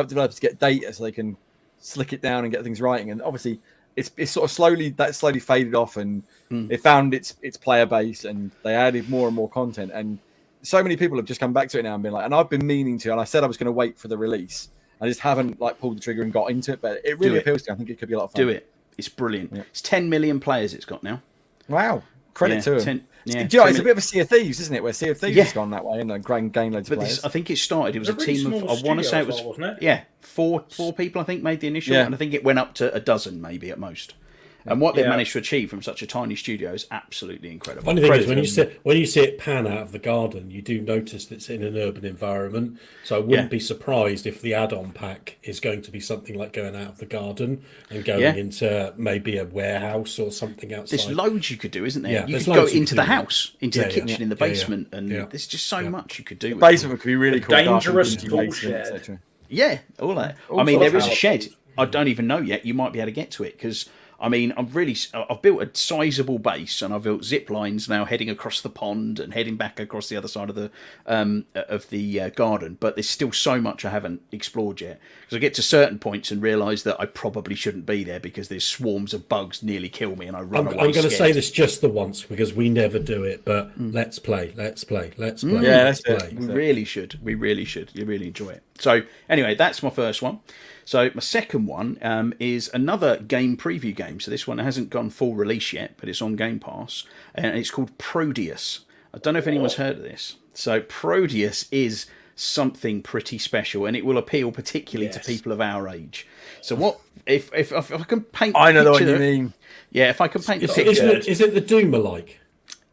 developers get data so they can slick it down and get things writing. And obviously, it's sort of slowly faded off, and it found its player base, and they added more and more content. And so many people have just come back to it now and been like, and I've been meaning to, and I said I was going to wait for the release. I just haven't pulled the trigger and got into it, but it really appeals to me. I think it could be a lot of fun. Do it. It's brilliant. Yeah. It's 10 million players it's got now. Wow. Credit to them. It's a bit of a Sea of Thieves, isn't it? Where Sea of Thieves has gone that way and gained loads of players. I think it started. It was a really team of. I want to say it was. wasn't it? Four people. I think made the initial, and I think it went up to a dozen, maybe at most. And what they've managed to achieve from such a tiny studio is absolutely incredible. Funny thing is, when you see it pan out of the garden, you do notice that it's in an urban environment. So I wouldn't be surprised if the add-on pack is going to be something like going out of the garden and going into maybe a warehouse or something outside. There's loads you could do, isn't there? Yeah, you could go into the house, into the kitchen, in the basement, and Yeah. there's just so much you could do. The basement could be really cool. Dangerous basement, bullshit. etc. Yeah, all that. All there sorts is a of shed. I don't even know yet. You might be able to get to it, because I've built a sizable base, and I've built zip lines now heading across the pond and heading back across the other side of the garden. But there's still so much I haven't explored yet, because I get to certain points and realise that I probably shouldn't be there because there's swarms of bugs nearly kill me and I run away. I'm going to say this just the once, because we never do it, but let's play. Yeah, let's play. We really should. You really enjoy it. So anyway, that's my first one. So my second one is another game preview game. So this one hasn't gone full release yet, but it's on Game Pass, and it's called Proteus. I don't know if anyone's heard of this. So Proteus is something pretty special, and it will appeal particularly to people of our age. So what if I can paint? I know the one you mean. Yeah, if I can paint the picture. Is it the Doom-alike?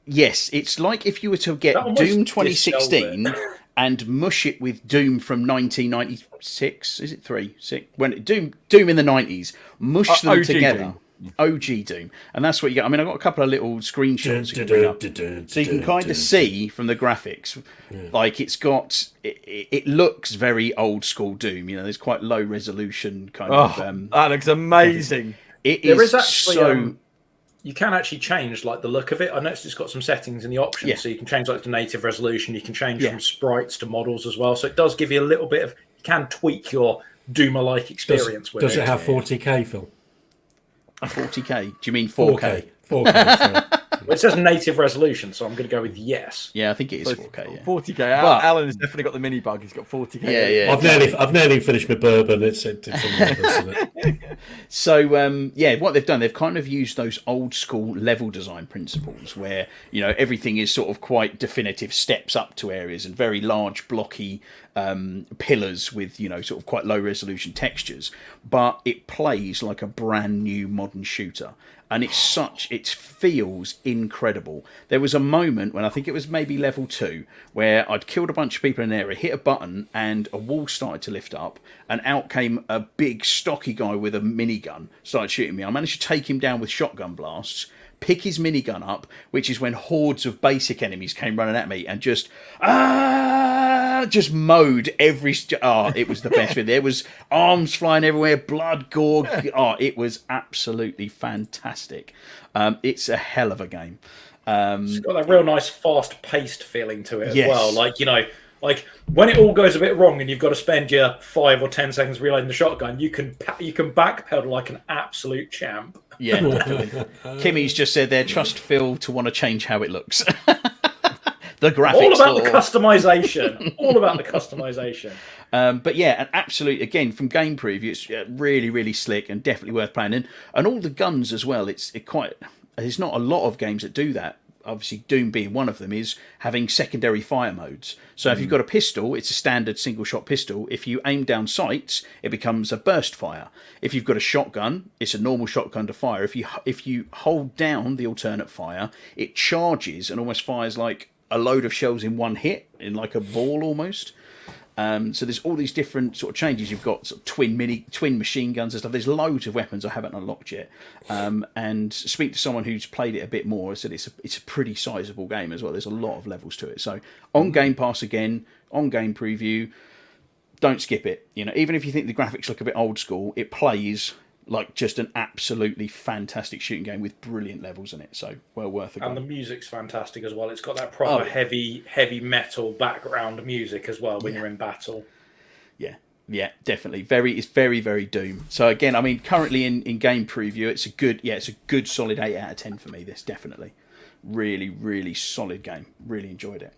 Yes, it's like if you were to get Doom 2016 and mush it with Doom from 1996. Is it 3? 6? When Doom in the 90s, mush them OG together. Doom. OG Doom, and that's what you get. I mean, I've got a couple of little screenshots you can bring up, so you can kind of see from the graphics, like it looks very old school Doom. You know, there's quite low resolution kind of. That looks amazing. There is actually you can actually change like the look of it. I noticed it's got some settings in the options, so you can change like the native resolution. You can change from sprites to models as well. So it does give you a little bit of. You can tweak your Doom-like experience with it. Does it have 40k, Phil? 40k? Do you mean 4K? 4K. Sorry. Well, it says native resolution, so I'm going to go with yes. Yeah, I think it is 4K. Yeah. 40k. Alan has definitely got the mini bug. He's got 40k. Yeah. I've nearly finished my bourbon. It's on purpose, isn't it? So what they've done, they've kind of used those old school level design principles where everything is sort of quite definitive steps up to areas and very large blocky pillars with sort of quite low resolution textures, but it plays like a brand new modern shooter. And it feels incredible. There was a moment when I think it was maybe level 2 where I'd killed a bunch of people in an area, hit a button, and a wall started to lift up, and out came a big stocky guy with a minigun, started shooting me. I managed to take him down with shotgun blasts, pick his minigun up, which is when hordes of basic enemies came running at me, and just mowed every... it was the best bit. There was arms flying everywhere, blood, gore. It was absolutely fantastic. It's a hell of a game. It's got that real nice fast-paced feeling to it as well. Like when it all goes a bit wrong and you've got to spend your 5 or 10 seconds reloading the shotgun, you can backpedal like an absolute champ. Yeah. Kimmy's just said there, trust Phil to want to change how it looks. The graphics. All about the customization. All about the customization. But yeah, an absolute, again, from game preview, it's really, really slick and definitely worth playing. And all the guns as well, there's not a lot of games that do that. Obviously, Doom being one of them, is having secondary fire modes. So if you've got a pistol, it's a standard single-shot pistol. If you aim down sights, it becomes a burst fire. If you've got a shotgun, it's a normal shotgun to fire. If you hold down the alternate fire, it charges and almost fires like a load of shells in one hit, in like a ball almost. So there's all these different sort of changes. You've got sort of twin machine guns and stuff. There's loads of weapons I haven't unlocked yet. And speak to someone who's played it a bit more. I said it's a pretty sizable game as well. There's a lot of levels to it. So on Game Pass again, on Game Preview, don't skip it. Even if you think the graphics look a bit old school, it plays like just an absolutely fantastic shooting game with brilliant levels in it. So well worth it. And the music's fantastic as well. It's got that proper heavy metal background music as well when you're in battle. Yeah, definitely. It's very, very Doom. So again, I mean, currently in game preview, it's a good solid 8 out of 10 for me. This definitely, really, really solid game. Really enjoyed it.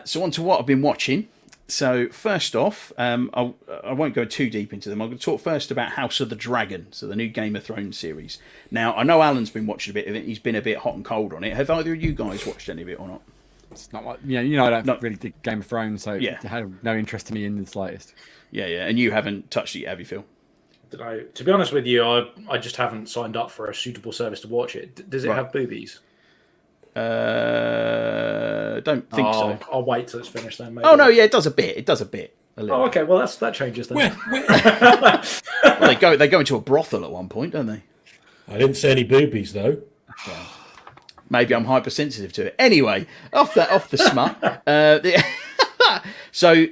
So on to what I've been watching. So first off, I won't go too deep into them. I'm going to talk first about House of the Dragon, so the new Game of Thrones series. Now, I know Alan's been watching a bit of it. He's been a bit hot and cold on it. Have either of you guys watched any of it or not? It's not like I don't really dig Game of Thrones, so it had no interest in me in the slightest. Yeah. And you haven't touched it yet, have you, Phil? To be honest with you, I just haven't signed up for a suitable service to watch it. Does it have boobies? Don't think so. I'll wait till it's finished then. Maybe. Oh no, yeah, it does a bit. A little. Oh, okay. Well, that changes then. Well, they go into a brothel at one point, don't they? I didn't say any boobies though. Yeah. Maybe I'm hypersensitive to it. Anyway, off the smut. So,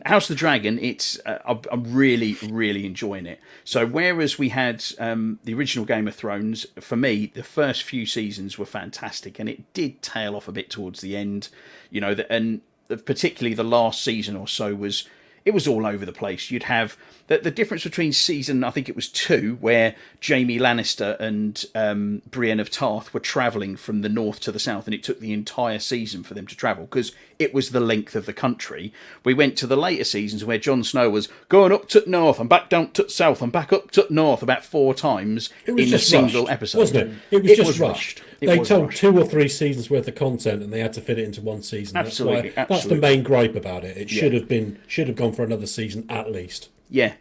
House of the Dragon, I'm really, really enjoying it. So, whereas we had the original Game of Thrones, for me, the first few seasons were fantastic, and it did tail off a bit towards the end, and particularly the last season or so was all over the place. You'd have the difference between season, I think it was 2, where Jaime Lannister and Brienne of Tarth were travelling from the north to the south, and it took the entire season for them to travel because it was the length of the country. We went to the later seasons where Jon Snow was going up to north and back down to south and back up to north about 4 times in a single episode. Wasn't it? It was just rushed. They told rushed. 2 or 3 seasons worth of content, and they had to fit it into one season. Absolutely. That's the main gripe about it. It should have gone for another season at least. Yeah.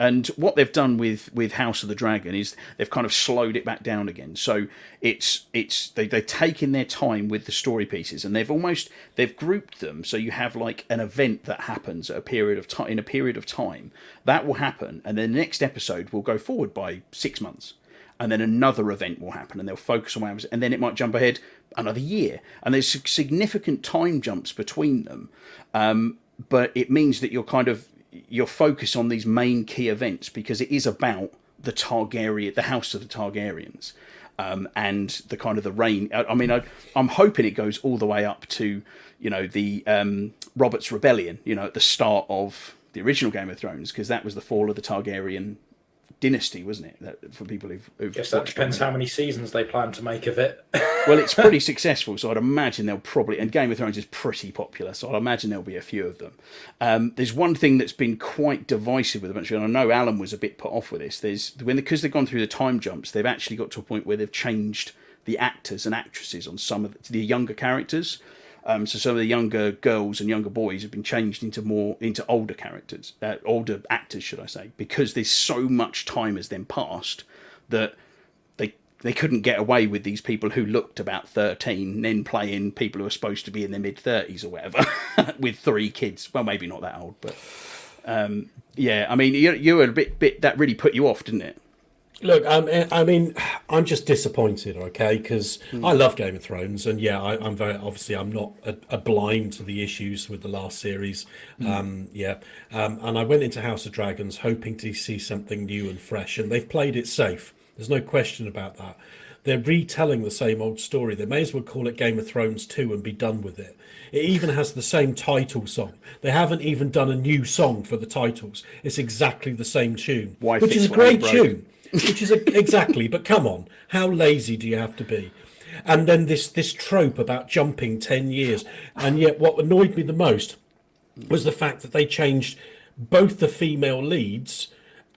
And what they've done with House of the Dragon is they've kind of slowed it back down again. So they've taken their time with the story pieces, and they've grouped them so you have like an event that happens at a period of time. In a period of time, that will happen, and then the next episode will go forward by 6 months. and then another event will happen, and they'll focus on what happens, and then it might jump ahead another year, and there's significant time jumps between them. But it means that you're focused on these main key events, because it is about the House of the Targaryens, and the kind of the reign. I mean, I'm hoping it goes all the way up to, the Robert's Rebellion, at the start of the original Game of Thrones, because that was the fall of the Targaryen dynasty, wasn't it? That, for people who've guess that depends how many seasons they plan to make of it. Well, it's pretty successful, so I'd imagine they'll probably, and Game of Thrones is pretty popular, so I'd imagine there'll be a few of them. There's one thing that's been quite divisive with a bunch of, and I know Alan was a bit put off with this. Because they've gone through the time jumps, they've actually got to a point where they've changed the actors and actresses on some of the younger characters. So some of the younger girls and younger boys have been changed into older characters, older actors, should I say, because there's so much time has then passed that they couldn't get away with these people who looked about 13 then playing people who are supposed to be in their mid-30s or whatever with 3 kids. Well, maybe not that old, but yeah. I mean, you were a bit that really put you off, didn't it? Look, I mean, I'm just disappointed, okay? Because I love Game of Thrones, and yeah, I'm I'm not a blind to the issues with the last series. And I went into House of Dragons hoping to see something new and fresh, and they've played it safe. There's no question about that. They're retelling the same old story. They may as well call it Game of Thrones 2 and be done with it. It even has the same title song. They haven't even done a new song for the titles. It's exactly the same tune, which is a great tune. Which is exactly, but come on, how lazy do you have to be? And then this trope about jumping 10 years. And yet what annoyed me the most was the fact that they changed both the female leads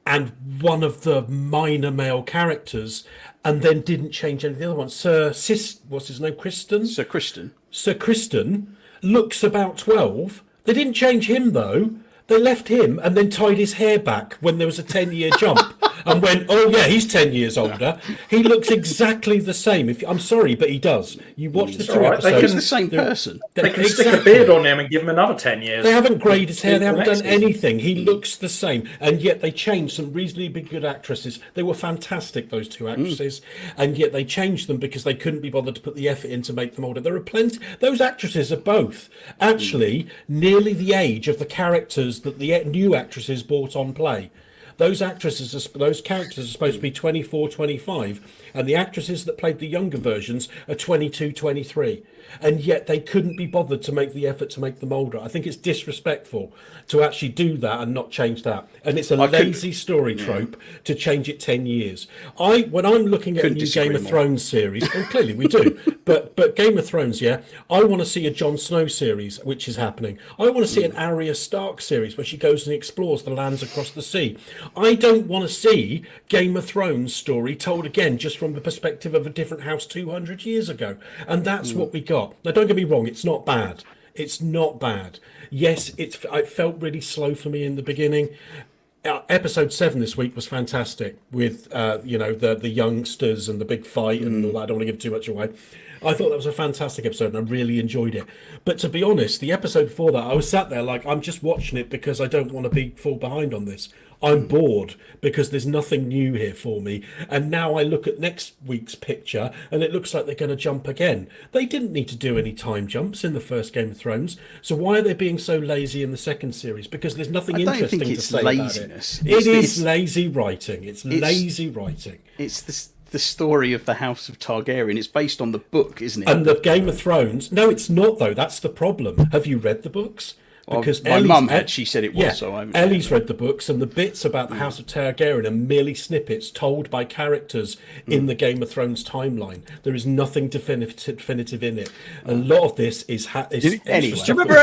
and one of the minor male characters, and then didn't change any of the other ones. What's his name? Kristen? Sir Kristen looks about 12. They didn't change him, though. They left him and then tied his hair back when there was a 10-year jump and went, oh, yeah, he's 10 years older. He looks exactly the same. I'm sorry, but he does. You watch the 2 episodes. He's the same person. They can stick a beard on him and give him another 10 years. They haven't greyed his hair. They haven't done anything. He looks the same. And yet they changed some reasonably good actresses. They were fantastic, those 2 actresses. And yet they changed them because they couldn't be bothered to put the effort in to make them older. There are plenty. Those actresses are both actually nearly the age of the characters that the new actresses brought on play. Those characters are supposed to be 24, 25, and the actresses that played the younger versions are 22, 23. And yet they couldn't be bothered to make the effort to make them older. I think it's disrespectful to actually do that and not change that. And it's a lazy story trope to change it 10 years. When I'm looking at a new Game of Thrones series, and clearly we do, but Game of Thrones, yeah, I want to see a Jon Snow series, which is happening. I want to see an Arya Stark series where she goes and explores the lands across the sea. I don't want to see Game of Thrones story told again just from the perspective of a different house 200 years ago. And that's what we got. Now, don't get me wrong, it's not bad. It's not bad. Yes, it felt really slow for me in the beginning. Episode 7 this week was fantastic with, the youngsters and the big fight and all that. I don't want to give too much away. I thought that was a fantastic episode and I really enjoyed it. But to be honest, the episode before that, I was sat there like, I'm just watching it because I don't want to fall behind on this. I'm bored because there's nothing new here for me. And now I look at next week's picture and it looks like they're going to jump again. They didn't need to do any time jumps in the first Game of Thrones. So why are they being so lazy in the second series? Because there's nothing interesting to say laziness. about it. It is lazy writing. It's lazy writing. It's the story of the House of Targaryen. It's based on the book, isn't it? And the Game of Thrones. No, it's not, though. That's the problem. Have you read the books? Because my mum had, she said it was. Yeah, so Ellie's read the books, and the bits about the House of Targaryen are merely snippets told by characters in the Game of Thrones timeline. There is nothing definitive in it. A lot of this is. Anyway, do you remember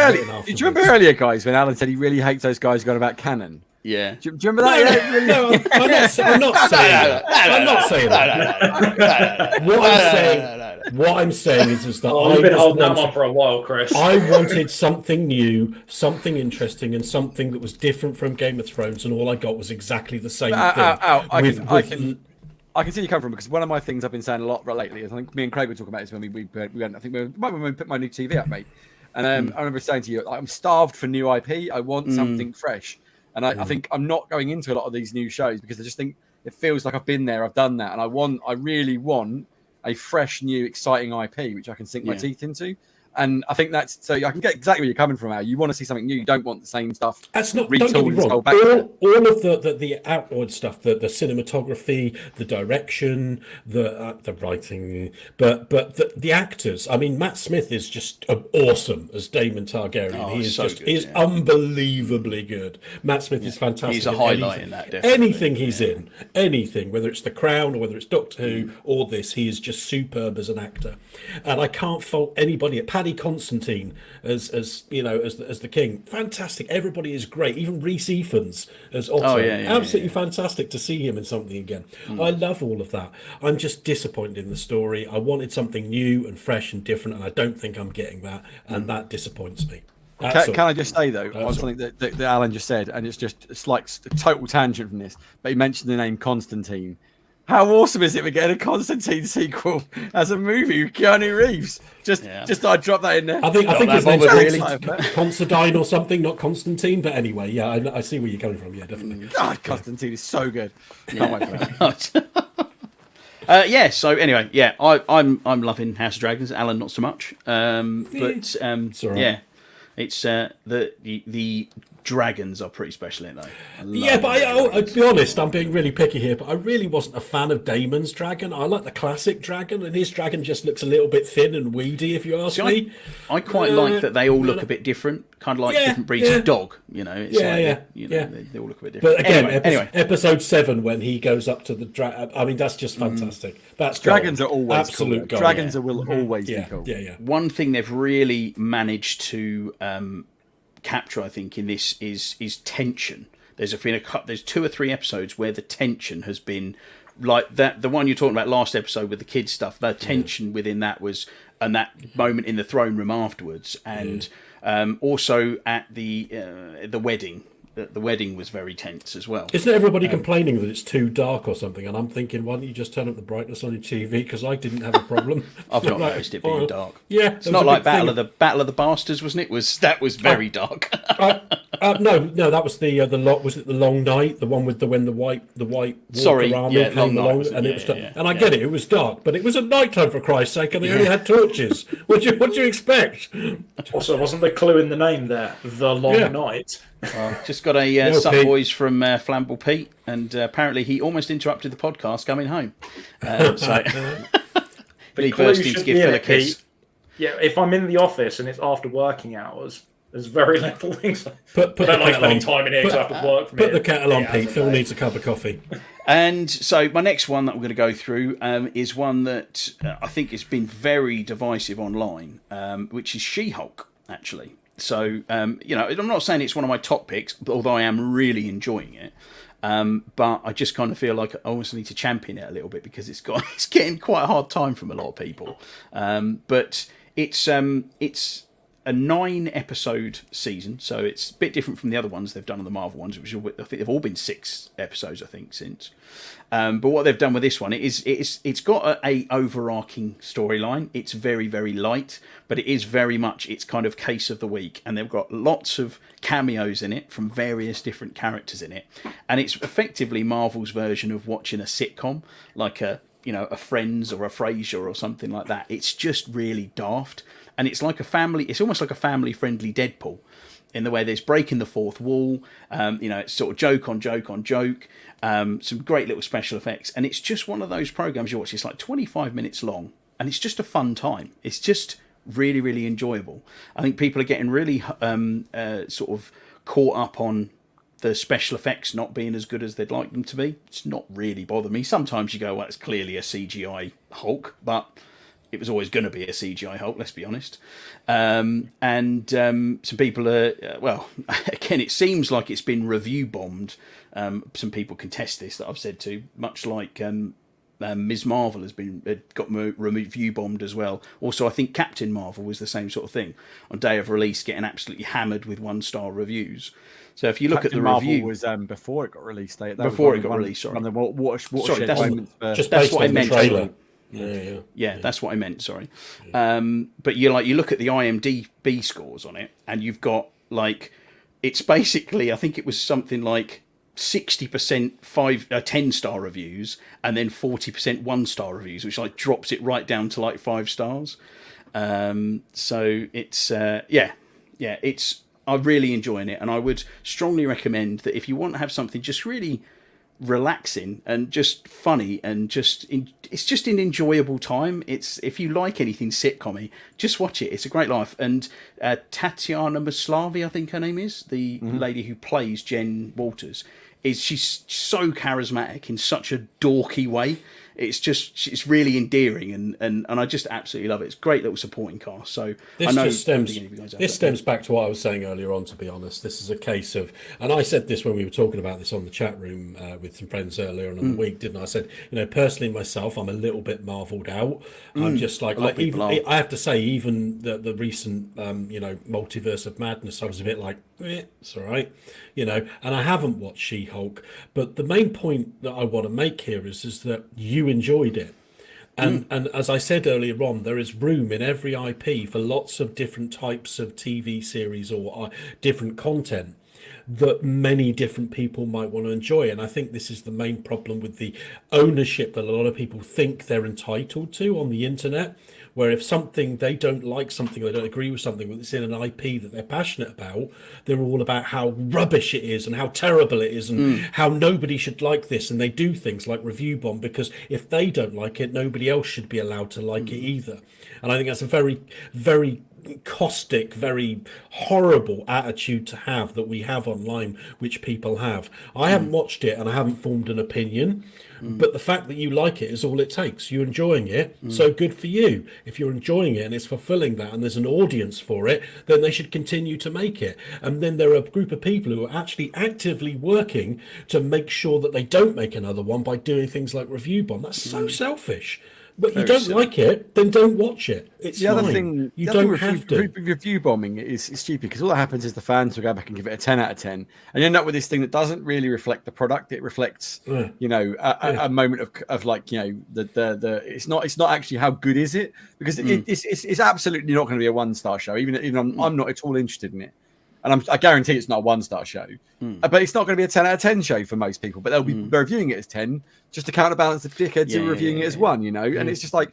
earlier, guys, when Alan said he really hates those guys going about canon? Yeah. Do you remember that? No, I'm not saying that. I'm not saying that. What I'm saying is that I've been holding that one for a while, Chris. I wanted something new, something interesting, and something that was different from Game of Thrones, and all I got was exactly the same thing. I can see you come from, because one of my things I've been saying a lot lately is, I think me and Craig were talking about this when we went, I think we might when we put my new TV up, mate. And I remember saying to you, I'm starved for new IP. I want something fresh. And I think I'm not going into a lot of these new shows because I just think it feels like I've been there, I've done that, and I really want a fresh, new, exciting IP which I can sink my teeth into. And I think that's so I can get exactly where you're coming from, Al. You want to see something new. You don't want the same stuff. That's not. Don't get me wrong. All of the outward stuff, the cinematography, the direction, the writing, but the actors. I mean, Matt Smith is just awesome as Daemon Targaryen. He is so just good, unbelievably good. Matt Smith is fantastic. He's a highlight in that. Definitely. Anything he's in, anything, whether it's The Crown or whether it's Doctor Who or this, he is just superb as an actor, and I can't fault anybody. Paddy Constantine as you know as the king, fantastic. Everybody is great. Even Rhys Ifans as Otto, absolutely fantastic to see him in something again. I love all of that. I'm just disappointed in the story. I wanted something new and fresh and different, and I don't think I'm getting that, and that disappoints me. Can I just say though, on something that Alan just said, and it's like a total tangent from this, but he mentioned the name Constantine. How awesome is it we're getting a Constantine sequel as a movie with Keanu Reeves? Just thought I'd drop that in there. I think his name's really Constantine or something, not Constantine. But anyway, yeah, I see where you're coming from. Yeah, definitely. God, Constantine is so good. Can't wait for that. So anyway, I'm loving House of Dragons. Alan, not so much. But it's the dragons are pretty special in though. But to be honest, I'm being really picky here, but I really wasn't a fan of Daemon's dragon. I like the classic dragon, and his dragon just looks a little bit thin and weedy, if you ask me. I quite like that they all look a bit different, kind of like different breeds of dog. You know, it's they all look a bit different. But again, anyway. Episode 7 when he goes up to the dragon. I mean, that's just fantastic. That's dragons are always absolute cool. Dragons will always be cool. One thing they've really managed to capture, I think, in this is tension. There's 2 or 3 episodes where the tension has been like that. The one you're talking about last episode with the kids stuff, the tension within that was, and that moment in the throne room afterwards, and also at the wedding. The wedding was very tense as well. Isn't everybody complaining that it's too dark or something? And I'm thinking, why don't you just turn up the brightness on your TV? Because I didn't have a problem. I've not noticed it being dark. Yeah, it's not like Battle of the Bastards, wasn't it? That was very dark. No, that was the was it the Long Night, the one with when the white came along, and it was dark. And I get it, it was dark, but it was at night time for Christ's sake, and they only had torches. What do you expect? Also, wasn't the clue in the name there? The Long Night. Just got a sub voice from Flamble Pete, and apparently he almost interrupted the podcast coming home. He burst in to give Phil a kiss. Yeah, if I'm in the office and it's after working hours, there's very little things. Put I don't like spending time in here because I have to work from here. Put the kettle on, Pete. Phil needs a cup of coffee. And so my next one that I'm going to go through is one that I think has been very divisive online, which is She-Hulk, actually. So, I'm not saying it's one of my top picks, although I am really enjoying it. But I just kind of feel like I always need to champion it a little bit because it's getting quite a hard time from a lot of people. But it's a 9-episode season, so it's a bit different from the other ones they've done on the Marvel ones, which I think they've all been 6 episodes, I think, since. But what they've done with this one, it's got a overarching storyline. It's very, very light, but it is very much its kind of case of the week, and they've got lots of cameos in it from various different characters in it, and it's effectively Marvel's version of watching a sitcom, like a Friends or a Frasier or something like that. It's just really daft, and it's almost like a family-friendly Deadpool, in the way there's breaking the fourth wall, it's sort of joke on joke on joke, some great little special effects, and it's just one of those programs you watch. It's like 25 minutes long, and it's just a fun time. It's just really, really enjoyable. I think people are getting really sort of caught up on the special effects not being as good as they'd like them to be. It's not really bothered me. Sometimes you go, well, it's clearly a CGI Hulk, but it was always going to be a CGI Hulk, let's be honest. Some people are, again, it seems like it's been review bombed. Some people contest this that I've said to, much like Ms. Marvel has got review bombed as well. Also, I think Captain Marvel was the same sort of thing. On day of release, getting absolutely hammered with 1-star reviews. So if you look Captain at the Marvel review, was before it got released. Sorry, that's what I meant. Trailer. That's what I meant. Sorry, but you look at the IMDb scores on it, and you've got it's basically, I think it was something like 60% 10-star reviews and then 40% 1-star reviews, which like drops it right down to like 5 stars. So it's it's I'm really enjoying it, and I would strongly recommend that if you want to have something just really relaxing and just funny and it's just an enjoyable time. It's if you like anything sitcom-y, just watch it. It's a great laugh. And Tatiana Maslavi, I think her name is, the lady who plays Jen Walters, she's so charismatic in such a dorky way. It's really endearing, and I just absolutely love it. It's a great little supporting cast. So This stems back to what I was saying earlier on, to be honest. This is a case of, and I said this when we were talking about this on the chat room with some friends earlier on in the week, didn't I? I said, personally myself, I'm a little bit marvelled out. I'm just like, I have to say, even the recent, Multiverse of Madness, I was a bit like, it's all right, and I haven't watched She-Hulk. But the main point that I want to make here is that you enjoyed it. And as I said earlier on, there is room in every IP for lots of different types of TV series or different content that many different people might want to enjoy. And I think this is the main problem with the ownership that a lot of people think they're entitled to on the internet, where if they don't like something, they don't agree with something that's in an IP that they're passionate about, they're all about how rubbish it is and how terrible it is and how nobody should like this. And they do things like review bomb, because if they don't like it, nobody else should be allowed to like it either. And I think that's a very, very caustic, very horrible attitude to have that we have online, which people have. I haven't watched it and I haven't formed an opinion, but the fact that you like it is all it takes. You're enjoying it, so good for you. If you're enjoying it and it's fulfilling that and there's an audience for it, then they should continue to make it. And then there are a group of people who are actually actively working to make sure that they don't make another one by doing things like review bomb. That's so selfish. But you don't like it, then don't watch it. It's the fine. Other thing, you don't have to. Review bombing is stupid, because all that happens is the fans will go back and give it a 10 out of 10, and you end up with this thing that doesn't really reflect the product. It reflects, a moment of like, the it's not actually how good is it, because it's absolutely not going to be a 1-star show. Even I'm not at all interested in it. And I guarantee it's not a 1-star show, but it's not going to be a 10 out of 10 show for most people. But they'll be reviewing it as 10 just to counterbalance the dickheads who are reviewing it as 1. And it's just like,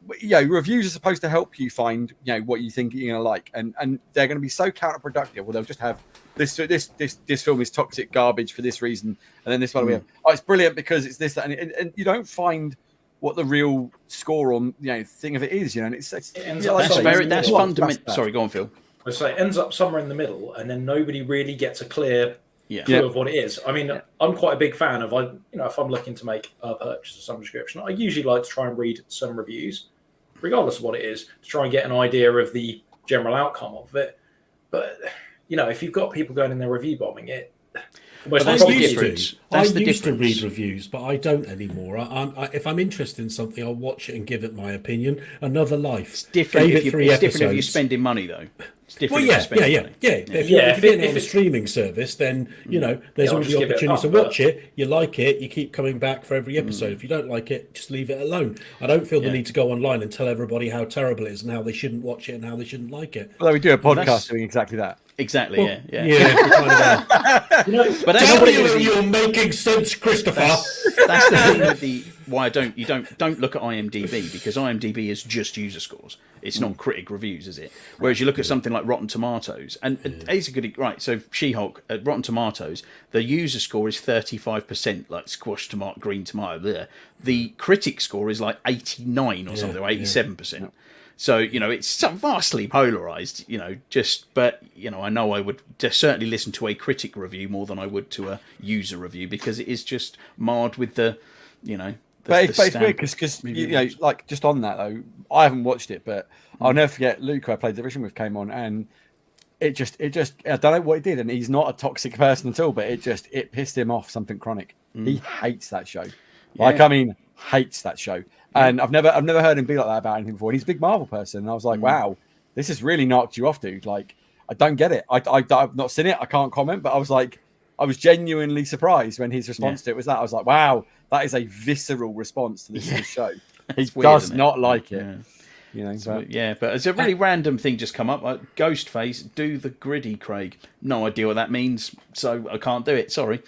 reviews are supposed to help you find what you think you're going to like, and they're going to be so counterproductive. Well, they'll just have this film is toxic garbage for this reason, and then this one we have, it's brilliant because it's this, and you don't find what the real score on thing of it is. And that's fundamental. Sorry, go on, Phil. So it ends up somewhere in the middle, and then nobody really gets a clear clue of what it is. I mean, I'm quite a big fan of, if I'm looking to make a purchase of some description, I usually like to try and read some reviews, regardless of what it is, to try and get an idea of the general outcome of it. But, if you've got people going in there review bombing it, I used to read reviews, but I don't anymore. If I'm interested in something, I'll watch it and give it my opinion. Another life. It's different if you're spending money, though. It's different. If you're getting it on a streaming service, then there's all the opportunity to watch it. You like it, you keep coming back for every episode. If you don't like it, just leave it alone. I don't feel the need to go online and tell everybody how terrible it is and how they shouldn't watch it and how they shouldn't like it. Although we do a podcast doing exactly that. Exactly. But that's you're making sense, Christopher. That's the thing with why you don't look at IMDb, because IMDb is just user scores. It's not critic reviews, is it? Whereas you look at something like Rotten Tomatoes, and it's a good So She-Hulk at Rotten Tomatoes, the user score is 35%, like squash tomato, green tomato. There, the critic score is like 89 or something, or 87%. So, it's vastly polarized, but I know I would certainly listen to a critic review more than I would to a user review, because it is just marred with the. But it's weird because like just on that though, I haven't watched it, but I'll never forget Luke, who I played Division with, came on, and it just I don't know what he did, and he's not a toxic person at all, but it pissed him off, something chronic. He hates that show. Hates that show. And I've never heard him be like that about anything before. And he's a big Marvel person, and I was like, wow, this has really knocked you off, dude. Like, I don't get it. I've not seen it. I can't comment, but I was genuinely surprised when his response to it was that. I was like, wow, that is a visceral response to this show. He does not like it. You know, So, but yeah, but it's a really random thing just come up. Like, Ghostface, do the griddy, Craig. No idea what that means, so I can't do it. Sorry.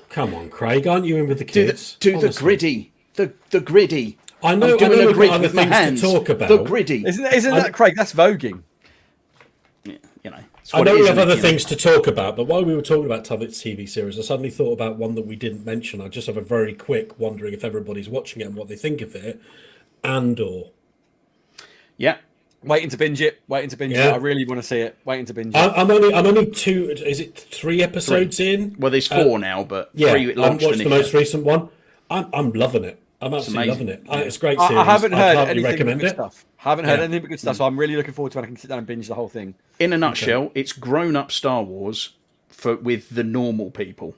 Come on, Craig, aren't you in with the Do kids? the Honestly. griddy. The griddy. I know, I'm doing I know a we've grid got other with my things hands. to talk about. The griddy. isn't that Craig? That's voguing. You know, it's I what know it we is, have isn't it, other you know? things to talk about, but while we were talking about TV series, I suddenly thought about one that we didn't mention. I just have a very quick wondering if everybody's watching it and what they think of it. Andor. Yeah. Waiting to binge it. Yeah. I really want to see it. Waiting to binge it. I'm only two. Is it 3 episodes in? Well, there's 4 now, but Yeah, 3 I launched watched the initially. most recent one. I'm loving it. I'm absolutely amazing. loving it. It's a great series. I haven't heard I'd hardly anything but recommend good it. stuff. Haven't heard Yeah. anything but good stuff. So I'm really looking forward to when I can sit down and binge the whole thing. In a nutshell, it's grown-up Star Wars with the normal people.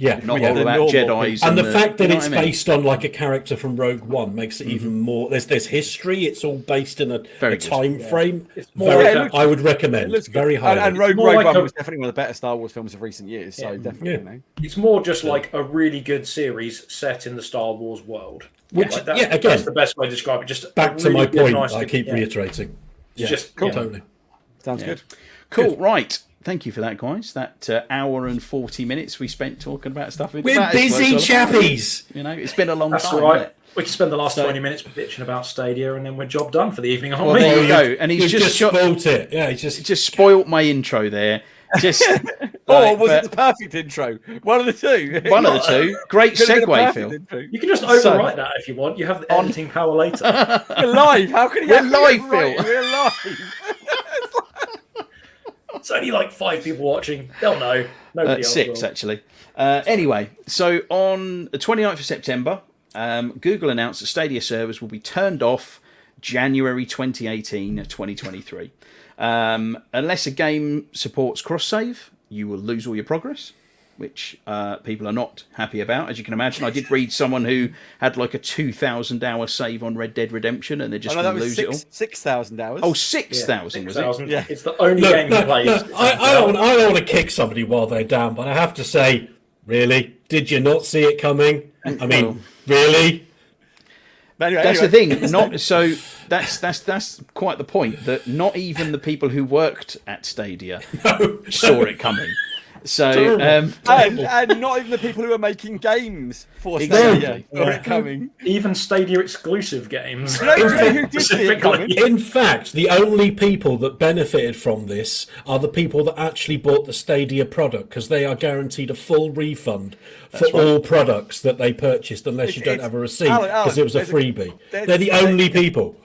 Yeah, Not yeah. all the about normal Jedis. And the fact that you know it's what I mean? based on like a character from Rogue One makes it even more. There's history. It's all based in a Very good. time frame. more Very, like a- I would recommend. It looks Very good. highly. And Rogue more like One a- was definitely one of the better Star Wars films of recent years. So definitely, Yeah. you know. It's more just like a really good series set in the Star Wars world. Which, Like that's, yeah, again, that's the best way to describe it. Just Back a to my really good, point, nice I thing. keep Yeah. reiterating. It's just Cool. Totally. Sounds good. Cool, right. Thank you for that, guys. That hour and 40 minutes we spent talking about stuff. We're That is what busy it's all about. chappies. You know, it's been a long That's time. all right. hasn't it? We can spend the last 20 minutes bitching about Stadia, and then we're job done for the evening, aren't Well, we? there you go. And he's You've just spoilt it. Yeah, he's just spoilt my intro there. Just Or was but it the perfect intro? One of the two. one of the two. Great Could've been a segue, perfect Phil. intro. You can just So- overwrite that if you want. You have the editing power later. We're live. How can you? We're live, Phil. We're live. It's only like 5 people watching. They'll know. Nobody else 6 will. actually. Anyway, so on the 29th of September, Google announced that Stadia servers will be turned off January 2018, 2023. Unless a game supports cross-save, you will lose all your progress, which people are not happy about. As you can imagine, I did read someone who had like a 2,000-hour save on Red Dead Redemption, and they're just I know going that to was lose it all. 6,000 hours. Oh, 6,000 was it? 6,000. Yeah. It's the only game he plays. I don't want to kick somebody while they're down, but I have to say, really, did you not see it coming? I mean, really? But anyway, That's anyway. the thing. Not so. That's quite the point. That not even the people who worked at Stadia saw it coming. So Terrible. and not even the people who are making games for Exactly. Stadia saw it coming. Even Stadia exclusive games. No, who did see it coming? In fact, the only people that benefited from this are the people that actually bought the Stadia product, because they are guaranteed a full refund for all products that they purchased, unless you don't It's- have a receipt, Alan, because it was a there's a- freebie. there's- They're the only people.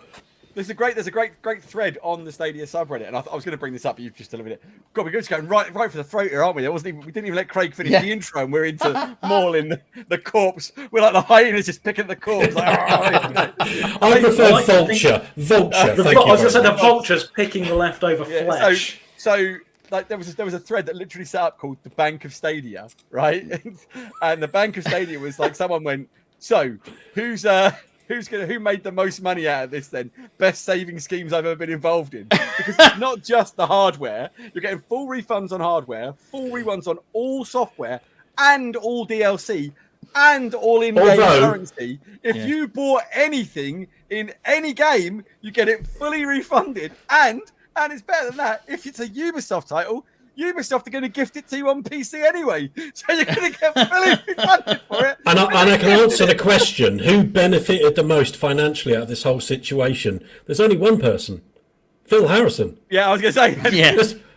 There's a great thread on the Stadia subreddit, and I was going to bring this up, but you've just delivered it. God, we're just going right for the throat here, aren't we? We didn't even let Craig finish the intro, and we're into mauling the corpse. We're like the hyenas just picking the corpse. Like, I prefer like to vulture. Vulture. The, Thank I you was going to say very the much. vultures picking the leftover yeah, flesh. so like there was a thread that literally set up called the Bank of Stadia, right? And the Bank of Stadia was like someone went, so who made the most money out of this then? Best saving schemes I've ever been involved in. Because it's not just the hardware. You're getting full refunds on hardware, full refunds on all software, and all DLC, and all in-game Although- currency. If you bought anything in any game, you get it fully refunded. And it's better than that. If it's a Ubisoft title, Ubisoft are going to gift it to you on PC anyway. So you're going to get fully refunded for it. And I can answer the question, who benefited the most financially out of this whole situation? There's only one person. Phil Harrison. Yeah, I was going to say. yeah,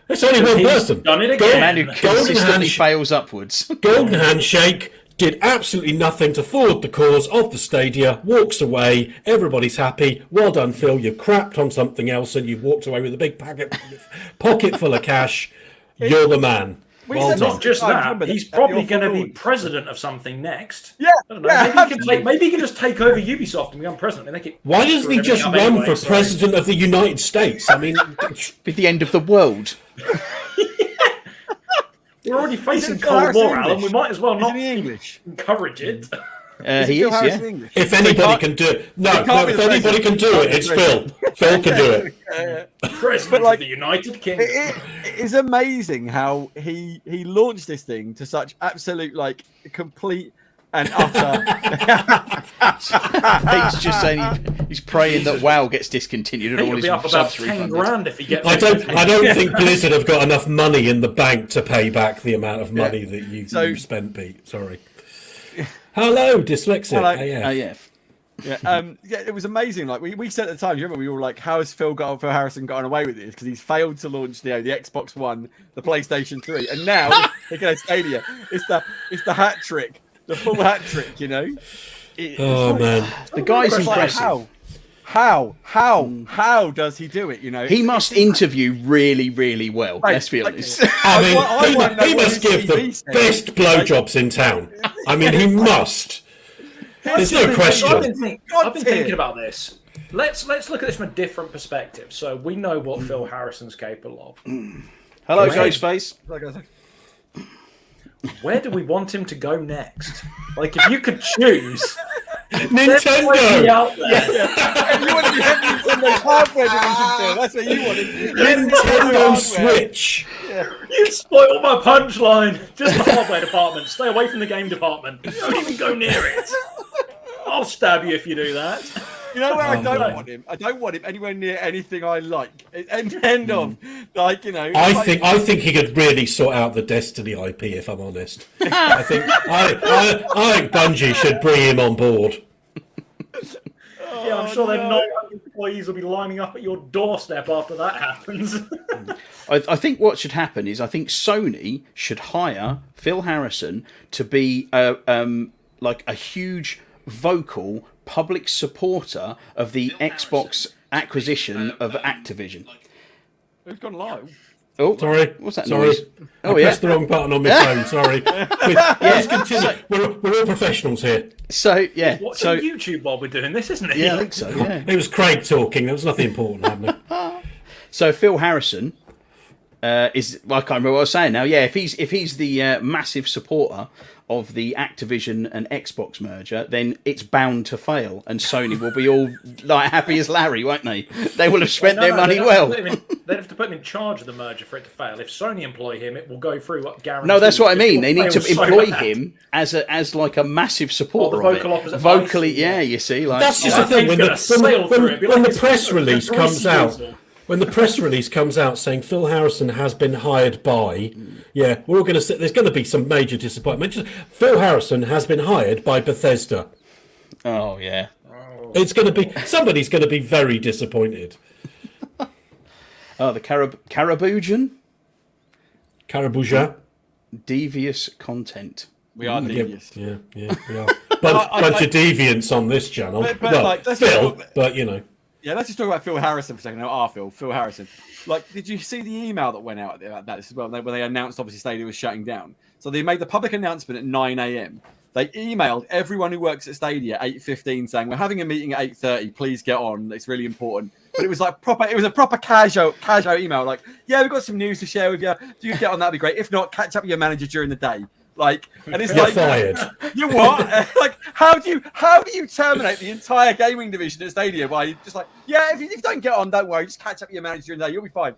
There's only one person. done it Golden- again. man who Golden consistently handshake. fails upwards. Golden handshake, did absolutely nothing to forward the cause of the Stadia, walks away, everybody's happy. Well done, Phil. You've crapped on something else and you've walked away with a big pocket full of cash. You're the man. We Well said done. Not just I that, remember he's that probably your going to be forward. president of something next. Yeah, I don't know. yeah, Maybe he can just take over Ubisoft and become president. And they can Why doesn't he just everything up run anyway, for so- president of the United States? I mean, With the end of the world. We're already facing Isn't Phil Cold Harrison War, Alan. English? We might as well not Isn't he English? encourage it. He Phil is, Harrison yeah. English? if anybody can do it, no, can't be if the anybody can do it, it's Phil. Phil can do it. President like, of the United Kingdom. It is amazing how he launched this thing to such absolute like complete and utter. He's just saying he's praying that WoW gets discontinued and all He'll his be up about subs 10 refunded. grand if he gets. I don't think Blizzard have got enough money in the bank to pay back the amount of money that you've spent, Pete. Sorry. Hello, dyslexic. Hello. AF. Yeah, it was amazing. Like we said at the time, you remember we were like, "How has Phil Harrison gotten away with this?" Because he's failed to launch the Xbox One, the PlayStation 3, and now he goes Stadia. It's the hat trick, the full hat trick. You know. Man, The guy's It's like, impressive. how does he do it? You know, He must interview really, really well. Right, Let's be like- honest. I wanna mean, know he what must his give the CV says. best blowjobs in town. I mean, he must. There's no I've question. been thinking about this. Let's look at this from a different perspective. So we know what Phil Harrison's capable of. Hello, Right. Ghostface. Where do we want him to go next? Like, if you could choose, Nintendo. out there. And you want to be Nintendo's hardware division, Phil. That's what you wanted. Nintendo Switch. You spoiled my punchline. Just the hardware department. Stay away from the game department. Don't even go near it. I'll stab you if you do that. You know where I don't no. want him? I don't want him anywhere near anything I like. End of. Like, you know. I like- think he could really sort out the Destiny IP. If I'm honest, I think Bungie should bring him on board. Yeah, I'm sure their 900 employees will be lining up at your doorstep after that happens. I think what should happen is I think Sony should hire Phil Harrison to be like a huge vocal public supporter of the Xbox acquisition of Activision. Who's gone live? Oh, Sorry, what's that sorry. noise? I Oh, pressed yeah. the wrong button on my phone. Sorry. Let's continue. We're all professionals here. So yeah, What's so on YouTube while we're doing this, isn't it? yeah, I think so. Yeah. It was Craig talking. There was nothing important happening. So Phil Harrison is. Well, I can't remember what I was saying now. Yeah, if he's the massive supporter of the Activision and Xbox merger, then it's bound to fail, and Sony will be all like happy as Larry, won't they? They will have spent their money well. They'd have to put him in charge of the merger for it to fail. If Sony employ him, it will go through what guaranteed. No, that's what I mean. They need to Fail so employ bad. him as like a massive supporter Oh, the of vocal it. opposite Vocally, vice. yeah. You see, like That's just Yeah, the thing. he's When gonna sail through it. Be when like the it's press a release greasy comes out, weasel. when the press release comes out saying Phil Harrison has been hired by, yeah, we're all going to say there's going to be some major disappointment. Phil Harrison has been hired by Bethesda. oh yeah. It's going to be somebody's going to be very disappointed. Oh, the Carabujan Carabuja. devious content. We are devious. Yeah, we are. Bunch of deviants on this channel. But well, like, let's Phil, talk- but you know. Yeah, let's just talk about Phil Harrison for a second. No, Phil Harrison. Like, did you see the email that went out about that as well? When they announced, obviously, Stadia was shutting down. So they made the public announcement at 9 a.m. They emailed everyone who works at Stadia at 8:15 saying, "We're having a meeting at 8:30. Please get on. It's really important." But it was like proper. It was a proper casual email. Like, yeah, we've got some news to share with you. If you get on, that'd be great. If not, catch up with your manager during the day. Like, and it's You're like, fired. you what? Like, how do you terminate the entire gaming division at Stadia by just like, yeah, if you don't get on, don't worry, just catch up with your manager during the day, you'll be fine.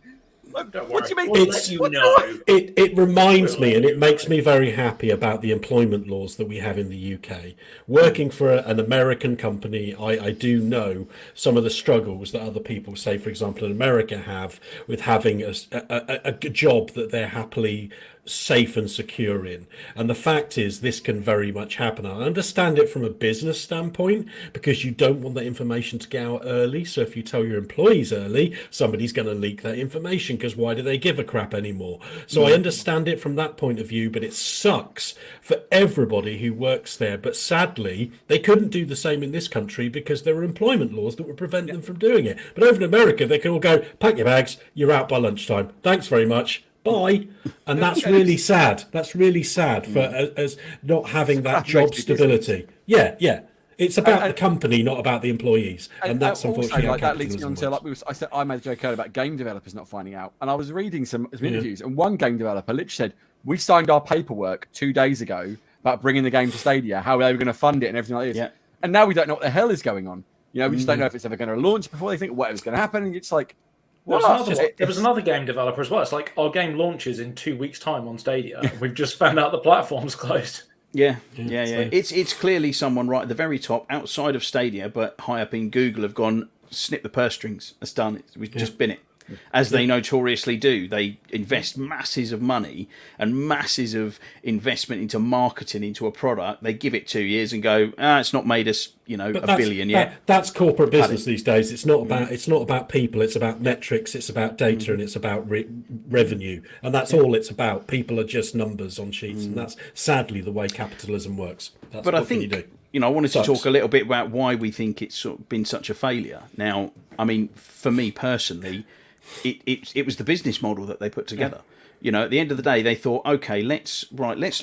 Like, Don't what do you worry. mean? We'll It's- let you What- know. It reminds me, and it makes me very happy about the employment laws that we have in the UK. Working for an American company, I do know some of the struggles that other people, say, for example, in America, have with having a job that they're happily safe and secure in. And the fact is, this can very much happen. I understand it from a business standpoint because you don't want that information to get out early. So if you tell your employees early, somebody's going to leak that information because why do they give a crap anymore? So I understand it from that point of view, but it sucks for everybody who works there. But sadly, they couldn't do the same in this country because there were employment laws that would prevent them from doing it. But over in America, they can all go, pack your bags, you're out by lunchtime. Thanks very much. Bye. And that's really sad. That's really sad for as not having that job stability. Yeah. It's about the company, not about the employees, and that's also, unfortunately how like, that leads me capitalism on to works. I made a joke earlier about game developers not finding out, and I was reading some interviews, and one game developer literally said, "We signed our paperwork 2 days ago about bringing the game to Stadia, how they were going to fund it, and everything like this, Yeah. and now we don't know what the hell is going on. You know, we just don't know if it's ever going to launch before they think whatever's going to happen, and it's like." There was another game developer as well. It's like our game launches in 2 weeks' time on Stadia. We've just found out the platform's closed. Yeah. So- It's clearly someone right at the very top, outside of Stadia, but high up in Google, have gone, snip the purse strings. That's done. We've just bin it. As they notoriously do. They invest masses of money and masses of investment into marketing, into a product. They give it 2 years and go, it's not made us, But a billion yet. That's corporate business these days. It's not about people. It's about metrics. It's about data, and it's about revenue, and that's all it's about. People are just numbers on sheets, and that's sadly the way capitalism works. But I think I wanted to talk a little bit about why we think it's sort of been such a failure. Now, I mean, for me personally, it was the business model that they put together. At the end of the day, they thought, okay, let's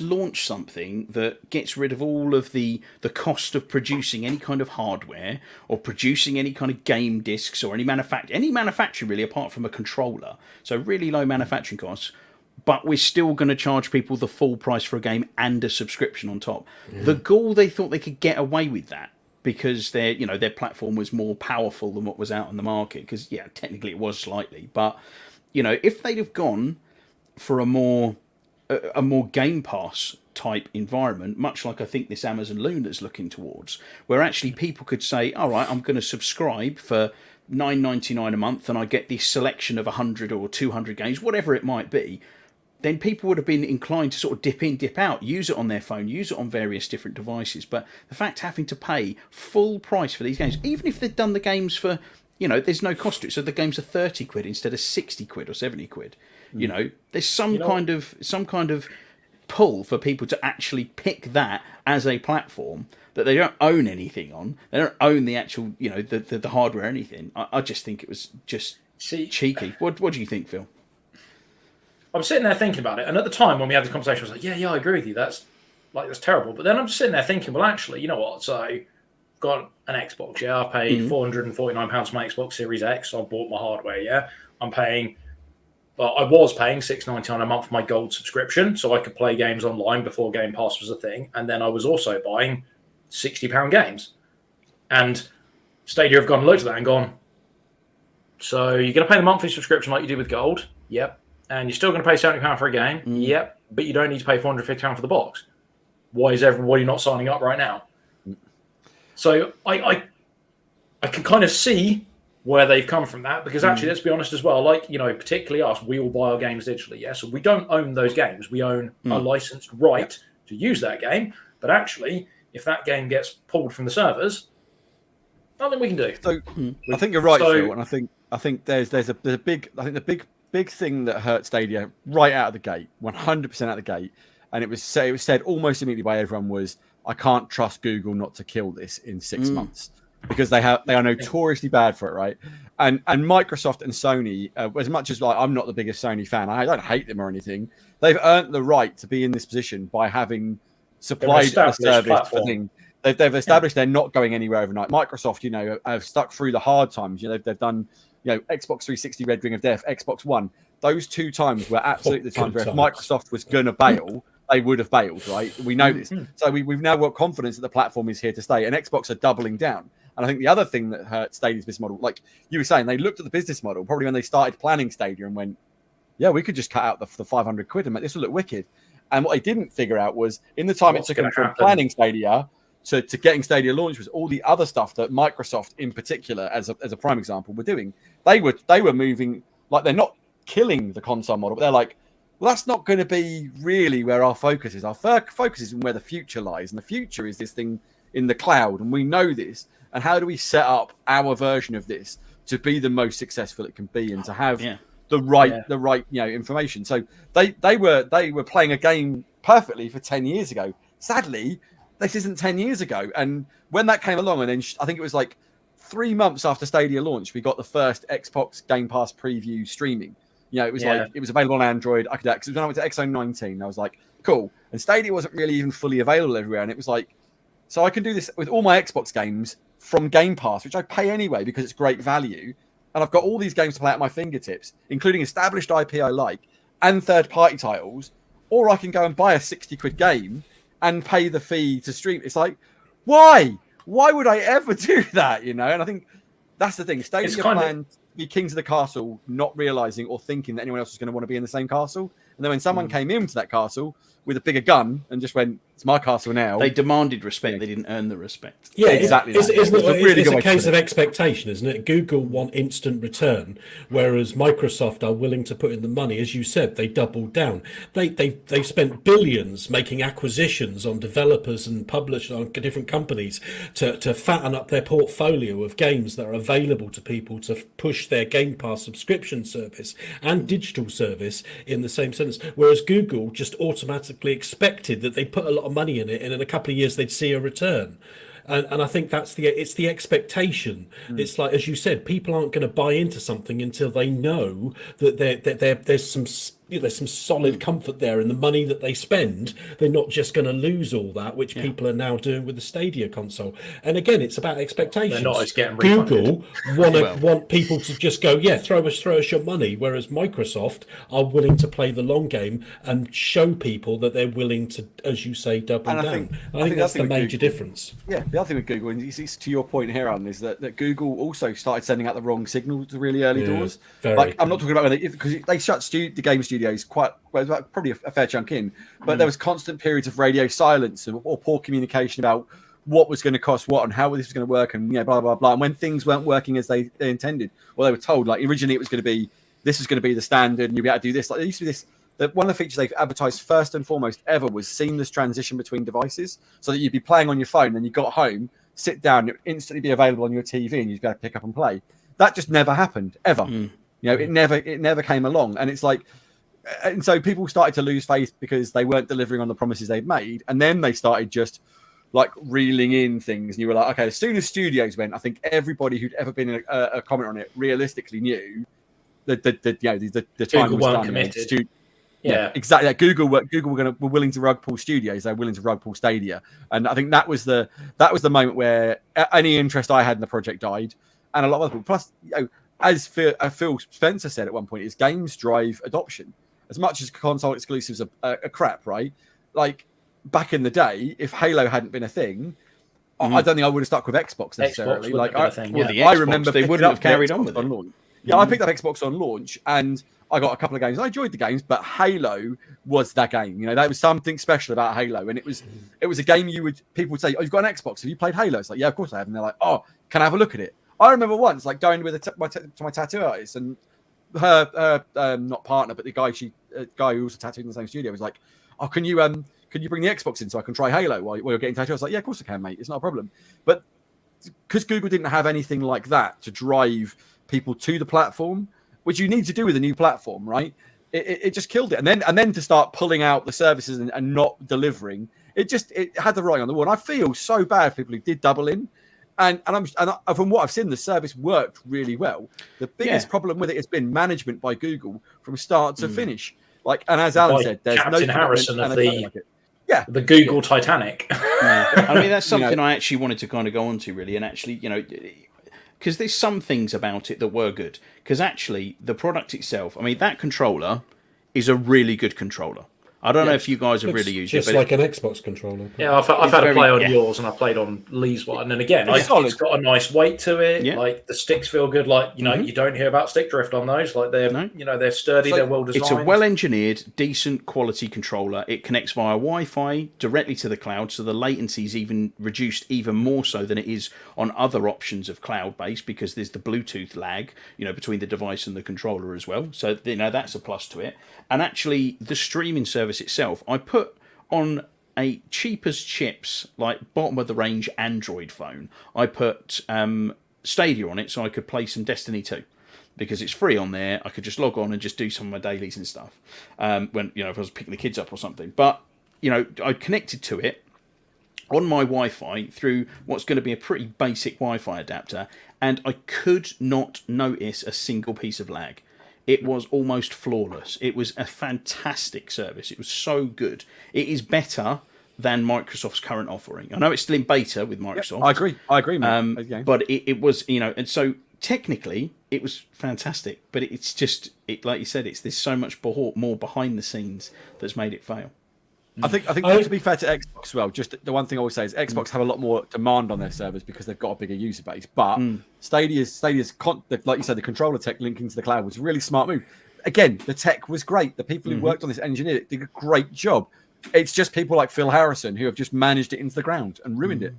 launch something that gets rid of all of the cost of producing any kind of hardware or producing any kind of game discs or any manufacturing really, apart from a controller. So really low manufacturing costs. But we're still going to charge people the full price for a game and a subscription on top. The gall, they thought they could get away with that because their platform was more powerful than what was out on the market. Because technically it was slightly, but if they'd have gone for a more Game Pass type environment, much like I think this Amazon Luna's looking towards, where actually people could say, all right, I'm going to subscribe for $9.99 a month and I get this selection of 100 or 200 games, whatever it might be, then people would have been inclined to sort of dip in, dip out, use it on their phone, use it on various different devices. But the fact having to pay full price for these games, even if they've done the games for, there's no cost to it, so the games are 30 quid instead of 60 quid or 70 quid. There's some kind of pull for people to actually pick that as a platform that they don't own anything on. They don't own the actual, the hardware or anything. I just think it was just cheeky. What do you think, Phil? I'm sitting there thinking about it, and at the time when we had this conversation, I was like, yeah, I agree with you. That's terrible. But then I'm just sitting there thinking, well, actually, you know what? So I've got an Xbox, I've paid £449 for my Xbox Series X. So I bought my hardware, I was paying $6.99 a month for my gold subscription, so I could play games online before Game Pass was a thing. And then I was also buying £60 games. And Stadia have gone and looked at that and gone, so you're going to pay the monthly subscription like you do with gold? Yep. And you're still going to pay £70 for a game? Yep. But you don't need to pay £450 for the box. Why is everybody not signing up right now? So I can kind of see where they've come from that, because actually, let's be honest as well, particularly us, we all buy our games digitally, so we don't own those games. We own a licensed right to use that game, but actually, if that game gets pulled from the servers, nothing we can do. So I think you're right, Phil, and I think there's a big, I think the big thing that hurt Stadia right out of the gate, 100% out of the gate, and it was said almost immediately by everyone, was, I can't trust Google not to kill this in 6 months. Because they are notoriously bad for it, right? And Microsoft and Sony, as much as I'm not the biggest Sony fan, I don't hate them or anything. They've earned the right to be in this position by having supplied a service for things. They've established they're not going anywhere overnight. Microsoft, have stuck through the hard times. They've done, Xbox 360, Red Ring of Death, Xbox One. Those 2 times were absolutely the times where if Microsoft was going to bail, they would have bailed, right? We know this. So we've now got confidence that the platform is here to stay, and Xbox are doubling down. And I think the other thing that hurt Stadia's business model, like you were saying, they looked at the business model probably when they started planning Stadia and went, yeah, we could just cut out the 500 quid and make this will look wicked. And what they didn't figure out was, in the time it took them from planning Stadia to getting Stadia launched, was all the other stuff that Microsoft in particular, as a prime example, were doing. They were moving, like, they're not killing the console model, but they're like, well, that's not going to be really where our focus is. Our focus is in where the future lies. And the future is this thing in the cloud. And we know this. And how do we set up our version of this to be the most successful it can be, and to have the right information? So they were playing a game perfectly for 10 years ago. Sadly, this isn't 10 years ago. And when that came along, and then I think it was like 3 months after Stadia launched, we got the first Xbox Game Pass preview streaming. It was like, it was available on Android. I could access. When I went to X019, I was like, cool. And Stadia wasn't really even fully available everywhere. And it was like, so I can do this with all my Xbox games from Game Pass, which I pay anyway because it's great value. And I've got all these games to play at my fingertips, including established IP I like and third-party titles. Or I can go and buy a 60 quid game and pay the fee to stream. It's like, why? Why would I ever do that? And I think that's the thing. Stadia planned be kings of the castle, not realizing or thinking that anyone else was going to want to be in the same castle. And then when someone came into that castle with a bigger gun and just went, "It's my castle now," They demanded respect. They didn't earn the respect. Yeah, exactly. It's Really a case of expectation, isn't it? Google want instant return, whereas Microsoft are willing to put in the money. As you said, they doubled down. They've spent billions making acquisitions on developers and publishers on different companies to fatten up their portfolio of games that are available to people to push their Game Pass subscription service and digital service in the same sentence. Whereas Google just automatically expected that they put a lot of money in it, and in a couple of years they'd see a return. And I think it's the expectation. It's like, as you said, people aren't going to buy into something until they know that there's some solid comfort there in the money that they spend. They're not just going to lose all that, which people are now doing with the Stadia console. And again, it's about expectations. They're not as getting refunded. Google want people to just go, throw us your money, whereas Microsoft are willing to play the long game and show people that they're willing to, as you say, double down. I think that's the major difference. Yeah, the other thing with Google, and it's to your point here, Alan, is that Google also started sending out the wrong signals to really early doors. Like, I'm not talking about because they shut the game studios probably a fair chunk in, but there was constant periods of radio silence or poor communication about what was going to cost what and how this was going to work, and blah blah blah. And when things weren't working as they intended, well, they were told, like, originally it was going to be the standard, and you'll be able to do this. Like, there used to be this. One of the features they've advertised first and foremost ever was seamless transition between devices, so that you'd be playing on your phone and you got home, sit down, it would instantly be available on your TV, and you'd be able to pick up and play. That just never happened ever. It never came along, and it's like, and so people started to lose faith because they weren't delivering on the promises they'd made, and then they started just like reeling in things, and you were like, okay, as soon as studios went, I think everybody who'd ever been in a comment on it realistically knew that the time was done. Committed. Yeah, exactly. Google were willing to rug pull studios. They were willing to rug pull Stadia, and I think that was the moment where any interest I had in the project died, and a lot of other people. Plus, as Phil Spencer said at one point, is games drive adoption. As much as console exclusives are crap, right? Like back in the day, if Halo hadn't been a thing, I don't think I would have stuck with Xbox necessarily. I remember they wouldn't have carried on with it. Launch. Yeah, I picked up Xbox on launch, and I got a couple of games. I enjoyed the games, but Halo was that game. There was something special about Halo, and it was a game people would say, "Oh, you've got an Xbox? Have you played Halo?" It's like, "Yeah, of course I have." And they're like, "Oh, can I have a look at it?" I remember once like going with to my tattoo artist, and her not partner, but the guy who also tattooed in the same studio was like, "Oh, can you bring the Xbox in so I can try Halo while you're getting tattooed?" I was like, "Yeah, of course I can, mate. It's not a problem." But because Google didn't have anything like that to drive people to the platform, which you need to do with a new platform, right? It just killed it. And then to start pulling out the services and not delivering, it had the writing on the wall. And I feel so bad for people who did double in. And from what I've seen, the service worked really well. The biggest problem with it has been management by Google from start to finish. And as Alan said, there's Captain no Harrison of the Google Google Titanic. I mean, that's something I actually wanted to kind of go on to, really, and actually, because there's some things about it that were good. Because actually, the product itself, I mean, that controller is a really good controller. I don't know if you guys have really used it. Just like an Xbox controller. Yeah, I've had a play on yours, and I played on Lee's one. And again, it's got a nice weight to it. Yeah. Like the sticks feel good. Like you don't hear about stick drift on those. Like they're sturdy. They're well designed. It's a well-engineered, decent quality controller. It connects via Wi-Fi directly to the cloud, so the latency is even reduced even more so than it is on other options of cloud-based, because there's the Bluetooth lag, between the device and the controller as well. So that's a plus to it. And actually, the streaming service itself, I put on a cheap as chips, like bottom of the range Android phone. I put Stadia on it so I could play some Destiny 2 because it's free on there. I could just log on and just do some of my dailies and stuff when if I was picking the kids up or something. But I connected to it on my Wi-Fi through what's going to be a pretty basic Wi-Fi adapter, and I could not notice a single piece of lag. It was almost flawless. It was a fantastic service. It was so good. It is better than Microsoft's current offering. I know it's still in beta with Microsoft. Yep, I agree, mate. But it was, and so technically it was fantastic. But it's just, like you said, there's so much more behind the scenes that's made it fail. I think to be fair to Xbox as well, just the one thing I always say is Xbox have a lot more demand on their servers because they've got a bigger user base. But Stadia's like you said, the controller tech linking to the cloud was a really smart move. Again, the tech was great. The people who worked on this engineered it did a great job. It's just people like Phil Harrison who have just managed it into the ground and ruined it.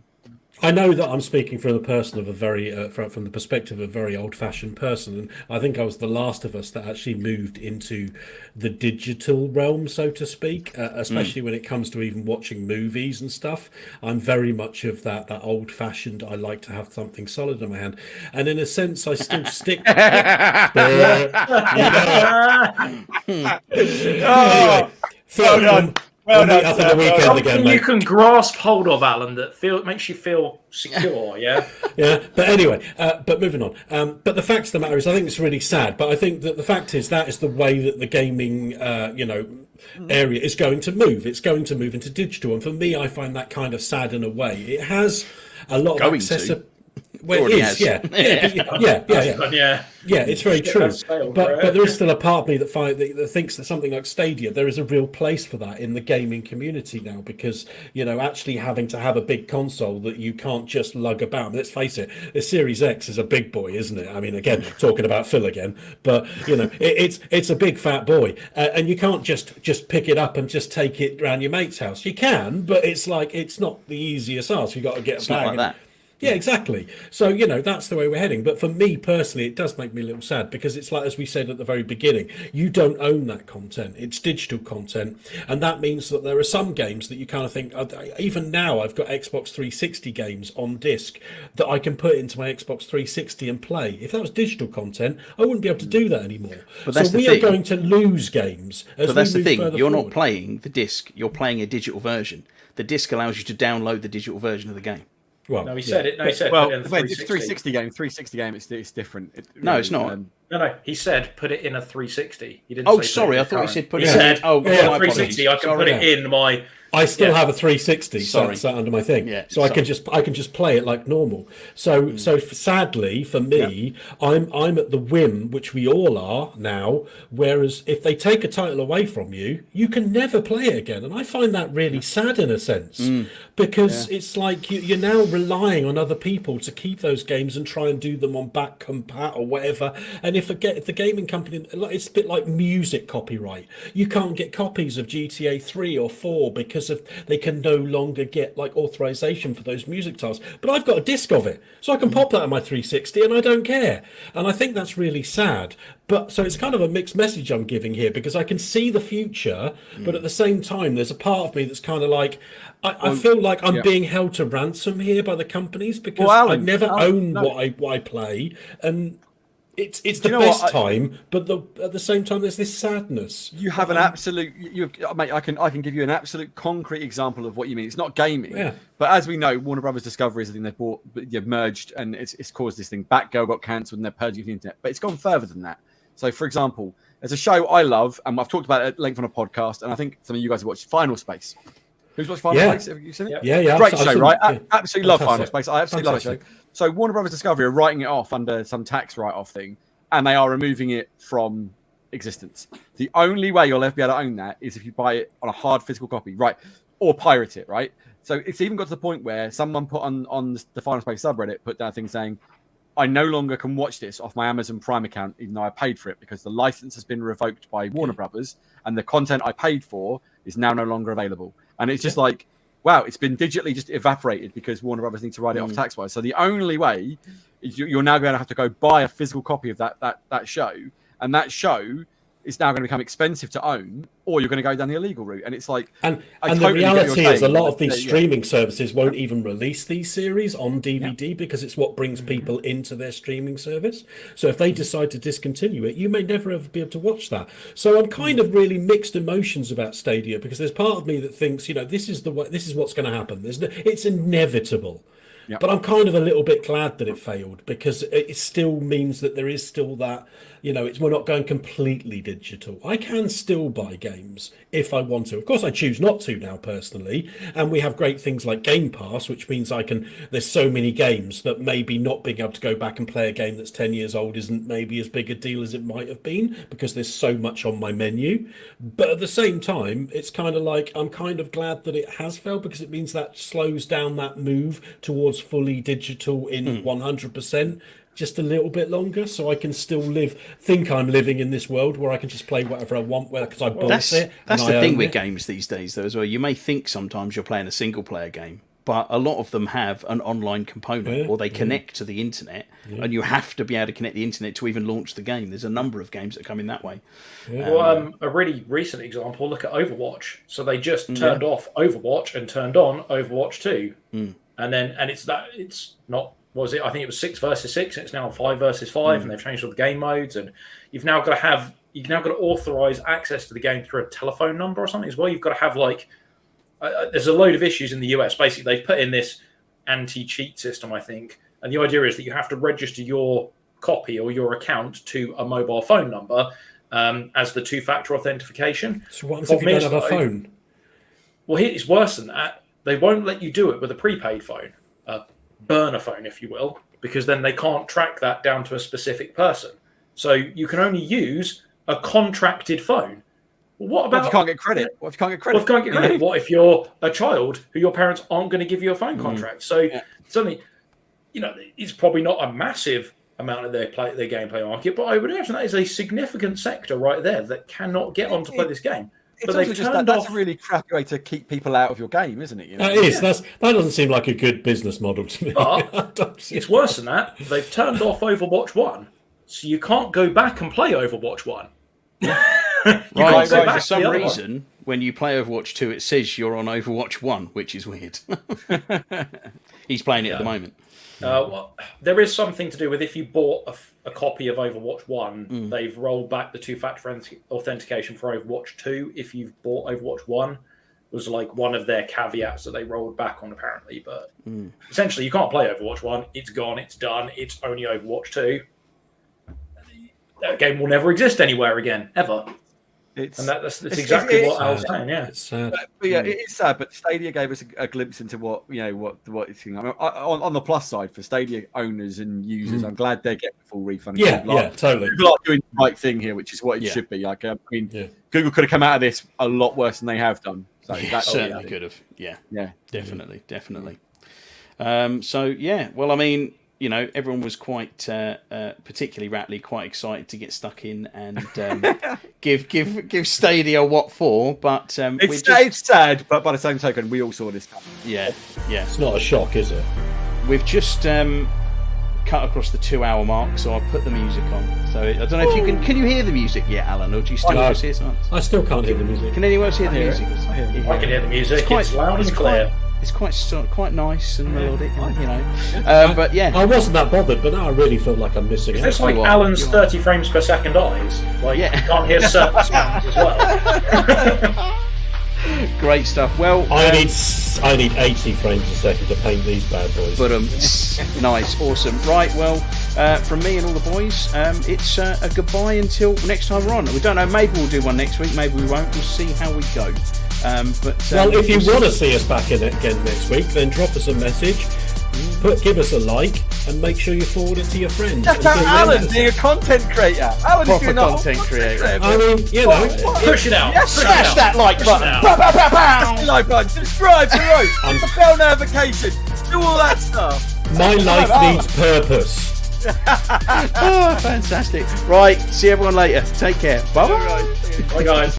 I know that I'm speaking from the person of a very, from the perspective of a very old-fashioned person, and I think I was the last of us that actually moved into the digital realm, so to speak. Especially when it comes to even watching movies and stuff. I'm very much of that old-fashioned. I like to have something solid in my hand, and in a sense, I still stick. Anyway, Well done. We'll meet up on the weekend Something again, you mate. can grasp hold of, Alan, that makes you feel secure. Yeah. Yeah, but anyway, but moving on. But the fact of the matter is, I think it's really sad. But I think that the fact is that is the way that the gaming, area is going to move. It's going to move into digital, and for me, I find that kind of sad in a way. It has a lot of accessibility. Well, it is, yeah, it's very true. But there is still a part of me that thinks that something like Stadia, there is a real place for that in the gaming community now, because actually having to have a big console that you can't just lug about. Let's face it, the Series X is a big boy, isn't it? I mean, again, talking about Phil again, but it's a big fat boy, and you can't just pick it up and just take it around your mate's house. You can, but it's not the easiest ask. You got to get a bag. Not like that. Yeah, exactly. So, that's the way we're heading. But for me personally, it does make me a little sad, because it's like, as we said at the very beginning, you don't own that content. It's digital content. And that means that there are some games that you kind of think, even now I've got Xbox 360 games on disc that I can put into my Xbox 360 and play. If that was digital content, I wouldn't be able to do that anymore. But that's so we are going to lose games as But that's we the move thing. further You're forward. not playing the disc. You're playing a digital version. The disc allows you to download the digital version of the game. Well, No, he said it. No, he said. Well, put it in the it's 360 game. 360 game. It's different. No, it's not. No. He said put it in a 360. He didn't. Oh, say sorry. put it I in thought he current. said put He it said, in. Oh, yeah, my 360. apologies. I can put it in my. I still have a 360, so Sorry. that's under my thing. Yeah, so I can just play it like normal. So sadly for me, I'm at the whim, which we all are now. Whereas if they take a title away from you, you can never play it again, and I find that really sad in a sense, because it's like you're now relying on other people to keep those games and try and do them on back compat or whatever. And if the gaming company, it's a bit like music copyright. You can't get copies of GTA 3 or 4 because they can no longer get like authorization for those music titles. But I've got a disc of it, so I can pop that on my 360 and I don't care. And I think that's really sad. But so it's kind of a mixed message I'm giving here, because I can see the future, but at the same time, there's a part of me that's kind of like, I feel like I'm being held to ransom here by the companies, because I never own what I play, and it's the best time, but at the same time, there's this sadness. You have an absolute, mate. I can give you an absolute concrete example of what you mean. It's not gaming, but as we know, Warner Brothers Discovery is the thing they've merged, and it's caused this thing. Batgirl got cancelled, and they're purging the internet. But it's gone further than that. So, for example, there's a show I love, and I've talked about it at length on a podcast, and I think some of you guys have watched Final Space. Who's watched Final Space? Have you seen it? Yeah. Great show, right? I absolutely love Final Fantastic. Space. I absolutely love that show. So Warner Brothers Discovery are writing it off under some tax write-off thing, and they are removing it from existence. The only way you'll ever be able to own that is if you buy it on a hard physical copy, right? Or pirate it, right? So it's even got to the point where someone put on the Final Space subreddit, put down a thing saying, I no longer can watch this off my Amazon Prime account, even though I paid for it, because the license has been revoked by Warner Brothers, and the content I paid for is now no longer available. And it's just like, wow, it's been digitally just evaporated because Warner Brothers need to write it off tax-wise. So the only way is you're now going to have to go buy a physical copy of that show, and that show is now going to become expensive to own, or you're going to go down the illegal route. And it's like, and totally the reality is a lot of these yeah. streaming services won't even release these series on DVD because it's what brings people into their streaming service. So if they decide to discontinue it, you may never ever be able to watch that. So I'm kind of really mixed emotions about Stadia, because there's part of me that thinks, this is what's going to happen. It's inevitable. But I'm kind of a little bit glad that it failed, because it still means that there is still that, we're not going completely digital. I can still buy games if I want to. Of course, I choose not to now personally. And we have great things like Game Pass, which means there's so many games that maybe not being able to go back and play a game that's 10 years old isn't maybe as big a deal as it might have been, because there's so much on my menu. But at the same time, it's kind of like, I'm kind of glad that it has failed, because it means that slows down that move towards fully digital in 100% just a little bit longer, so I can still think I'm living in this world where I can just play whatever I want, because I bought it. That's the thing with games these days, though, as well. You may think sometimes you're playing a single player game, but a lot of them have an online component, or they connect to the internet, and you have to be able to connect the internet to even launch the game. There's a number of games that come in that way. Well, a really recent example, look at Overwatch. So they just turned off Overwatch and turned on Overwatch 2. And it's not, what was it? I think it was 6 versus 6, and it's now 5 versus 5, and they've changed all the game modes, and you've now got to authorize access to the game through a telephone number or something as well. You've got to have there's a load of issues in the US. Basically, they've put in this anti-cheat system, I think, and the idea is that you have to register your copy or your account to a mobile phone number as the two-factor authentication. So what happens if you don't have a phone? Well, it's worse than that. They won't let you do it with a prepaid phone, a burner phone, if you will, because then they can't track that down to a specific person. So you can only use a contracted phone. What about if you can't get credit? What if you can't get credit? What if you're a child who your parents aren't going to give you a phone contract? So suddenly, it's probably not a massive amount of their gameplay market, but I would imagine that is a significant sector right there that cannot get on to play this game. It's also just that's a really crappy way to keep people out of your game, isn't it? That is. That doesn't seem like a good business model to me. But it's worse than that. They've turned off Overwatch 1, so you can't go back and play Overwatch 1. Right, for some reason, when you play Overwatch 2, it says you're on Overwatch 1, which is weird. He's playing it at the moment. Well, there is something to do with if you bought a copy of Overwatch 1, they've rolled back the two-factor authentication for Overwatch 2. If you've bought Overwatch 1, it was like one of their caveats that they rolled back on, apparently. But essentially, you can't play Overwatch 1. It's gone. It's done. It's only Overwatch 2. That game will never exist anywhere again, ever. That's exactly what I was saying. Yeah, it's sad. But it is sad. But Stadia gave us a glimpse into what it's. I mean, on the plus side for Stadia owners and users, I'm glad they're getting full refund. Totally. People are doing the right thing here, which is what it should be. Google could have come out of this a lot worse than they have done. So that certainly could have. Yeah, definitely. Well, I mean, everyone was quite, particularly Ratley, quite excited to get stuck in and give Stadia what for. But it's sad, but by the same token, we all saw this coming. Yeah. It's not a shock, is it? We've just cut across the 2-hour mark, so I'll put the music on. So I don't know if you can you hear the music yet, Alan, or do you still just hear something? I still can't hear the music. Can anyone else hear the music? I can hear the music. It's loud and clear. It's quite nice and melodic, but yeah. I wasn't that bothered, but now I really feel like I'm missing it. It's like Alan's 30 frames per second eyes. You can't hear certain sounds as well. Great stuff. Well, I need 80 frames a second to paint these bad boys. But nice, awesome. Right, well, from me and all the boys, it's a goodbye until next time we're on. We don't know. Maybe we'll do one next week. Maybe we won't. We'll see how we go. If you want to see us back in again next week, then drop us a message, give us a like, and make sure you forward it to your friends. That's Alan being a content creator. Alan's proper content creator. I mean, push it out. Smash that like button. Like button. Subscribe to the the bell notification. Do all that stuff. My life needs purpose. Fantastic. Right, see everyone later. Take care. Bye. Bye, guys.